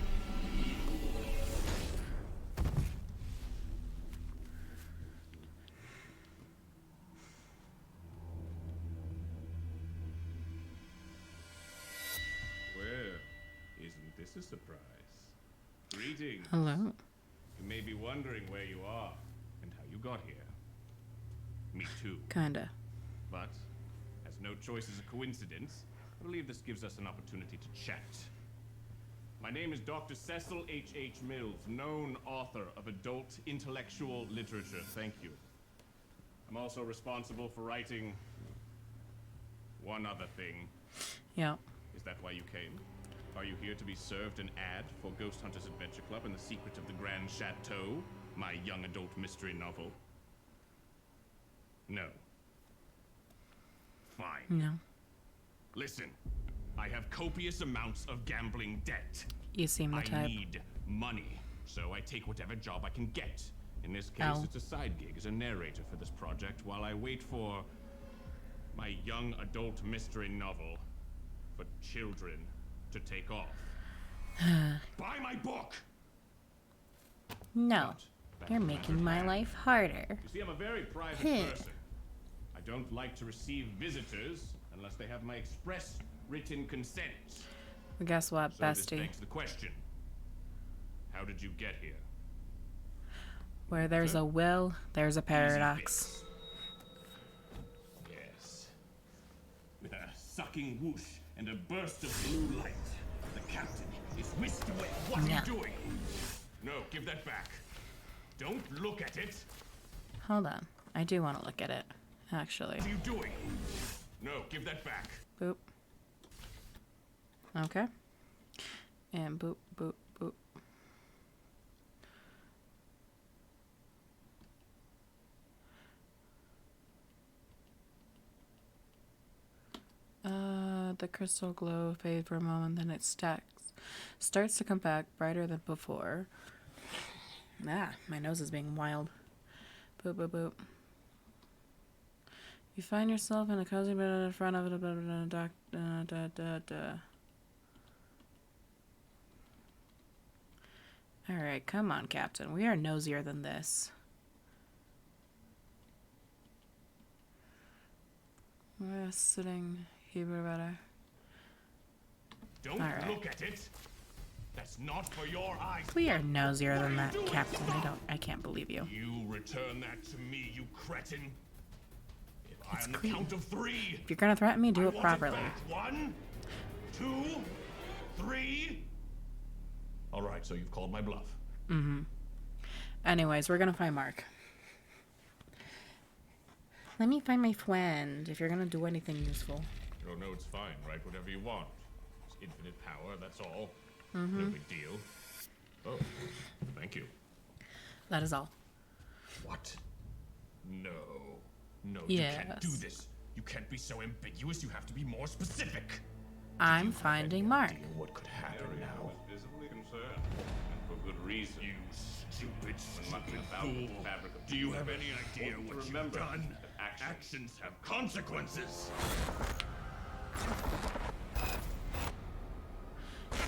Well, isn't this a surprise? Greetings. Hello. You may be wondering where you are and how you got here. Me too. Kinda. But, as no choice is a coincidence, I believe this gives us an opportunity to chat. My name is Dr. Cecil H.H. Mills, known author of adult intellectual literature. Thank you. I'm also responsible for writing one other thing. Yeah. Is that why you came? Are you here to be served an ad for Ghost Hunters Adventure Club and the Secret of the Grand Chateau, my young adult mystery novel? No. Fine. No. Listen, I have copious amounts of gambling debt. You seem the I type. need money, so I take whatever job I can get. In this case, Ow. it's a side gig as a narrator for this project while I wait for my young adult mystery novel for children to take off. Buy my book! No. You're making my life harder. You see, I'm a very private person. I don't like to receive visitors unless they have my express written consent. Well, guess what, So this bestie? begs the question. How did you get here? Where there's a will, there's a paradox. Yes. With a sucking whoosh and a burst of blue light, the captain is whisked away. What are Yeah. you doing? No, give that back. Don't look at it. Hold on. I do want to look at it, actually. What are you doing? No, give that back. Boop. Okay. And boop, boop, boop. The crystal glow fades for a moment, then it starts to come back brighter than before. Ah, my nose is being wild. Boop, boop, boop. You find yourself in a cozy bed in front of a Alright, come on, Captain. We are nosier than this. We're sitting here better. Don't look at it. That's not for your eyes. We are nosier than that, Captain. I can't believe you. You return that to me, you cretin. If It's I on the creep. count of 3. If you're gonna threaten me, do I it want properly. back. 1, 2, 3. All right, so you've called my bluff. Mm-hmm. Anyways, we're gonna find Mark. Let me find my friend, if you're gonna do anything useful. Oh, no, it's fine. Write whatever you want. It's infinite power, that's all. Mhm. No big deal. Oh, thank you. That is all. What? No. No, you can't do Yes. this. You can't be so ambiguous. You have to be more specific. I'm finding Mark. What could happen now? Was visibly concerned, and for good reason. You stupid fool. Do you have any idea what you've done? Actions have consequences.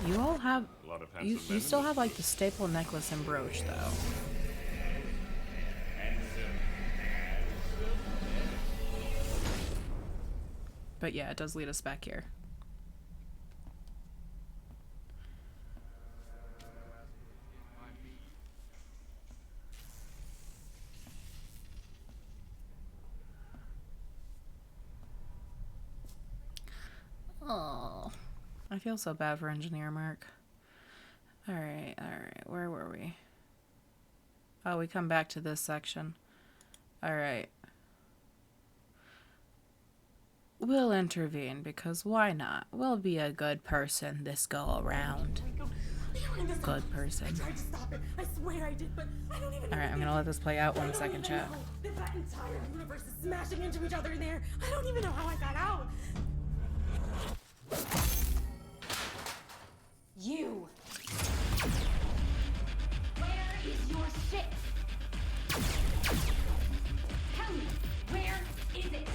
You all have. A lot of You handsome men still in have like the staple necklace and brooch though. But yeah, it does lead us back here. Oh, I feel so bad for Engineer Mark. All right, where were we? Oh, we come back to this section. All right. We'll intervene because why not? We'll be a good person this go around. Good person. I tried to stop it. I swear I did, but I don't even know. All right, I'm gonna let this play out 1 second, chat. That entire universe is smashing into each other in there. I don't even know how I got out. You! Where is your ship? Tell me, where is it?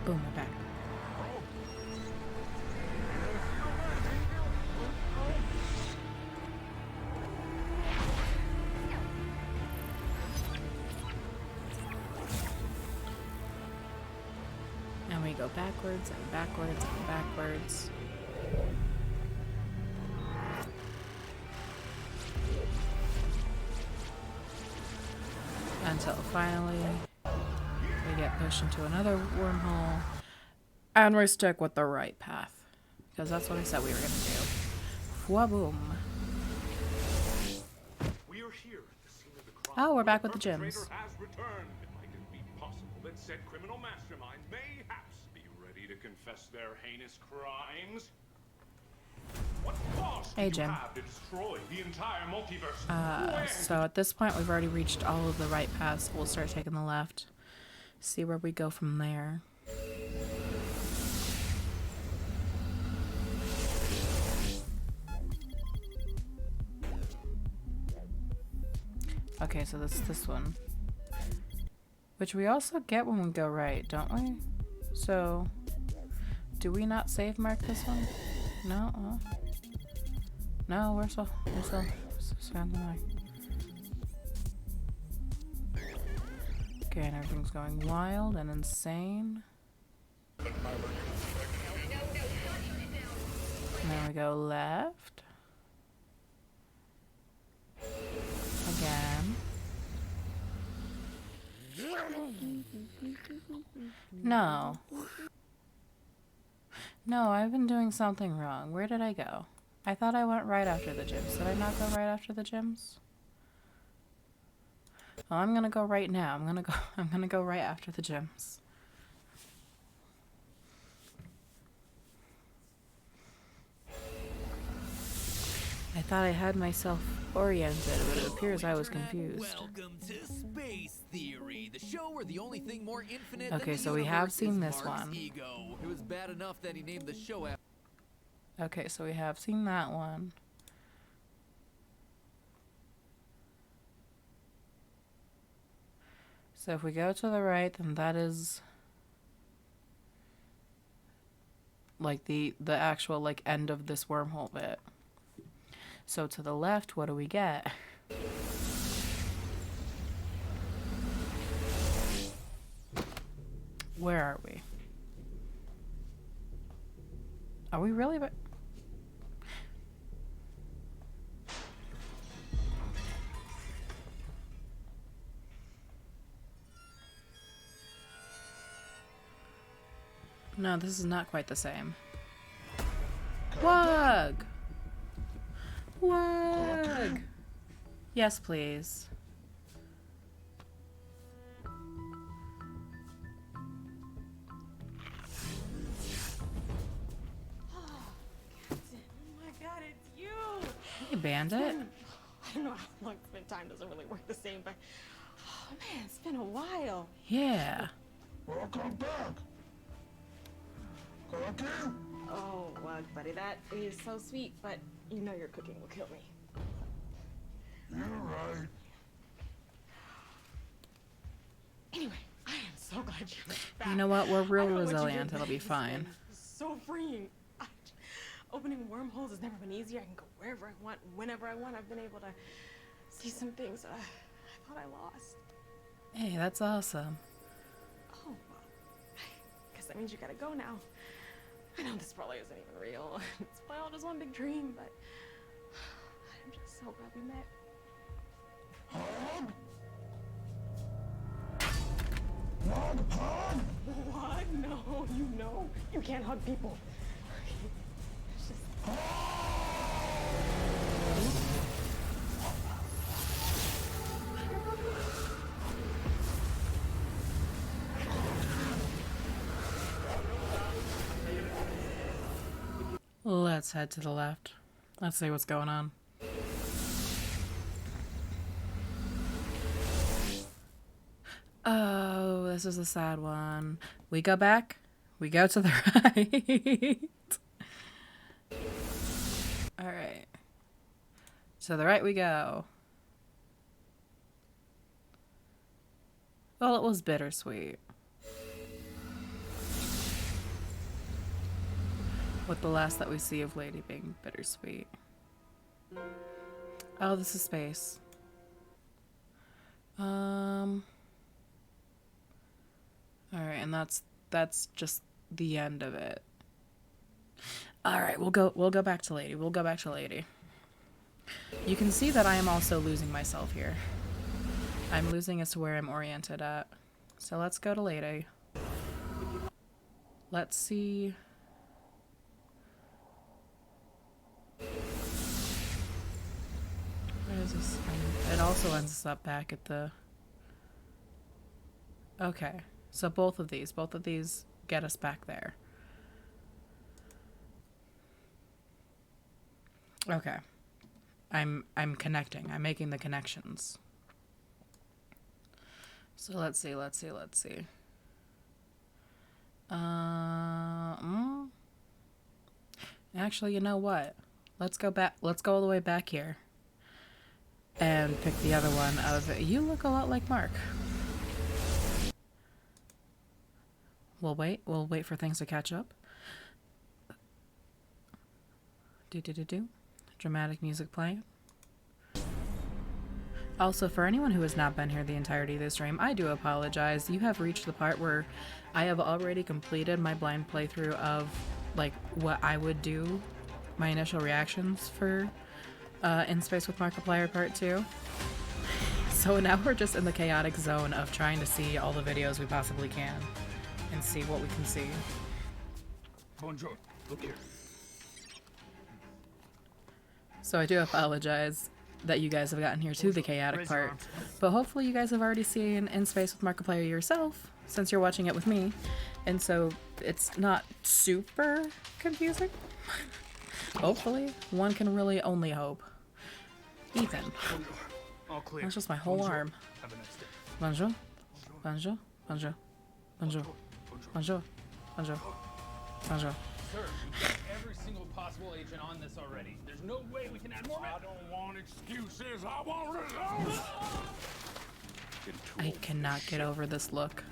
Boom, we're back. And we go backwards and backwards and backwards. Until finally we get pushed into another wormhole. And we're stuck with the right path. Because that's what I said we were going to do. Fwa-boom. We are here at the scene of the crime. Oh, we're back with the perpetrator gyms. has returned. It might be possible that said criminal mastermind mayhaps be ready to confess their heinous crimes. What cost Hey, do you Jim. have to destroy the entire multiverse? Where So at this point, we've already reached all of the right paths. We'll start taking the left. See where we go from there. Okay, so that's this one. Which we also get when we go right, don't we? So, do we not save mark this one? No? No, we're still on the line. Okay, and everything's going wild and insane. And then we go left. Again. No. No, I've been doing something wrong. Where did I go? I thought I went right after the gyms. Did I not go right after the gyms? Well, I'm gonna go right now. I'm gonna go right after the gyms. I thought I had myself oriented, but it appears I was confused. Welcome to Space Theory, the show where the only thing more infinite Okay, than the so we have universe seen is this Mark's one. ego. It was bad enough that he named the show after. Okay, so we have seen that one. So if we go to the right, then that is like the actual like end of this wormhole bit. So to the left, what do we get? Where are we? Are we really? No, this is not quite the same. Wug! Wug! Yes, please. Hey, Bandit. I don't know how long spend time doesn't really work the same, but oh man, it's been a while. Yeah. Welcome back. Cooking? Oh, Wug, buddy, that is so sweet, but you know your cooking will kill me. You're right. Anyway, I am so glad you're back. You know what? We're real I don't know what you resilient. did, It'll but be it's fine. been so freeing. Opening wormholes has never been easier. I can go wherever I want, whenever I want. I've been able to see some things I thought I lost. Hey, that's awesome. Oh, well, I guess that means you gotta go now. I know this probably isn't even real. It's probably all just one big dream, but I'm just so glad we met. What? No, you know. You can't hug people. It's just... Let's head to the left. Let's see what's going on. Oh, this is a sad one. We go back. We go to the right. All right. To the right we go. Well, it was bittersweet. With the last that we see of Lady being bittersweet. Oh, this is space. Alright, and that's just the end of it. Alright, we'll go back to Lady. We'll go back to Lady. You can see that I am also losing myself here. I'm losing as to where I'm oriented at. So let's go to Lady. Let's see. Where is this? It also ends us up back at the... Okay, so both of these get us back there. Okay. I'm connecting. I'm making the connections. So let's see. Actually, you know what? Let's go back. Let's go all the way back here. And pick the other one of, you look a lot like Mark. We'll wait for things to catch up. Dramatic music playing. Also, for anyone who has not been here the entirety of this stream, I do apologize. You have reached the part where I have already completed my blind playthrough of, like, what I would do, my initial reactions for In Space with Markiplier Part 2. So now we're just in the chaotic zone of trying to see all the videos we possibly can and see what we can see. Bonjour, look here. So I do apologize that you guys have gotten here to the chaotic part, but hopefully you guys have already seen In Space with Markiplier yourself, since you're watching it with me, and so it's not super confusing. Hopefully. One can really only hope. Ethan. All clear. That's just my whole arm. Have a nice day. Bonjour. Bonjour. Bonjour. Bonjour. Bonjour. Bonjour. Bonjour. Sir, we've got every single possible agent on this already. There's no way we can add more. I don't want excuses. I want results. I cannot get over this look.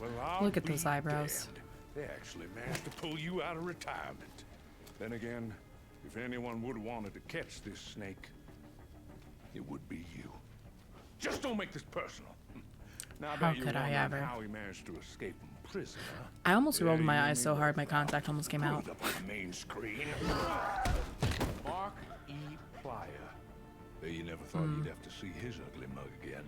Well, I'll Look at those be eyebrows. damned. They actually managed to pull you out of retirement. Then again, if anyone would have wanted to catch this snake, it would be you. Just don't make this personal. Now, I How bet you're could I wondering ever? how he managed to escape from prison, huh? I almost rolled my you eyes so mean hard my contact almost came out. Put it up on the main screen. Mark E. Plyer. Bet you never thought you'd have to see his ugly mug again.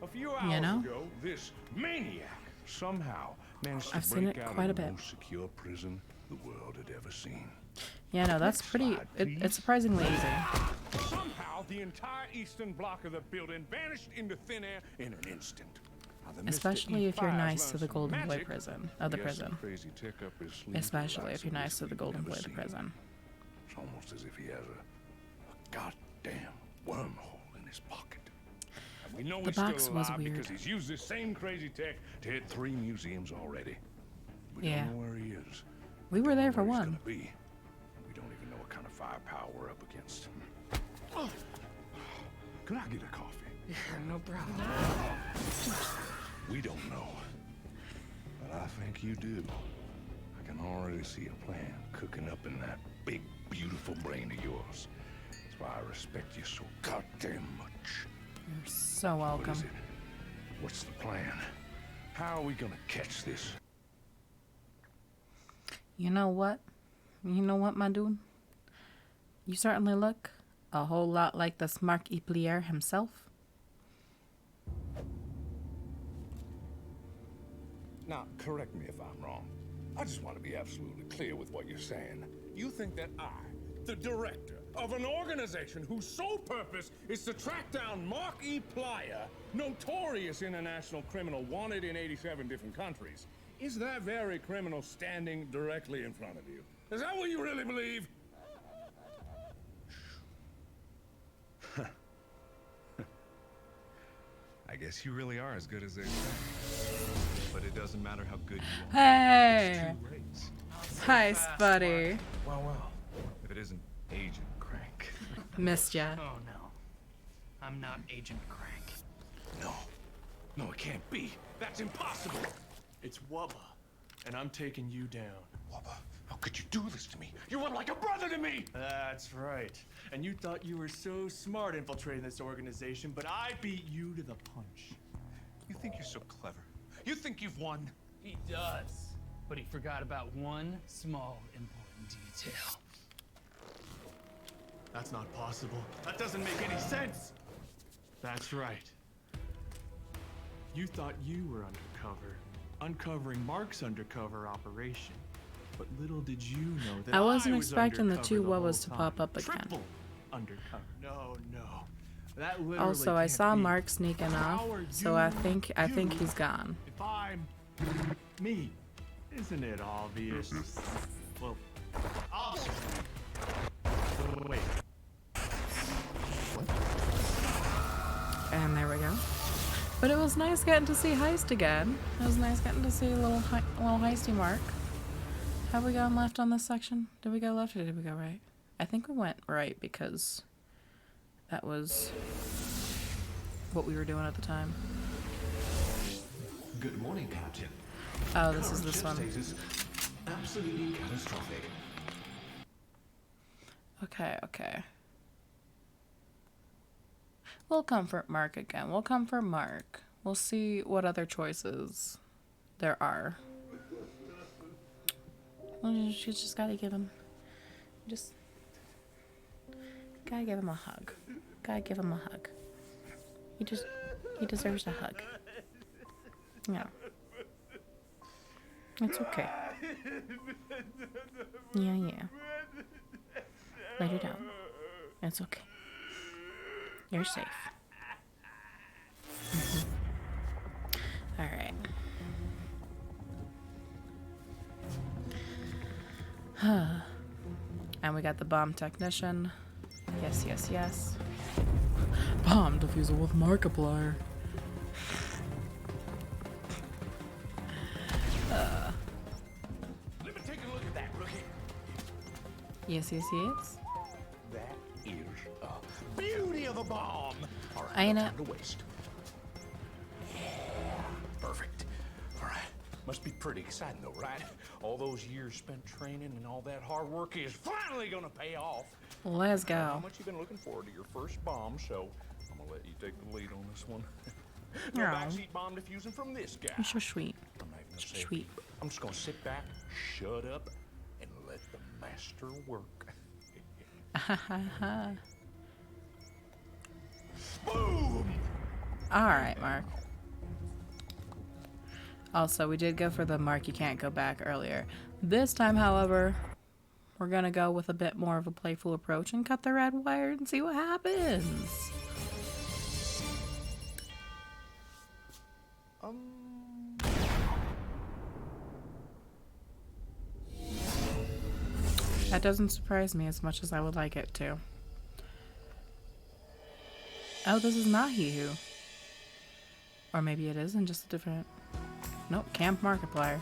A few hours know? ago, this maniac somehow managed to I've seen break it out quite of a the bit. most secure prison the world had ever seen. Yeah, no, that's pretty. It's surprisingly easy. Somehow, the entire eastern block of the building vanished into thin air in an instant. Now, the Mr. Especially E. if you're Pliers nice to learned the some Golden Boy magic. prison. Of the He has some prison. crazy tech up his sleeve Especially that if you're nice to the Golden Boy never of the seen. prison. It's almost as if he has a goddamn wormhole in his pocket. And we know The he's box still was alive weird. because he's used this same crazy tech to hit 3 museums already. We Yeah. don't know where he is. We were there for Where he's one. gonna be. We don't even know what kind of firepower we're up against. Could I get a coffee? Yeah, no problem. We don't know. But I think you do. I can already see a plan cooking up in that big, beautiful brain of yours. That's why I respect you so goddamn much. You're so What welcome. is it? What's the plan? How are we gonna catch this? You know what? You know what, my dude? You certainly look a whole lot like the Mark E. Plier himself. Now, correct me if I'm wrong. I just want to be absolutely clear with what you're saying. You think that I, the director of an organization whose sole purpose is to track down Mark E. Plyer, notorious international criminal wanted in 87 different countries, is that very criminal standing directly in front of you? Is that what you really believe? I guess you really are as good as they say. But it doesn't matter how good you are. Hey! There's 2 ways. Hi, buddy. Well. If it isn't Agent Crank. Missed ya. Oh no. I'm not Agent Crank. No, it can't be. That's impossible. It's Wubba, and I'm taking you down. Wubba, How could you do this to me? You were like a brother to me! That's right. And you thought you were so smart infiltrating this organization, but I beat you to the punch. You think you're so clever? You think you've won? He does. But he forgot about one small important detail. That's not possible. That doesn't make any sense. That's right. You thought you were undercover, uncovering Mark's undercover operation. But little did you know that I wasn't was expecting the undercover two the whole Wubas to pop time. up again. Triple undercover. No. That literally Also, I can't saw be. Mark sneaking off, How are so I you think he's gone. If I'm me, isn't it obvious? Well, obvious. Wait. And there we go. But it was nice getting to see Heist again. It was nice getting to see a little Heisty Mark. Have we gone left on this section? Did we go left or did we go right? I think we went right because that was what we were doing at the time. Good morning, Captain. Oh, this is this one. Status absolutely catastrophic. Okay. We'll comfort Mark again. We'll comfort Mark. We'll see what other choices there are. You just gotta give him... Gotta give him a hug. He deserves a hug. Yeah. It's okay. Yeah. Lay her down. It's okay. You're safe. Alright. And we got the bomb technician. Yes. Bomb diffuser with Markiplier. Let me take a look at that, rookie. Yes. That is a beauty of a bomb. All right, Ain't no it? time to waste. Yeah, perfect. All right, must be pretty exciting though, right? All those years spent training and all that hard work is finally gonna pay off. Let's I know go. how much you've been looking forward to your first bomb, so I'm gonna let you take the lead on this one. No Aw. backseat bomb diffusing from this guy. You're so sweet. I'm not even gonna say it. Sweet. I'm just gonna sit back, shut up, and let the master work. Boom! Alright, Mark. Also, we did go for the Mark you can't go back earlier. This time, however, we're gonna go with a bit more of a playful approach and cut the red wire and see what happens. That doesn't surprise me as much as I would like it to. Oh, this is not He Who. Or maybe it is in just a different... Nope, Camp Markiplier.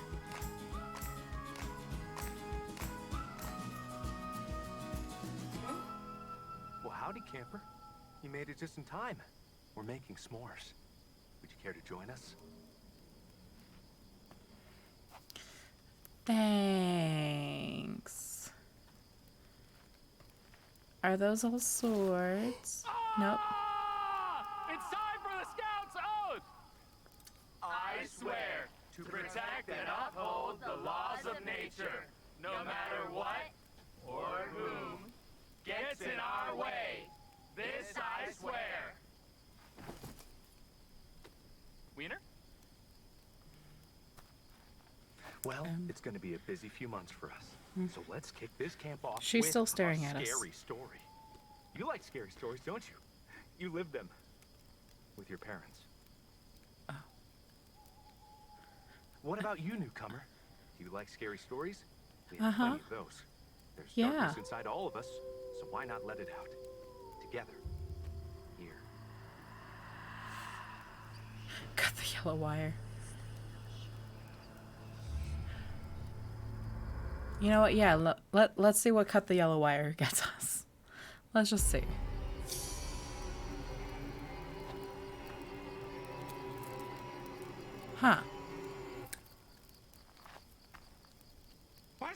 Well, howdy, camper. You made it just in time. We're making s'mores. Would you care to join us? Thanks. Are those all swords? Nope. It's time for the Scout's Oath! I swear to protect and uphold the laws of nature, no matter what or whom gets in our way. This I swear. Wiener? Well, it's going to be a busy few months for us. So let's kick this camp off She's with still staring at a us. scary story. You like scary stories, don't you? You live them with your parents. Oh. What about you, newcomer? Do you like scary stories? We have Uh-huh. plenty of those. There's Yeah. darkness inside all of us, so why not let it out? Together. Here. Cut the yellow wire. You know what? Yeah, let's see what cut the yellow wire gets us. Let's just see. Huh. What?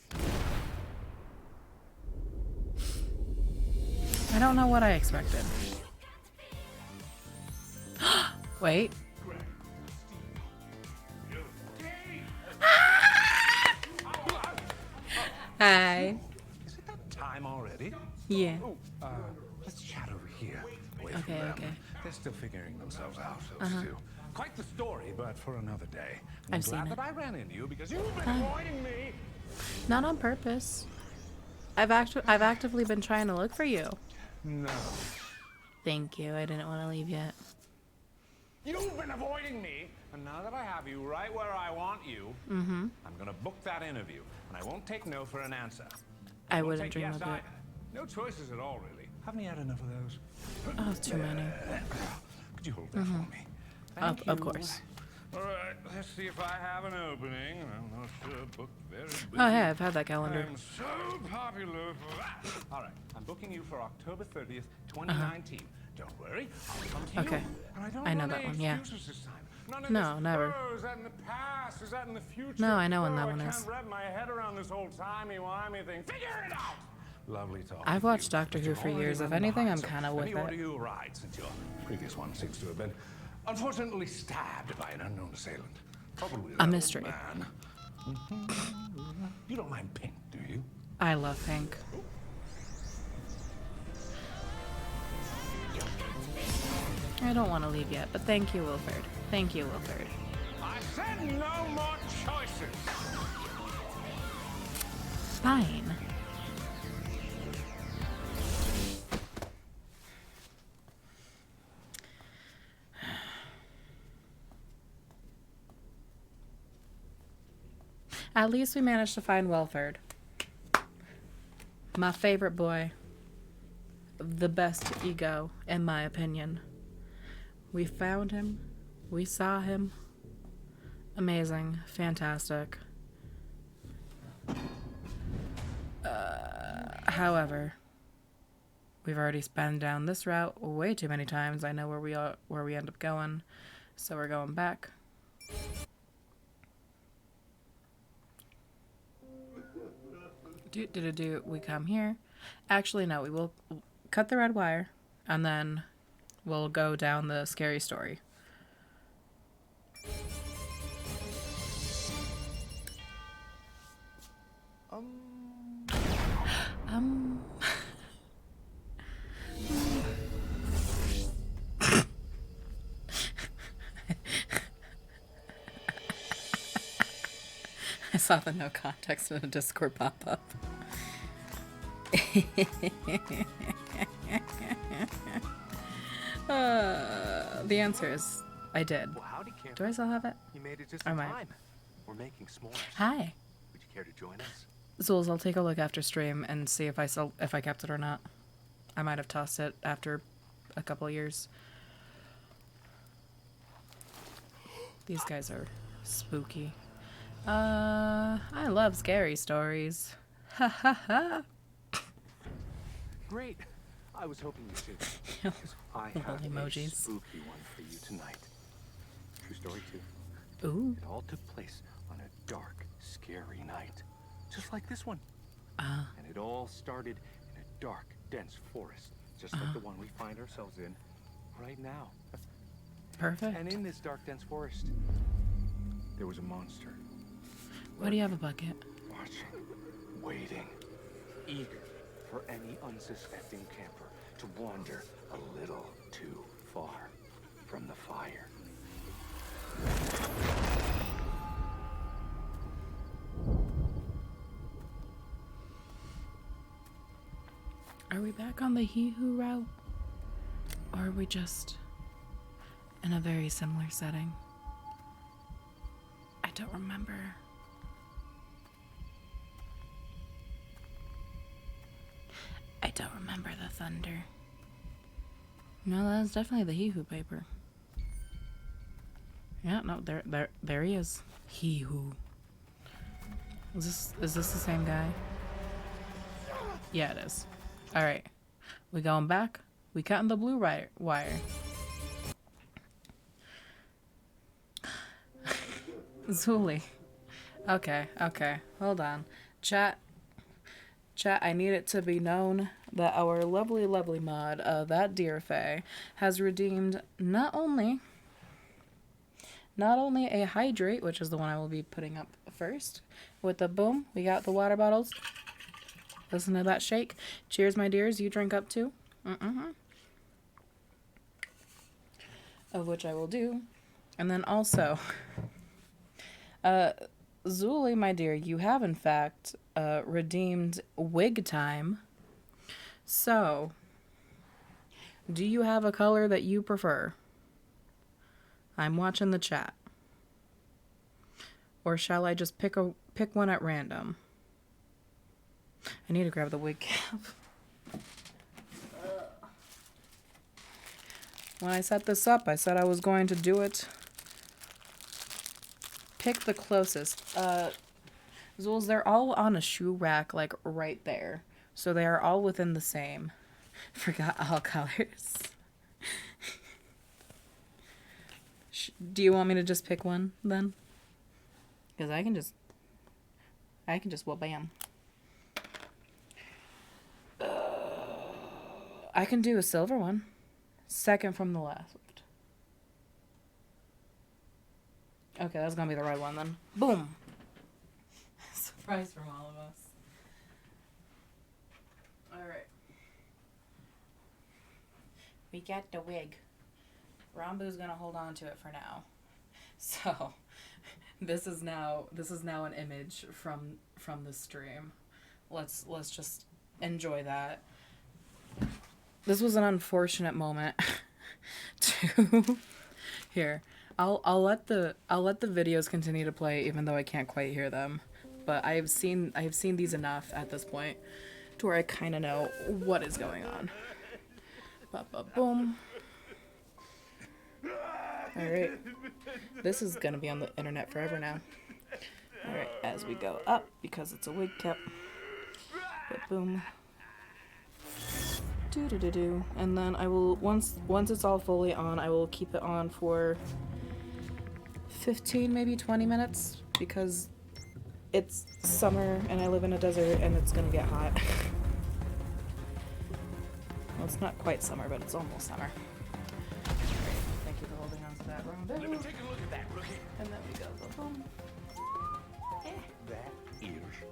I don't know what I expected. Wait. Hi. Is it that time already? Yeah. Oh, let's chat over here. Away from Okay, them. okay. They're still figuring themselves out, those Uh-huh. two. Quite the story, but for another day. I'm I've glad seen that it. I ran into you because you've been Hi. avoiding me. Not on purpose. I've actively been trying to look for you. No. Thank you. I didn't want to leave yet. You've been avoiding me, and now that I have you right where I want you, Mm-hmm. I'm gonna book that interview, and I won't take no for an answer. I won't wouldn't take dream yes of it. either. No choices at all, really. Haven't you had enough of those? Oh, it's too many. Could you hold that Mhm. for me? Of course. All right, let's see if I have an opening. I'm not sure, booked very busy. Oh, yeah, I've had that calendar. I'm so popular for that. All right, I'm booking you for October 30th, 2019. Don't worry, I'll come to Okay. you. And I don't I know want that any one, yeah. excuses this time. None of No, this, never. "Oh, is that in the past? Is that in the future? No, I know when that Oh, one I is. can't wrap my head around this whole timey-wimey thing. Figure it out! Lovely talk. I've watched Doctor Who for years. If anything, I'm kind of with Let me order it. you a ride, since your previous one seems to have been unfortunately stabbed by an unknown assailant. Probably A that old mystery. man. Mhm. You don't mind pink, do you? I love pink. I don't want to leave yet, but thank you, Wilford. Thank you, Wilford. I said no more choices. Fine. At least we managed to find Wilford. My favorite boy. The best ego, in my opinion. We found him. We saw him. Amazing. Fantastic. However, we've already been down this route way too many times. I know where we end up going, so we're going back. We come here. Actually, no, we will cut the red wire, and then we'll go down the scary story. I saw the no context in a Discord pop up. The answer is I did. Well, howdy, camper. Do I still have it? You made it just I in might. time. We're making s'mores. Hi. Would you care to join us? Zools, I'll take a look after stream and see if I kept it or not. I might have tossed it after a couple years. These guys are spooky. I love scary stories. Ha ha ha. Great. I was hoping you should. 'Cause I have a Emojis. spooky one for you tonight. True story, too. Ooh. It all took place on a dark, scary night. Just like this one. Ah. And it all started in a dark, dense forest. Just like the one we find ourselves in right now. Perfect. And in this dark, dense forest, there was a monster. Why do you have a bucket? Watching, waiting, eager for any unsuspecting camper to wander a little too far from the fire. Are we back on the He Who route? Or are we just in a very similar setting? I don't remember. I don't remember the thunder. No, that's definitely the He Who paper. Yeah, no, there he is. He Who. Is this the same guy? Yeah, it is. All right, we going back. We cutting the blue wire. Zuli. Okay. Hold on. Chat. Chat, I need it to be known that our lovely, lovely mod, That Dear Faye, has redeemed not only a hydrate, which is the one I will be putting up first, with the boom, we got the water bottles. Listen to that shake. Cheers, my dears. You drink up too. Of which I will do. And then also, Zuli, my dear, you have in fact redeemed wig time. So, do you have a color that you prefer? I'm watching the chat. Or shall I just pick one at random? I need to grab the wig cap. When I set this up, I said I was going to do it. Pick the closest. Zules, they're all on a shoe rack, like right there. So they are all within the same. Forgot all colors. Do you want me to just pick one then? Because I can just well, bam. I can do a silver one. Second from the left. Okay, that's gonna be the right one then. Boom. Surprise from all of us. Alright. We got the wig. Rambu's gonna hold on to it for now. So this is now an image from the stream. Let's just enjoy that. This was an unfortunate moment to here. I'll let the videos continue to play even though I can't quite hear them. But I have seen these enough at this point to where I kind of know what is going on. Boom. All right. This is going to be on the internet forever now. All right, as we go up because it's a wig cap. Boom. Do. And then I will once it's all fully on, I will keep it on for 15 maybe 20 minutes because it's summer and I live in a desert and it's gonna get hot. Well, it's not quite summer, but it's almost summer. Great. Thank you for holding on to that wrong bit. Let me take a look at that, rookie. And then we go boom. That is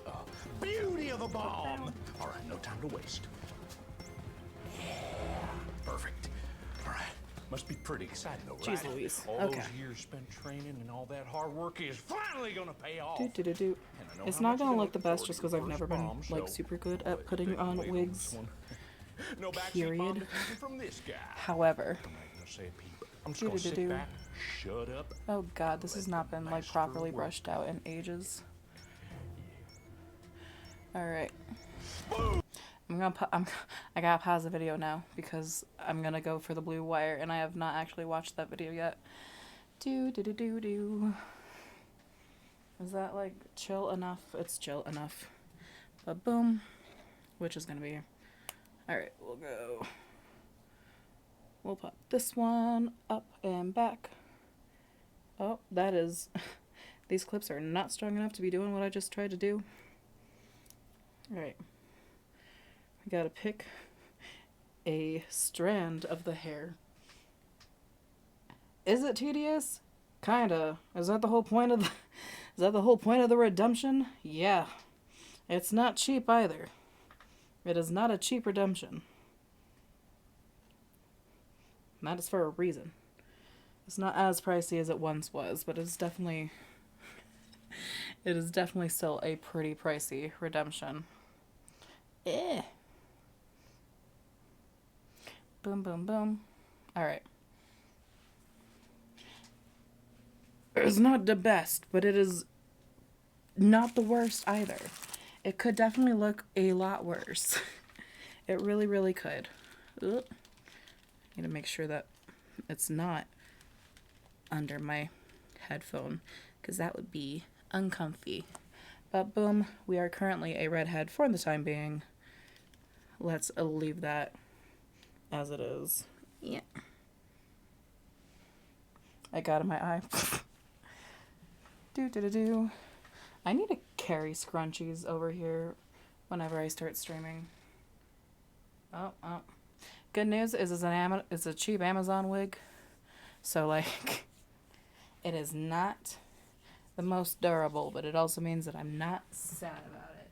a beauty of a bomb. All right, no time to waste. Perfect. All right. Must be pretty exciting, though, right? Jeez Louise. All Okay. those years spent training and all that hard work is finally gonna pay off. Do. It's not gonna look the best just because I've never been like super good at putting on wigs. No Period. from this guy. However. I'm just gonna sit back, shut up. Oh god, this has not been like properly brushed out in ages. All right. I gotta pause the video now because I'm gonna go for the blue wire and I have not actually watched that video yet. Do. Is that like chill enough? It's chill enough. But boom, which is gonna be. All right, we'll go. We'll pop this one up and back. Oh, that is. These clips are not strong enough to be doing what I just tried to do. All right. I gotta pick a strand of the hair. Is it tedious? Kinda. Is that the whole point of the redemption? Yeah. It's not cheap either. It is not a cheap redemption. And that is for a reason. It's not as pricey as it once was, but it's definitely it is definitely still a pretty pricey redemption. Eh. Boom. Alright. It's not the best, but it is not the worst either. It could definitely look a lot worse. It really, really could. Ugh. Need to make sure that it's not under my headphone, because that would be uncomfy. But boom, we are currently a redhead for the time being. Let's leave that as it is. Yeah. I got in my eye. Do. I need to carry scrunchies over here whenever I start streaming. Oh. Good news is it's a cheap Amazon wig. So, like, it is not the most durable, but it also means that I'm not sad about it.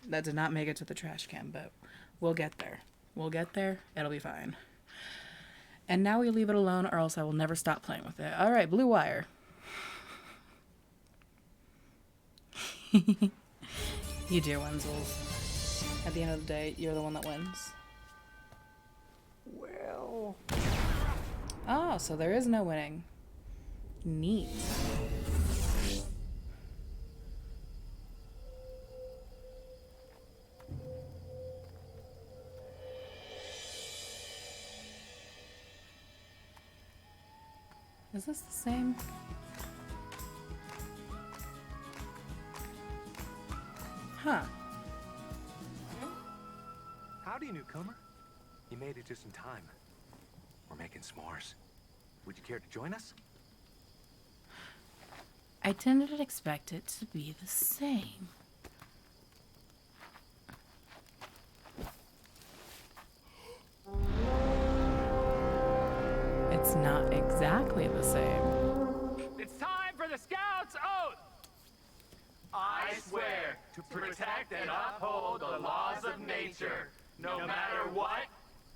That did not make it to the trash can, but we'll get there. We'll get there. It'll be fine. And now we leave it alone, or else I will never stop playing with it. All right, Blue Wire. You do, Wenzel. At the end of the day, you're the one that wins. Well... Oh, so there is no winning. Neat. Is this the same? Huh. Howdy, newcomer. You made it just in time. We're making s'mores. Would you care to join us? I didn't expect it to be the same. It's not exactly the same. It's time for the Scouts' oath! I swear to protect and uphold the laws of nature, no matter what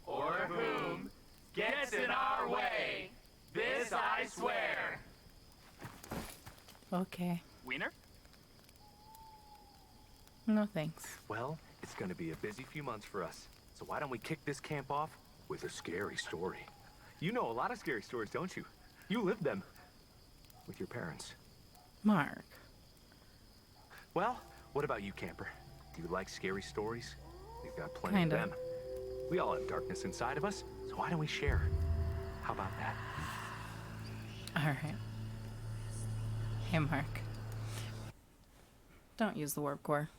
or whom gets in our way. This I swear. Okay. Wiener? No thanks. Well, it's gonna be a busy few months for us. So why don't we kick this camp off with a scary story? You know a lot of scary stories, don't you? You lived them. With your parents. Mark. Well, what about you, camper? Do you like scary stories? We've got plenty Kinda. of them. We all have darkness inside of us, so why don't we share? How about that? Alright. Hey, Mark. Don't use the warp core.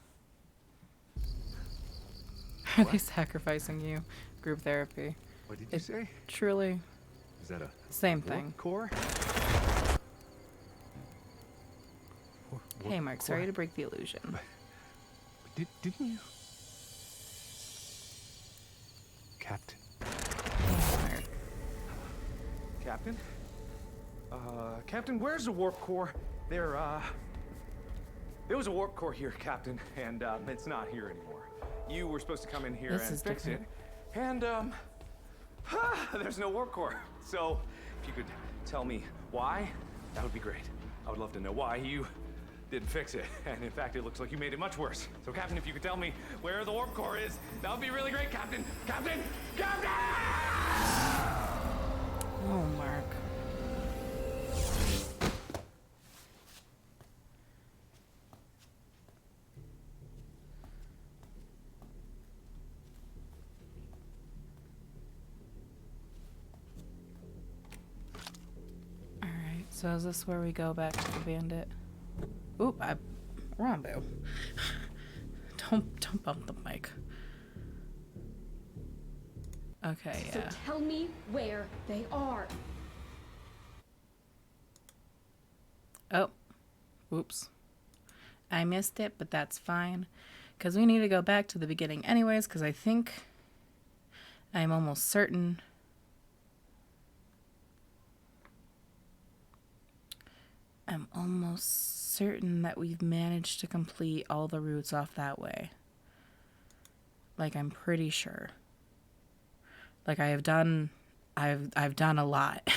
Are they sacrificing you? Group therapy. What did you say? Truly. Is that a same warp thing? Core? Hey, Mark. Sorry to break the illusion. Didn't you? Captain. Captain? Captain, where's the warp core? There was a warp core here, Captain, and, it's not here anymore. You were supposed to come in here This and is fix different. it, and, there's no warp core. So, if you could tell me why, that would be great. I would love to know why you didn't fix it, and in fact, it looks like you made it much worse. So, Captain, if you could tell me where the warp core is, that would be really great, Captain! Captain! Captain! Oh, Mark. Alright, so is this where we go back to the bandit? Oop, Rambo. Don't bump the mic. Okay, So yeah. tell me where they are. Oh, whoops. I missed it, but that's fine. Because we need to go back to the beginning anyways, because I think I'm almost certain that we've managed to complete all the routes off that way. Like, I'm pretty sure. Like, I've done a lot.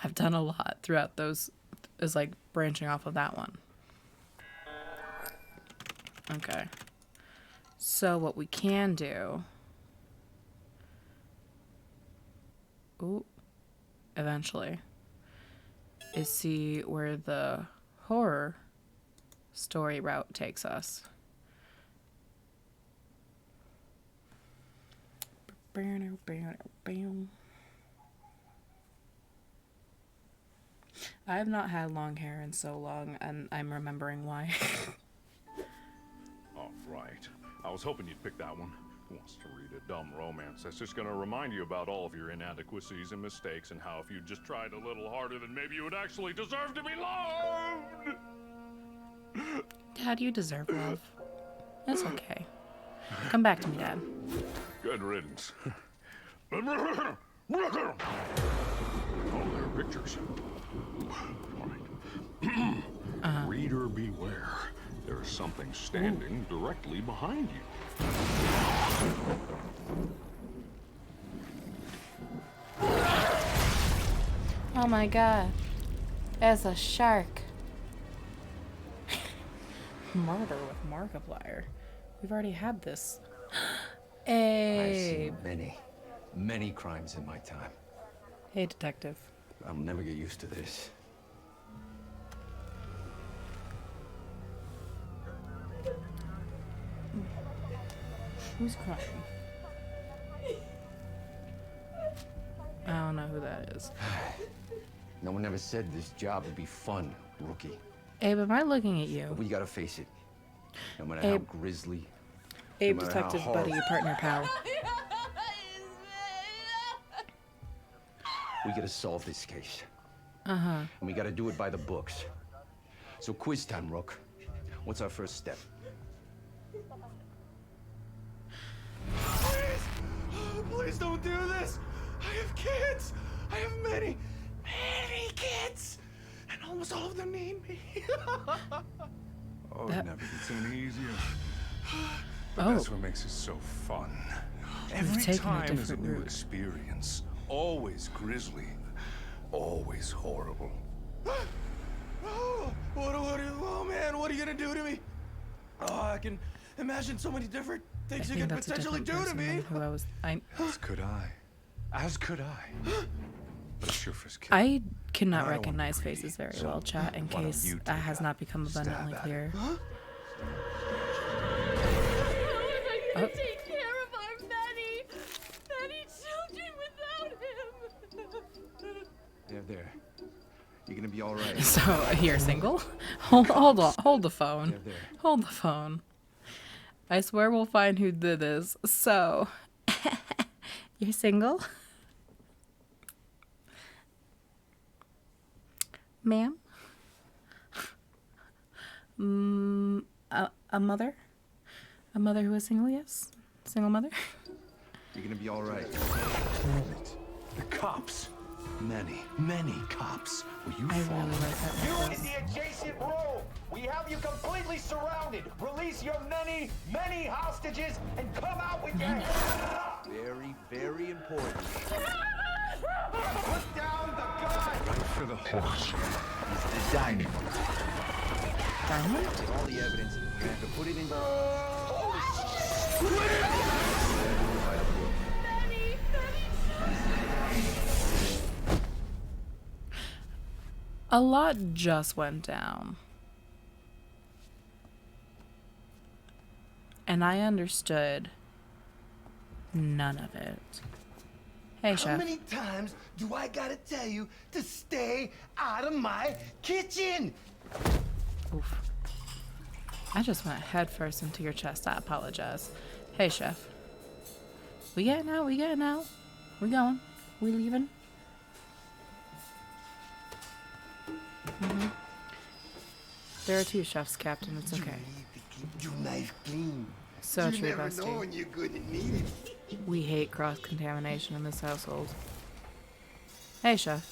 I've done a lot throughout those, is like branching off of that one. Okay. So what we can do, eventually, is see where the horror story route takes us. I have not had long hair in so long, and I'm remembering why. All right. I was hoping you'd pick that one. Who wants to read a dumb romance that's just gonna remind you about all of your inadequacies and mistakes and how if you just tried a little harder, then maybe you would actually deserve to be loved? Dad, you deserve love. It's okay. Come back to me, Dad. Good riddance. Oh, there are pictures. All right. Reader beware. There is something standing directly behind you. Oh my god. It's a shark. Murder with Markiplier. We've already had this. I've Abe. seen many crimes in my time. Hey, detective. I'll never get used to this. Who's crying? I don't know who that is. No one ever said this job would be fun, rookie. Abe, am I looking at you? But we gotta face it. No matter how Abe. grisly. Abe, no matter how detective, buddy, horrible, partner, pal. we gotta solve this case. Uh-huh. And we gotta do it by the books. So quiz time, Rook. What's our first step? Please don't do this! I have kids! I have many kids! And almost all of them need me. Oh, it never gets any easier. But Oh. that's what makes it so fun. We've Every taken a time is a different new route. experience. Always grisly. Always horrible. Oh man, what are you gonna do to me? Oh, I can imagine so many different I things you think could that's a potentially different do to person me. than who I was. As could I. As could I. But it's your first kill. I cannot I don't wanna be recognize greedy, faces very so well, chat, in why don't case you that take has a not become stab abundantly at it? clear. Huh? Oh. Take care of our many children without him. There. You're gonna be all right. So, you're single? Hold on. Hold the phone. There. Hold the phone. I swear we'll find who did this. So, you're single? Ma'am? A mother? A mother who is single, yes? Single mother? You're gonna be all right. The cops. Many cops. Will you I follow? really like that You're in necklace. the adjacent room. We have you completely surrounded. Release your many hostages and come out with your hands. Very, very important. Put down the gun. Right for the horse. It's the diamond. Diamond? Get all the evidence and have to put it in. A lot just went down. And I understood none of it. Hey, How Chef. many times do I gotta tell you to stay out of my kitchen? Oof. I just went headfirst into your chest. I apologize. Hey, Chef. We getting out? We getting out? We going? We leaving? There are two chefs, Captain. It's okay. Keep your knife clean. So you true, never know Bestie. when you're gonna need it. We hate cross-contamination in this household. Hey, Chef.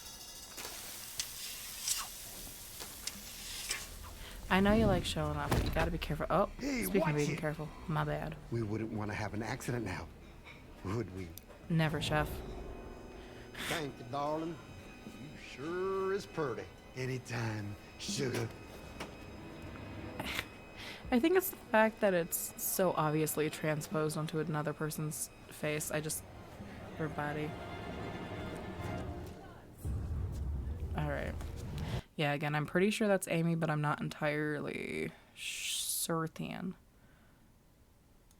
I know you like showing off, but you gotta be careful. Oh, Hey, speaking of watch being it. careful, my bad. We wouldn't want to have an accident now, would we? Never, Chef. Thank you, darling. You sure is pretty. Anytime, sugar. I think it's the fact that it's so obviously transposed onto another person's face. Her body. Alright. Yeah, again, I'm pretty sure that's Amy, but I'm not entirely certain.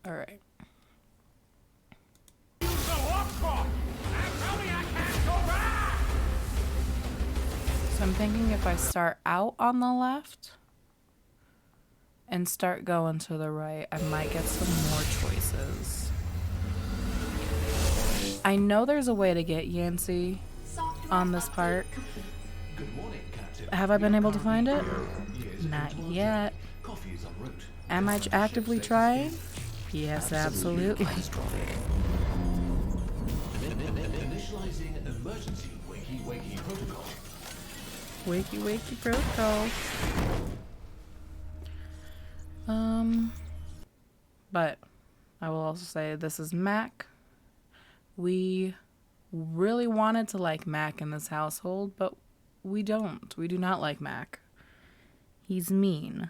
Alright. So I'm thinking if I start out on the left and start going to the right, I might get some more choices. I know there's a way to get Yancey on this part. Good morning, Captain. Have I been able to find it? Yes, Not it was. yet. Coffee is en route. Am I actively trying? Yes, absolutely. Initializing emergency wakey protocol. Wakey protocol. But I will also say this is Mac. We really wanted to like Mac in this household, but we don't. We do not like Mac. He's mean.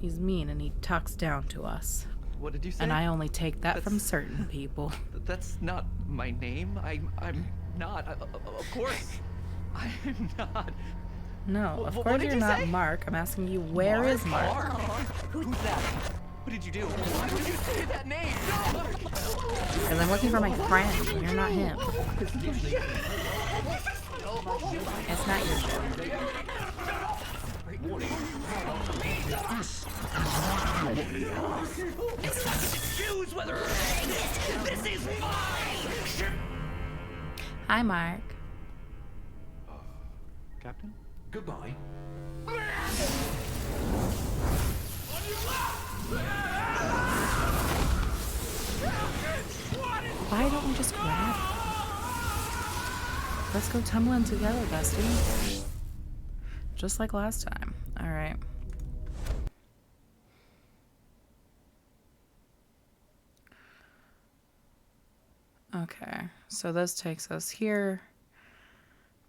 He's mean and he talks down to us. What did you say? And I only take that from certain people. That's not my name. I'm not. Of course, I'm not. No, of What course did you're you not say? Mark. I'm asking you, where is Mark? Who's that? What did you do? Why would you say that name? No! Because I'm looking for my friend, and you're not him. It's not your Choose whether this is mine. Hi, Mark. Captain? Goodbye. Why don't we just grab it? Let's go tumbling together, bestie. Just like last time. Alright. Okay, so this takes us here,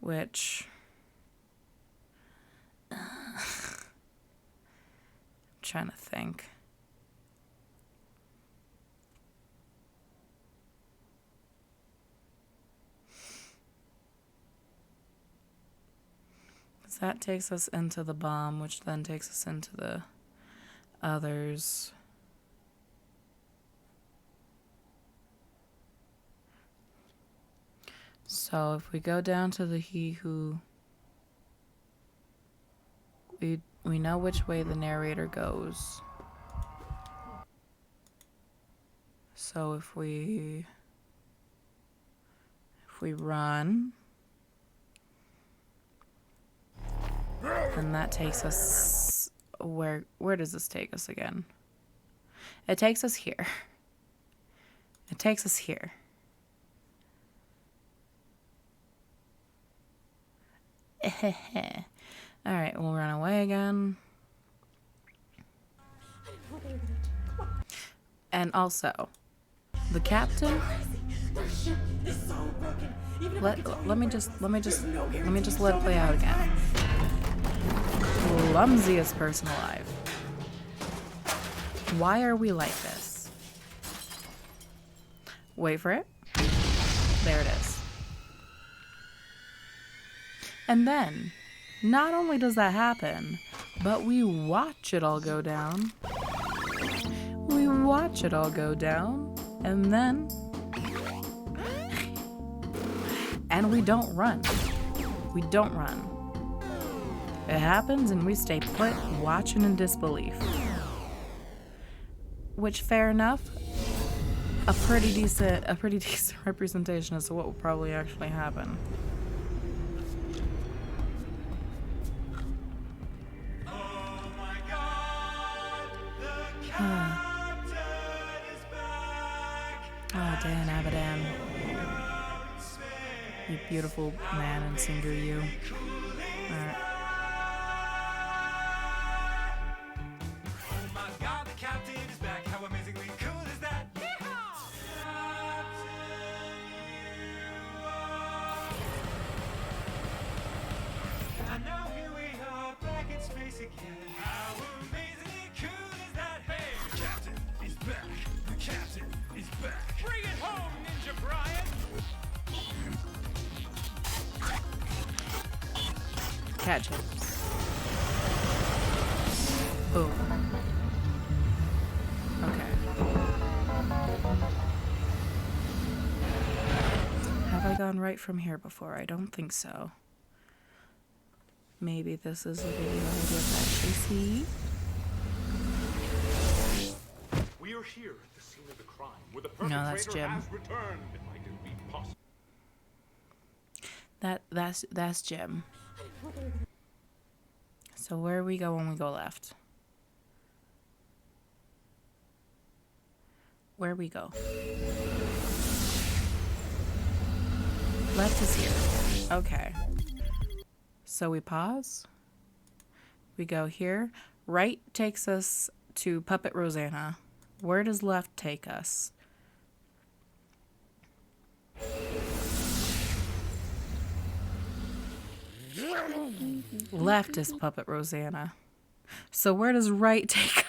which... I'm trying to think. That takes us into the bomb, which then takes us into the others. So if we go down to the he who, we know which way the narrator goes. So if we run, then that takes us where does this take us again? It takes us here. It takes us here. All right, we'll run away again. And also, the captain. Let me just let it play out again. Clumsiest person alive. Why are we like this? Wait for it. There it is. And then, not only does that happen, but we watch it all go down. We watch it all go down, and then... And we don't run. We don't run. It happens and we stay put, watching in disbelief. Which, fair enough, a pretty decent representation as to what will probably actually happen. Oh, Dan Abadan. You beautiful man and singer, you. Alright. Oh my God, the captain is back. How amazingly cool is that? And now here we are back in space again. How amazingly cool is that? Hey, the captain is back. The captain is back. Bring it home, Ninja Brian. Catch him. Boom. Okay. Have I gone right from here before? I don't think so. Maybe this is a video I did actually see. We are here at the scene of the crime, where the No, that's perpetrator Jim. has returned. Might it be possible? That's Jim. So where we go when we go left? where we go. Left is here. Okay. So we pause. We go here. Right takes us to Puppet Rosanna. Where does left take us? Left is Puppet Rosanna. So where does right take us?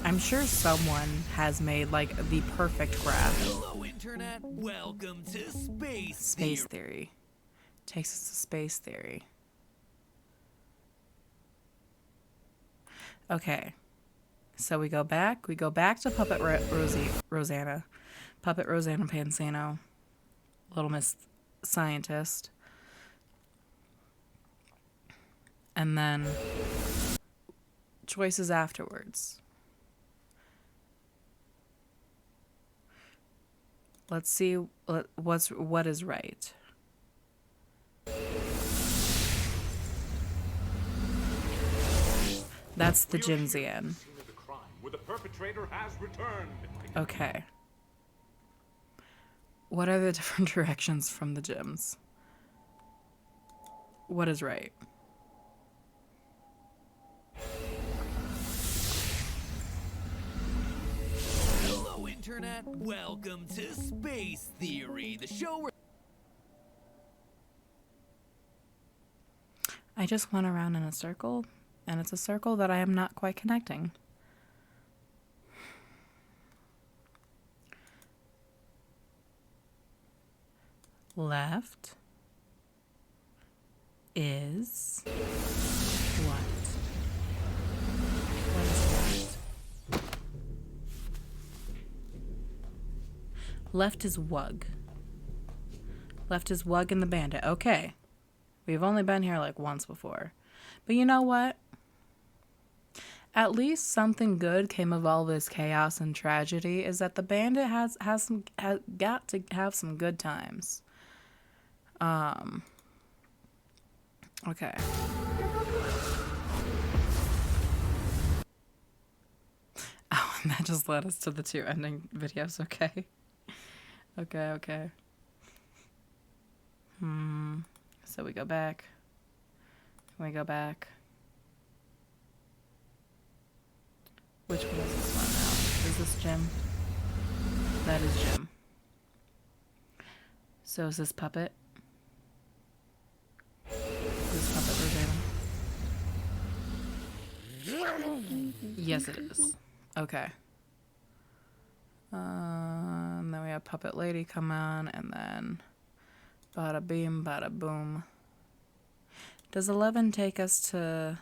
I'm sure someone has made like the perfect graph. Hello, Internet. Welcome to Space Theory. Takes us to Space Theory. Okay. So we go back to Puppet Rosanna. Puppet Rosanna Pansino. Little Miss Scientist. And then choices afterwards. Let's see what is right. That's the Jimsian. Where the perpetrator has returned. Okay. What are the different directions from the gyms? What is right? Hello, Internet. Welcome to Space Theory, the show where... I just went around in a circle, and it's a circle that I am not quite connecting. Left is what? What is left? Left is Wug. Left is Wug and the Bandit. Okay. We've only been here like once before. But you know what? At least something good came of all this chaos and tragedy is that the Bandit has got to have some good times. Okay. Oh, and that just led us to the 2 ending videos, okay. Okay. So we go back. We go back. Which one is this one now? Is this Jim? That is Jim. So is this Puppet? Is this Puppet Rosanna? Yes, it is. Okay. And then we have Puppet Lady come on, and then bada beam, bada boom. Does 11 take us to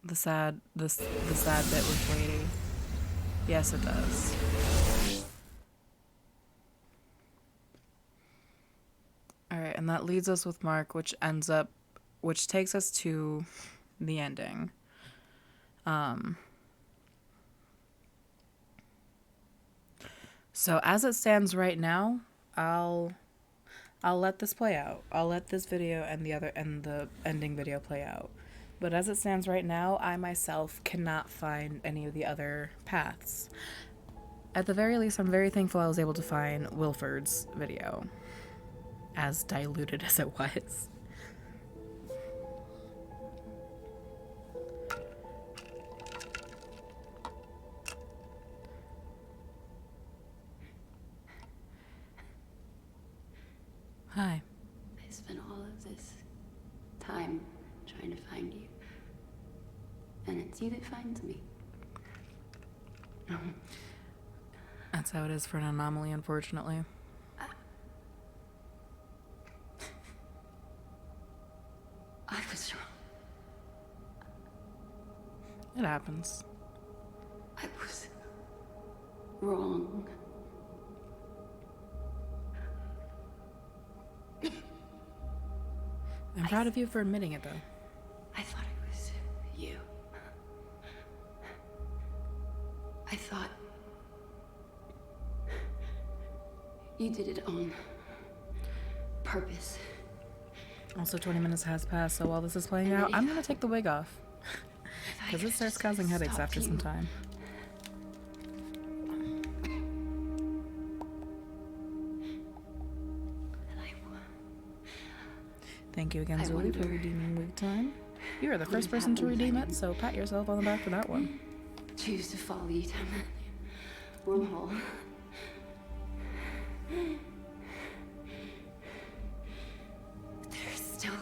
the sad bit with Lady? Yes, it does. All right, and that leads us with Mark, which takes us to the ending. So as it stands right now, I'll let this play out. I'll let this video and the ending video play out. But as it stands right now, I myself cannot find any of the other paths. At the very least, I'm very thankful I was able to find Wilford's video, as diluted as it was. Hi. I spent all of this time trying to find you. And it's you that finds me. That's how it is for an anomaly, unfortunately. I was wrong. It happens. I was wrong. I'm proud of you for admitting it, though. I thought it was you. I thought you did it on purpose. Also, 20 minutes has passed, so while this is playing out, I'm gonna take the wig off. Because it starts causing headaches after some time. Thank you again, Zuli, for redeeming wig time. You are the first person to redeem it, so pat yourself on the back for that one. Choose to follow you down that wormhole. There's still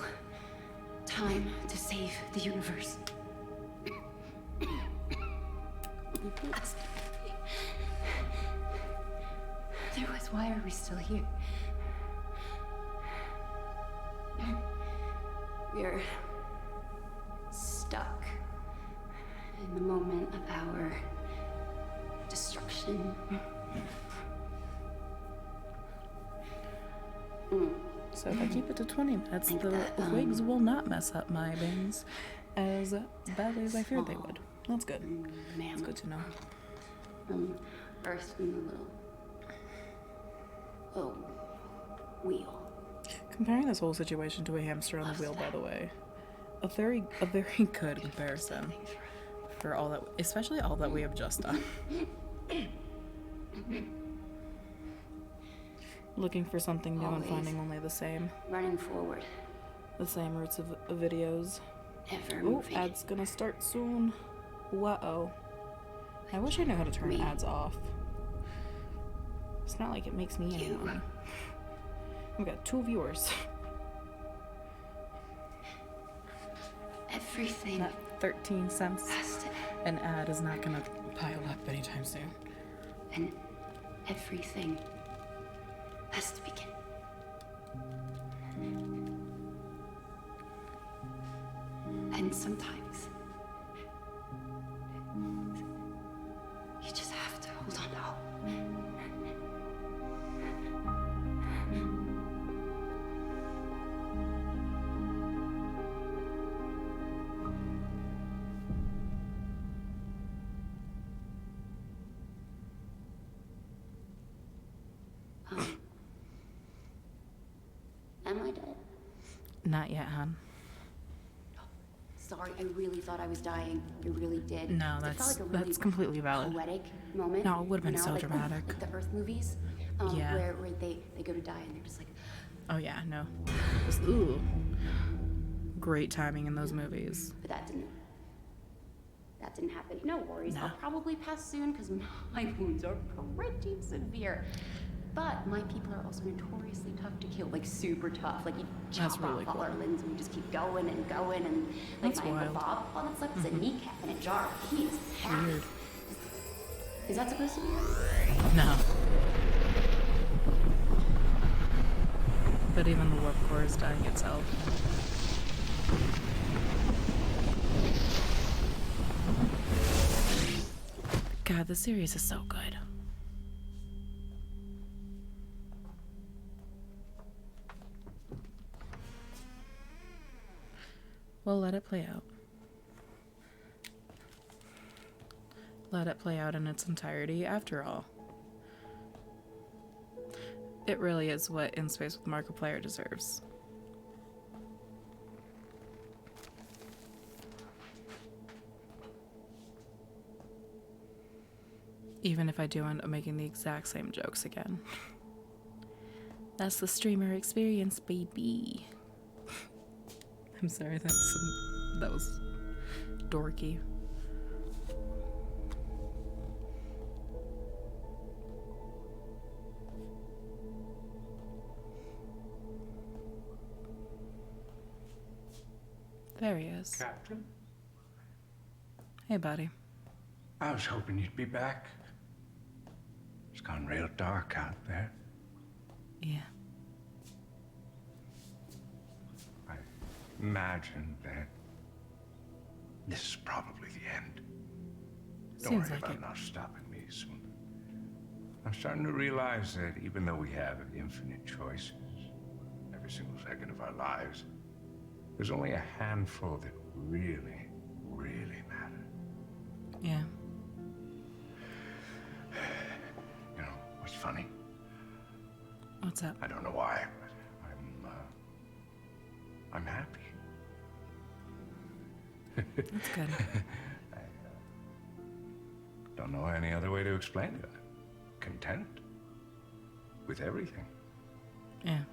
time to save the universe. Otherwise, why are we still here? We're stuck in the moment of our destruction. So if I keep it to 20 minutes, the wigs will not mess up my bangs as badly as I feared they would. That's good. That's good to know. Earth in the little wheel. Comparing this whole situation to a hamster on the wheel, by the way, a very good comparison for all that, especially all that we have just done. Looking for something new and finding only the same. Running forward. The same roots of videos. Ever Oh, moving. ads gonna start soon. Whoa. I wish I knew how to turn ads off. It's not like it makes me any money. We've got 2 viewers. Everything. That 13 cents an ad is not gonna pile up anytime soon. And everything has to begin. And sometimes you just have to hold on to hope. Am I dead? Not yet, hon. Sorry, I really thought I was dying. I really did. No, It felt like a really that's completely valid. poetic moment. No, it would have been you know, so like, dramatic. Like the Earth movies, Yeah. where they go to die and they're just like, Oh yeah, no. Ooh. Great timing in those movies. but that didn't happen. No worries, No. I'll probably pass soon because my wounds are pretty severe. But my people are also notoriously tough to kill, like super tough. Like you That's chop really off all cool. our limbs and we just keep going and going and like That's my Uncle wild. Bob, all that stuff is a kneecap in a jar. He is happy. Weird. Is that supposed to be? No. But even the warp core is dying itself. God, the series is so good. Well, let it play out. Let it play out in its entirety, after all. It really is what In Space with Markiplier deserves. Even if I do end up making the exact same jokes again. That's the streamer experience, baby. I'm sorry, that was dorky. There he is. Captain? Hey, buddy. I was hoping you'd be back. It's gone real dark out there. Yeah. I imagine that this is probably the end. Don't Seems worry like about not stopping me soon. I'm starting to realize that even though we have infinite choices, every single second of our lives, there's only a handful that really, really matter. Yeah. You know, what's funny? What's up? I don't know why, but I'm happy. That's good. I don't know any other way to explain it. I'm content with everything. Yeah.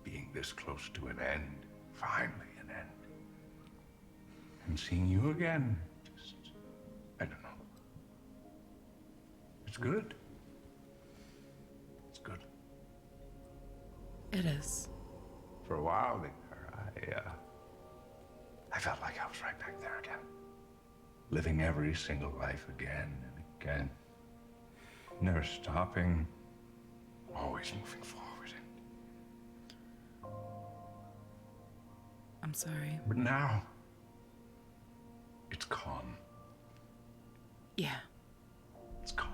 Being this close to an end, finally an end. And seeing you again, just, I don't know. It's good. It's good. It is. For a while there, I felt like I was right back there again. Living every single life again and again. Never stopping, always moving forward. I'm sorry. But now, it's calm. Yeah. It's calm.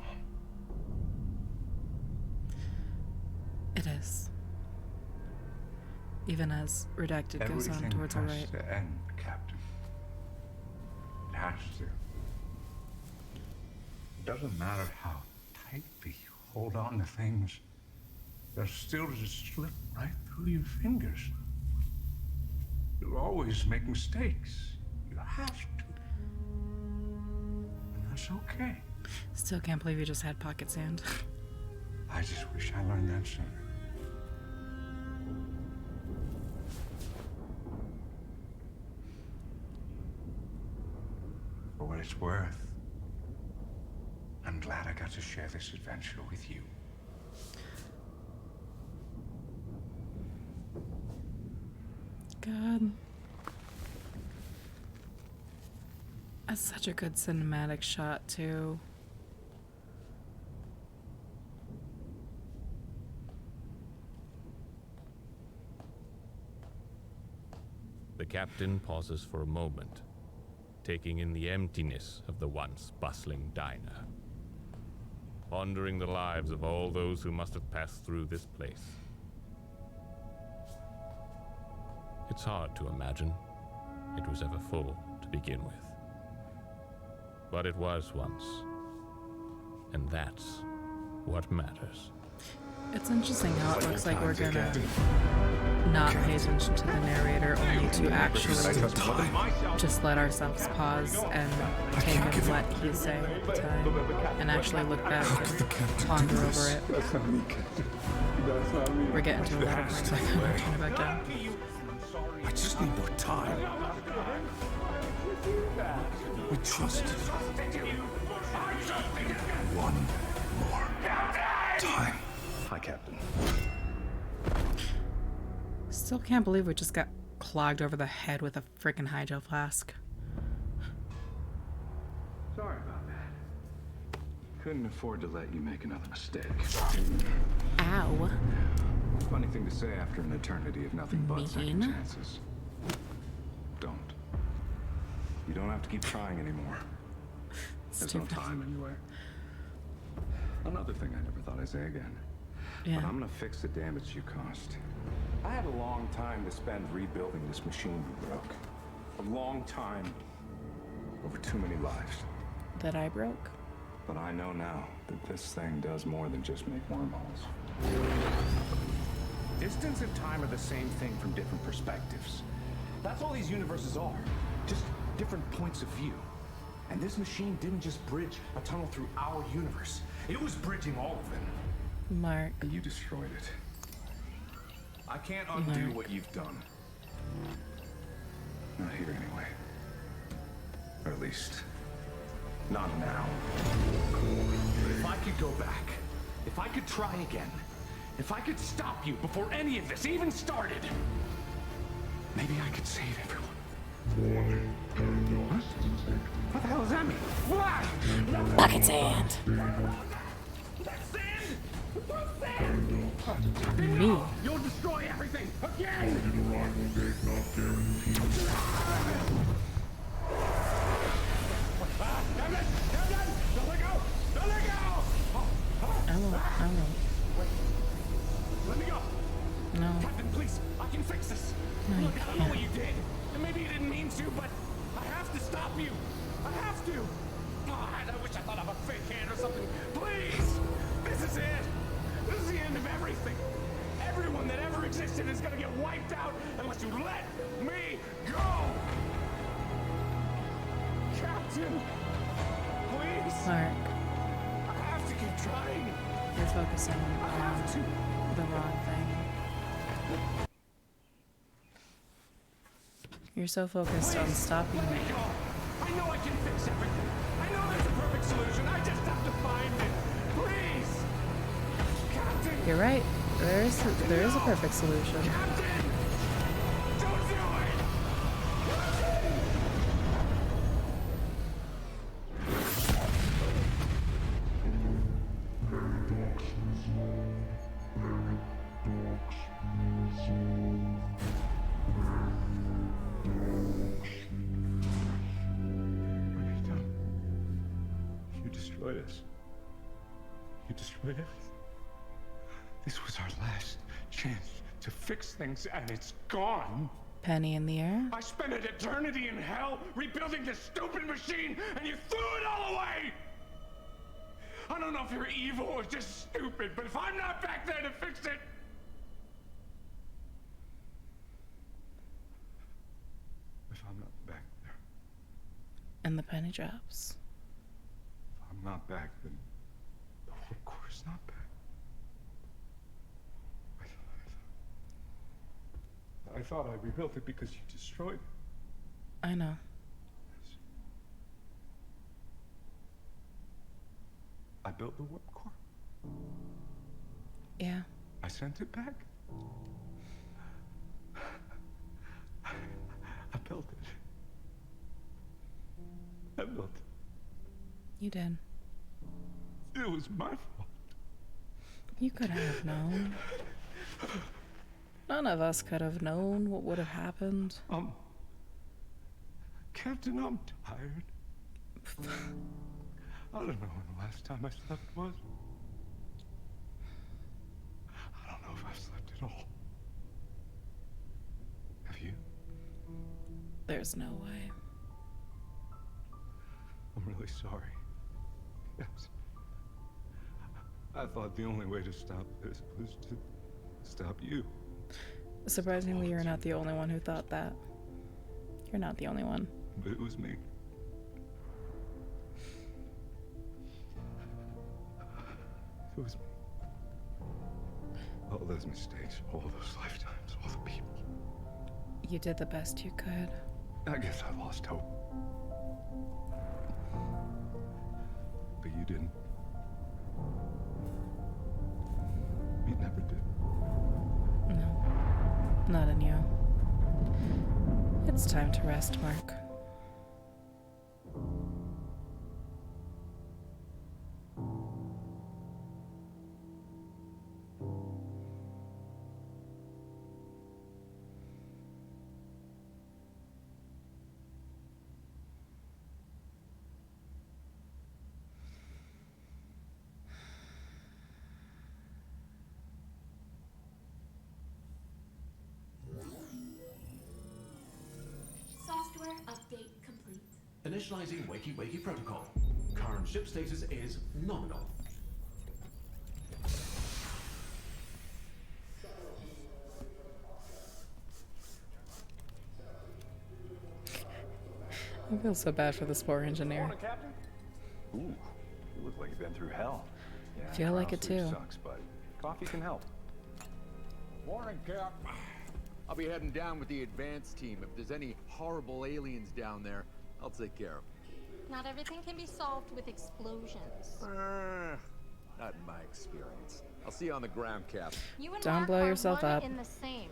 It is. Even as Redacted goes on Everything towards her has right. to end, Captain. It has to. It doesn't matter how tightly you hold on to things. They'll still just slip right through your fingers. You'll always make mistakes. You have to. And that's okay. Still can't believe you just had pocket sand. I just wish I learned that sooner. For what it's worth, I'm glad I got to share this adventure with you. God. That's such a good cinematic shot, too. The captain pauses for a moment, taking in the emptiness of the once bustling diner, pondering the lives of all those who must have passed through this place. It's hard to imagine it was ever full to begin with. But it was once, and that's what matters. It's interesting how it looks like we're gonna not pay attention to the narrator, only to actually just let ourselves pause and take in what he's saying at the time, and actually look back and ponder over it. We're getting to a lot of points. I'm gonna turn it back down. I just need more time. We trusted. One more time. Hi, Captain. Still can't believe we just got clogged over the head with a freaking hydro flask. Sorry about that. Couldn't afford to let you make another mistake. Ow. Funny thing to say after an eternity of nothing but second chances. Don't. You don't have to keep trying anymore. There's no time anywhere. Another thing I never thought I'd say again. Yeah. But I'm gonna fix the damage you caused. I had a long time to spend rebuilding this machine you broke. A long time. Over too many lives. That I broke? But I know now that this thing does more than just make wormholes. Distance and time are the same thing from different perspectives. That's all these universes are. Just different points of view. And this machine didn't just bridge a tunnel through our universe. It was bridging all of them. Mark. And you destroyed it. I can't undo what you've done. Not here anyway. Or at least, not now. If I could go back, if I could try again, if I could stop you before any of this even started, maybe I could save everyone. What? What the hell does that mean? What? Bucket sand. That's sand! That's sand! Me. You'll destroy everything again! I won't. Let me go! No. Captain, please, I can fix this. No, you Look, I don't know can't. what you did. And maybe you didn't mean to, but I have to stop you. I have to. God, I wish I thought of a fake hand or something. Please! This is it! This is the end of everything. Everyone that ever existed is gonna get wiped out unless you let trying. You're focusing on the wrong thing. You're so focused on stopping me. I know I can fix everything. I know there's a perfect solution. I just have to find it. Please. Captain. You're right. There is a perfect solution. Captain. Don't do it. You destroyed us. You destroyed us. This was our last chance to fix things, and it's gone. Penny in the air. I spent an eternity in hell rebuilding this stupid machine, and you threw it all away! I don't know if you're evil or just stupid, but if I'm not back there to fix it... If I'm not back there, And the penny drops. if I'm not back, then the warp core is not back. I thought I rebuilt it because you destroyed it. I know. I built the warp core. Yeah. I sent it back. I built it. I built it. You did. It was my fault. You could have known. None of us could have known what would have happened. Captain, I'm tired. I don't know when the last time I slept was. I don't know if I've slept at all. Have you? There's no way. I'm really sorry. Yes. I thought the only way to stop this was to stop you. Surprisingly, you're not the only one who thought that. You're not the only one. But it was me. It was me. All those mistakes, all those lifetimes, all the people. You did the best you could. I guess I lost hope. But you didn't. You never did. No. Not in you. It's time to rest, Mark. Software update complete. Initializing Wakey Wakey protocol. Current ship status is nominal. I feel so bad for this poor engineer. Morning, Captain. Ooh, you look like you've been through hell. Yeah, Feel like it ground too. sleep sucks, but coffee can help. Morning, Cap. I'll be heading down with the advance team. If there's any horrible aliens down there, I'll take care of them. Not everything can be solved with explosions. Not in my experience. I'll see you on the ground, Cap. You and Don't Mark blow are yourself one up. in the same.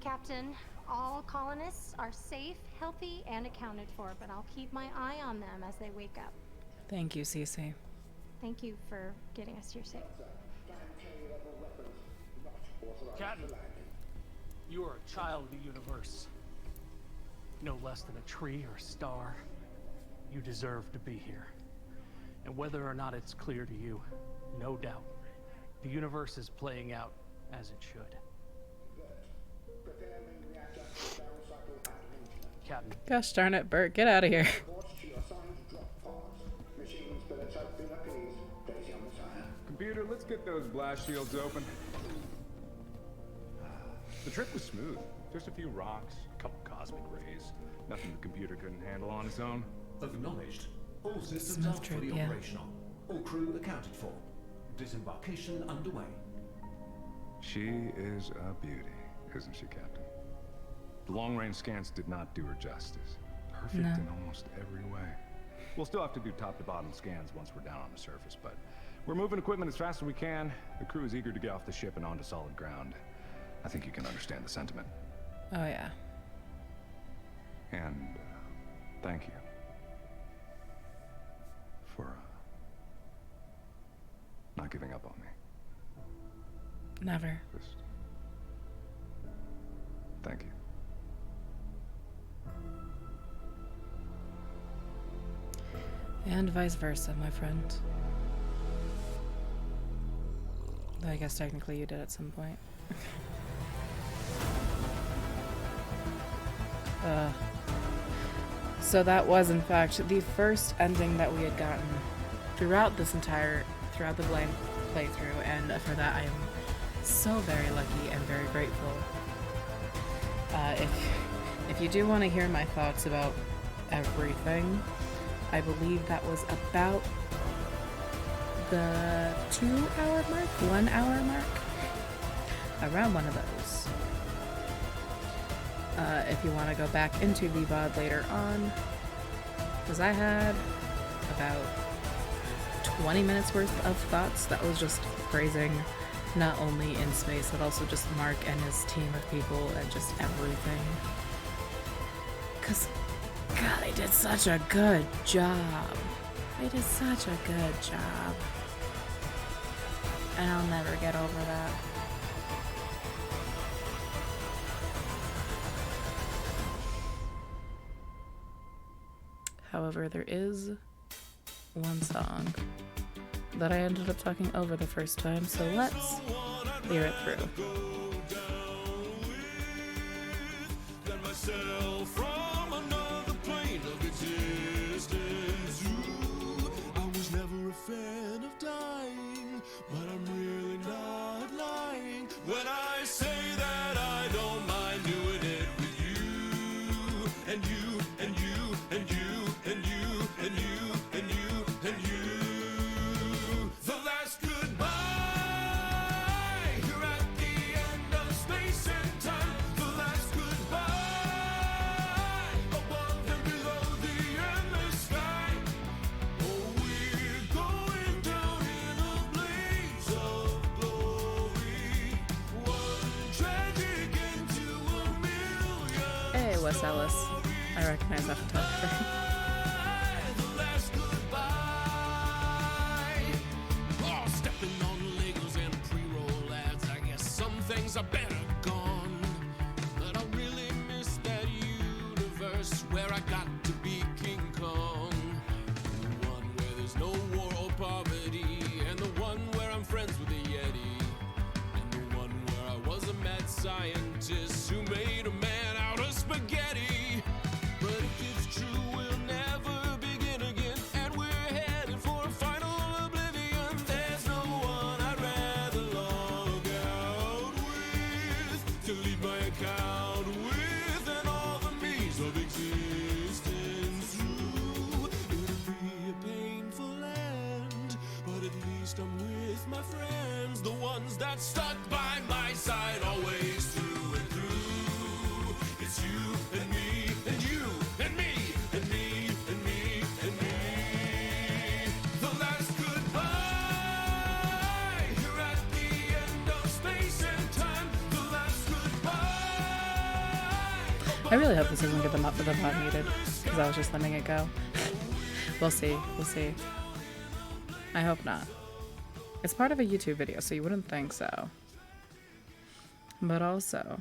Captain, all colonists are safe, healthy, and accounted for, but I'll keep my eye on them as they wake up. Thank you, Cece. Thank you for getting us here safe. Captain, you are a child of the universe. No less than a tree or a star. You deserve to be here. And whether or not it's clear to you, no doubt, the universe is playing out as it should. Captain. Gosh darn it, Bert, get out of here. Computer, let's get those blast shields open. The trip was smooth. Just a few rocks, a couple cosmic rays. Nothing the computer couldn't handle on its own. Acknowledged. All systems are fully operational. All crew accounted for. Disembarkation underway. She is a beauty, isn't she, Captain? The long-range scans did not do her justice. Perfect No. in almost every way. We'll still have to do top-to-bottom scans once we're down on the surface, but we're moving equipment as fast as we can. The crew is eager to get off the ship and onto solid ground. I think you can understand the sentiment. Oh, yeah. And thank you for not giving up on me. Never. Just thank you. And vice versa, my friend. Though I guess technically you did at some point. So that was, in fact, the first ending that we had gotten throughout the blind playthrough, and for that I am so very lucky and very grateful. If you do want to hear my thoughts about everything, I believe that was about the 2-hour mark, 1 hour mark, around one of those. If you want to go back into the VOD later on, because I had about 20 minutes worth of thoughts that was just praising not only in space but also just Mark and his team of people and just everything. Because, God, they did such a good job. They did such a good job. And I'll never get over that. However, there is one song that I ended up talking over the first time, so let's hear it through. From another plane of existence. Ooh, I was never a fan of dying, but I'm really not lying when I say that I don't mind doing it with you and you and you and you and you and you and you and you. The last goodbye. You're at the end of space and time. The last goodbye. Above and below the endless sky. Oh, we're going down in a blaze of glory. One tragic into a million. Hey, Wes Ellis. I recognize that photographer. The last goodbye. Oh, stepping on Legos and pre-roll ads. I guess some things are better gone. But I really miss that universe where I got to be King Kong. The one where there's no war or poverty. And the one where I'm friends with the Yeti. And the one where I was a mad scientist who made a man out of spaghetti. But if it's true, we'll never begin again. And we're headed for a final oblivion. There's no one I'd rather log out with, to leave my account with, and all the me's of existence. Ooh, it'll be a painful end, but at least I'm with my friends, the ones that stuck by my side always through and through. It's you and me and you and me and me and me and me. The last goodbye. You're at the end of space and time. The last goodbye. I really hope this doesn't get the VOD muted, because I was just letting it go. We'll see. We'll see. I hope not. It's part of a YouTube video, so you wouldn't think so. But also,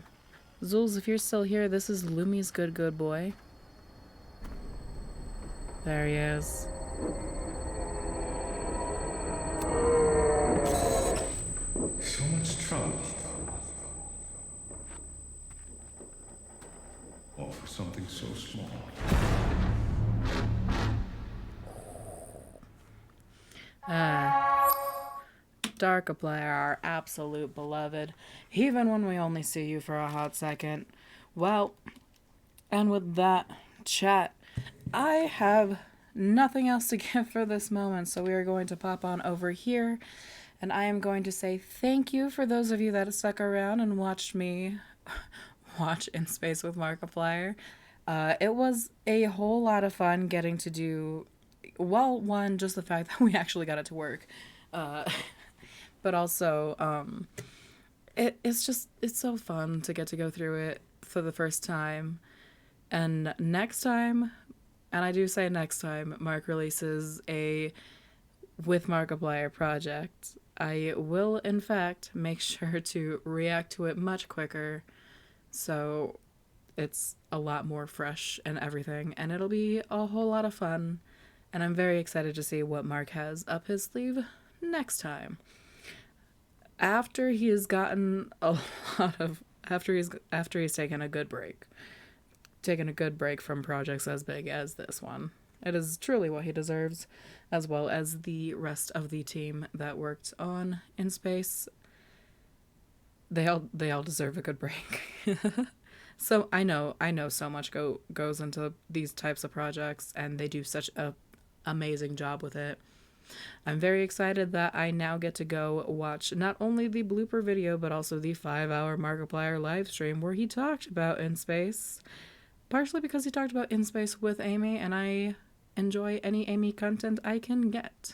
Zulz, if you're still here, this is Lumi's good boy. There he is. So much trouble. All for something so small. Darkiplier, our absolute beloved, even when we only see you for a hot second. Well, and with that, chat, I have nothing else to give for this moment, so we are going to pop on over here And I am going to say thank you for those of you that stuck around and watched me watch In Space with Markiplier. It was a whole lot of fun getting to do, well, one, just the fact that we actually got it to work. But also, it's so fun to get to go through it for the first time. And next time, and I do say next time, Mark releases a With Markiplier project, I will, in fact, make sure to react to it much quicker, so it's a lot more fresh and everything, and it'll be a whole lot of fun, and I'm very excited to see what Mark has up his sleeve next time. After he has gotten a lot of, after he's taken a good break from projects as big as this one. It is truly what he deserves, as well as the rest of the team that worked on In Space. They all deserve a good break. So I know so much goes into these types of projects, and they do such a amazing job with it. I'm very excited that I now get to go watch not only the blooper video, but also the 5-hour Markiplier live stream where he talked about In Space. Partially because he talked about In Space with Amy, and I enjoy any Amy content I can get.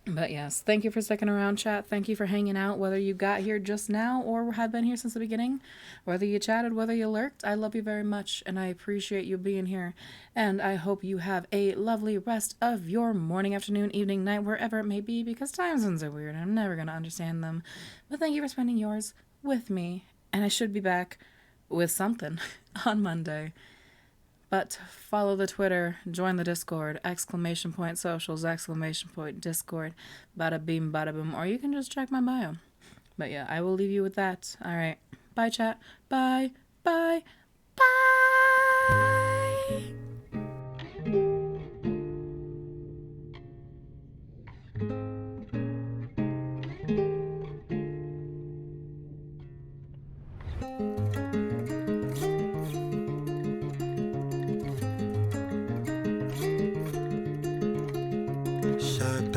But yes, thank you for sticking around, chat. Thank you for hanging out, whether you got here just now or have been here since the beginning. Whether you chatted, whether you lurked, I love you very much, and I appreciate you being here. And I hope you have a lovely rest of your morning, afternoon, evening, night, wherever it may be, because time zones are weird and I'm never going to understand them. But thank you for spending yours with me, and I should be back with something on Monday. But follow the Twitter, join the Discord, !socials, !Discord, bada beam, bada boom, or you can just check my bio. But yeah, I will leave you with that. All right. Bye, chat. Bye. Bye. Bye.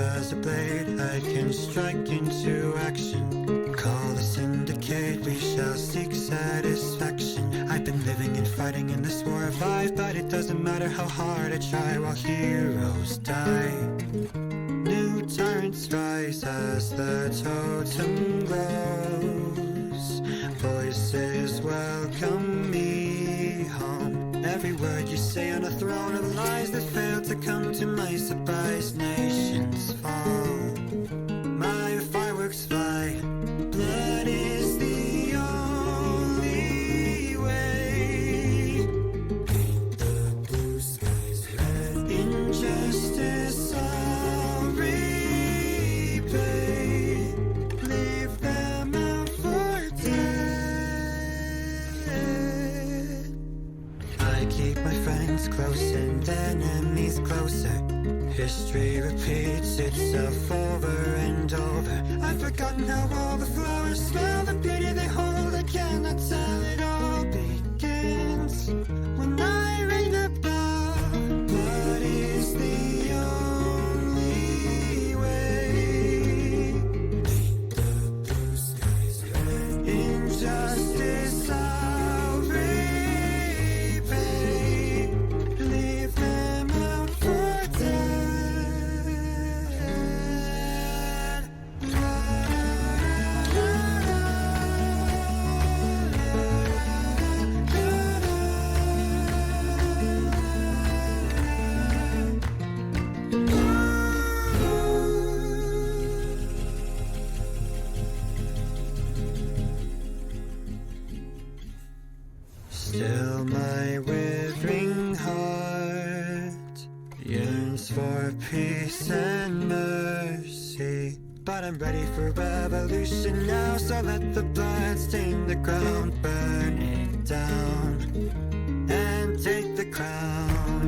As a blade, I can strike into action. Call the syndicate, we shall seek satisfaction. I've been living and fighting in this war of life, but it doesn't matter how hard I try while heroes die. New tyrants rise as the totem glows. Voices welcome me home. Every word you say on a throne of lies that fail to come to my surprise. Nations fall, my fireworks fly. Blood is the only way. Paint the blue skies red. Injustice I'll repay. Leave them out for dead. I keep my friends close and enemies closer. History repeats itself over and over. I've forgotten how all the flowers smell, the beauty they hold. I cannot tell, it all begins when I ring the bell. Blood is the only way. Paint the blue skies red. Injustice I'll repay. Leave them out for dead. Still my withering heart yearns for peace and mercy. But I'm ready for revolution now, so let the blood stain the ground, burn it down, and take the crown.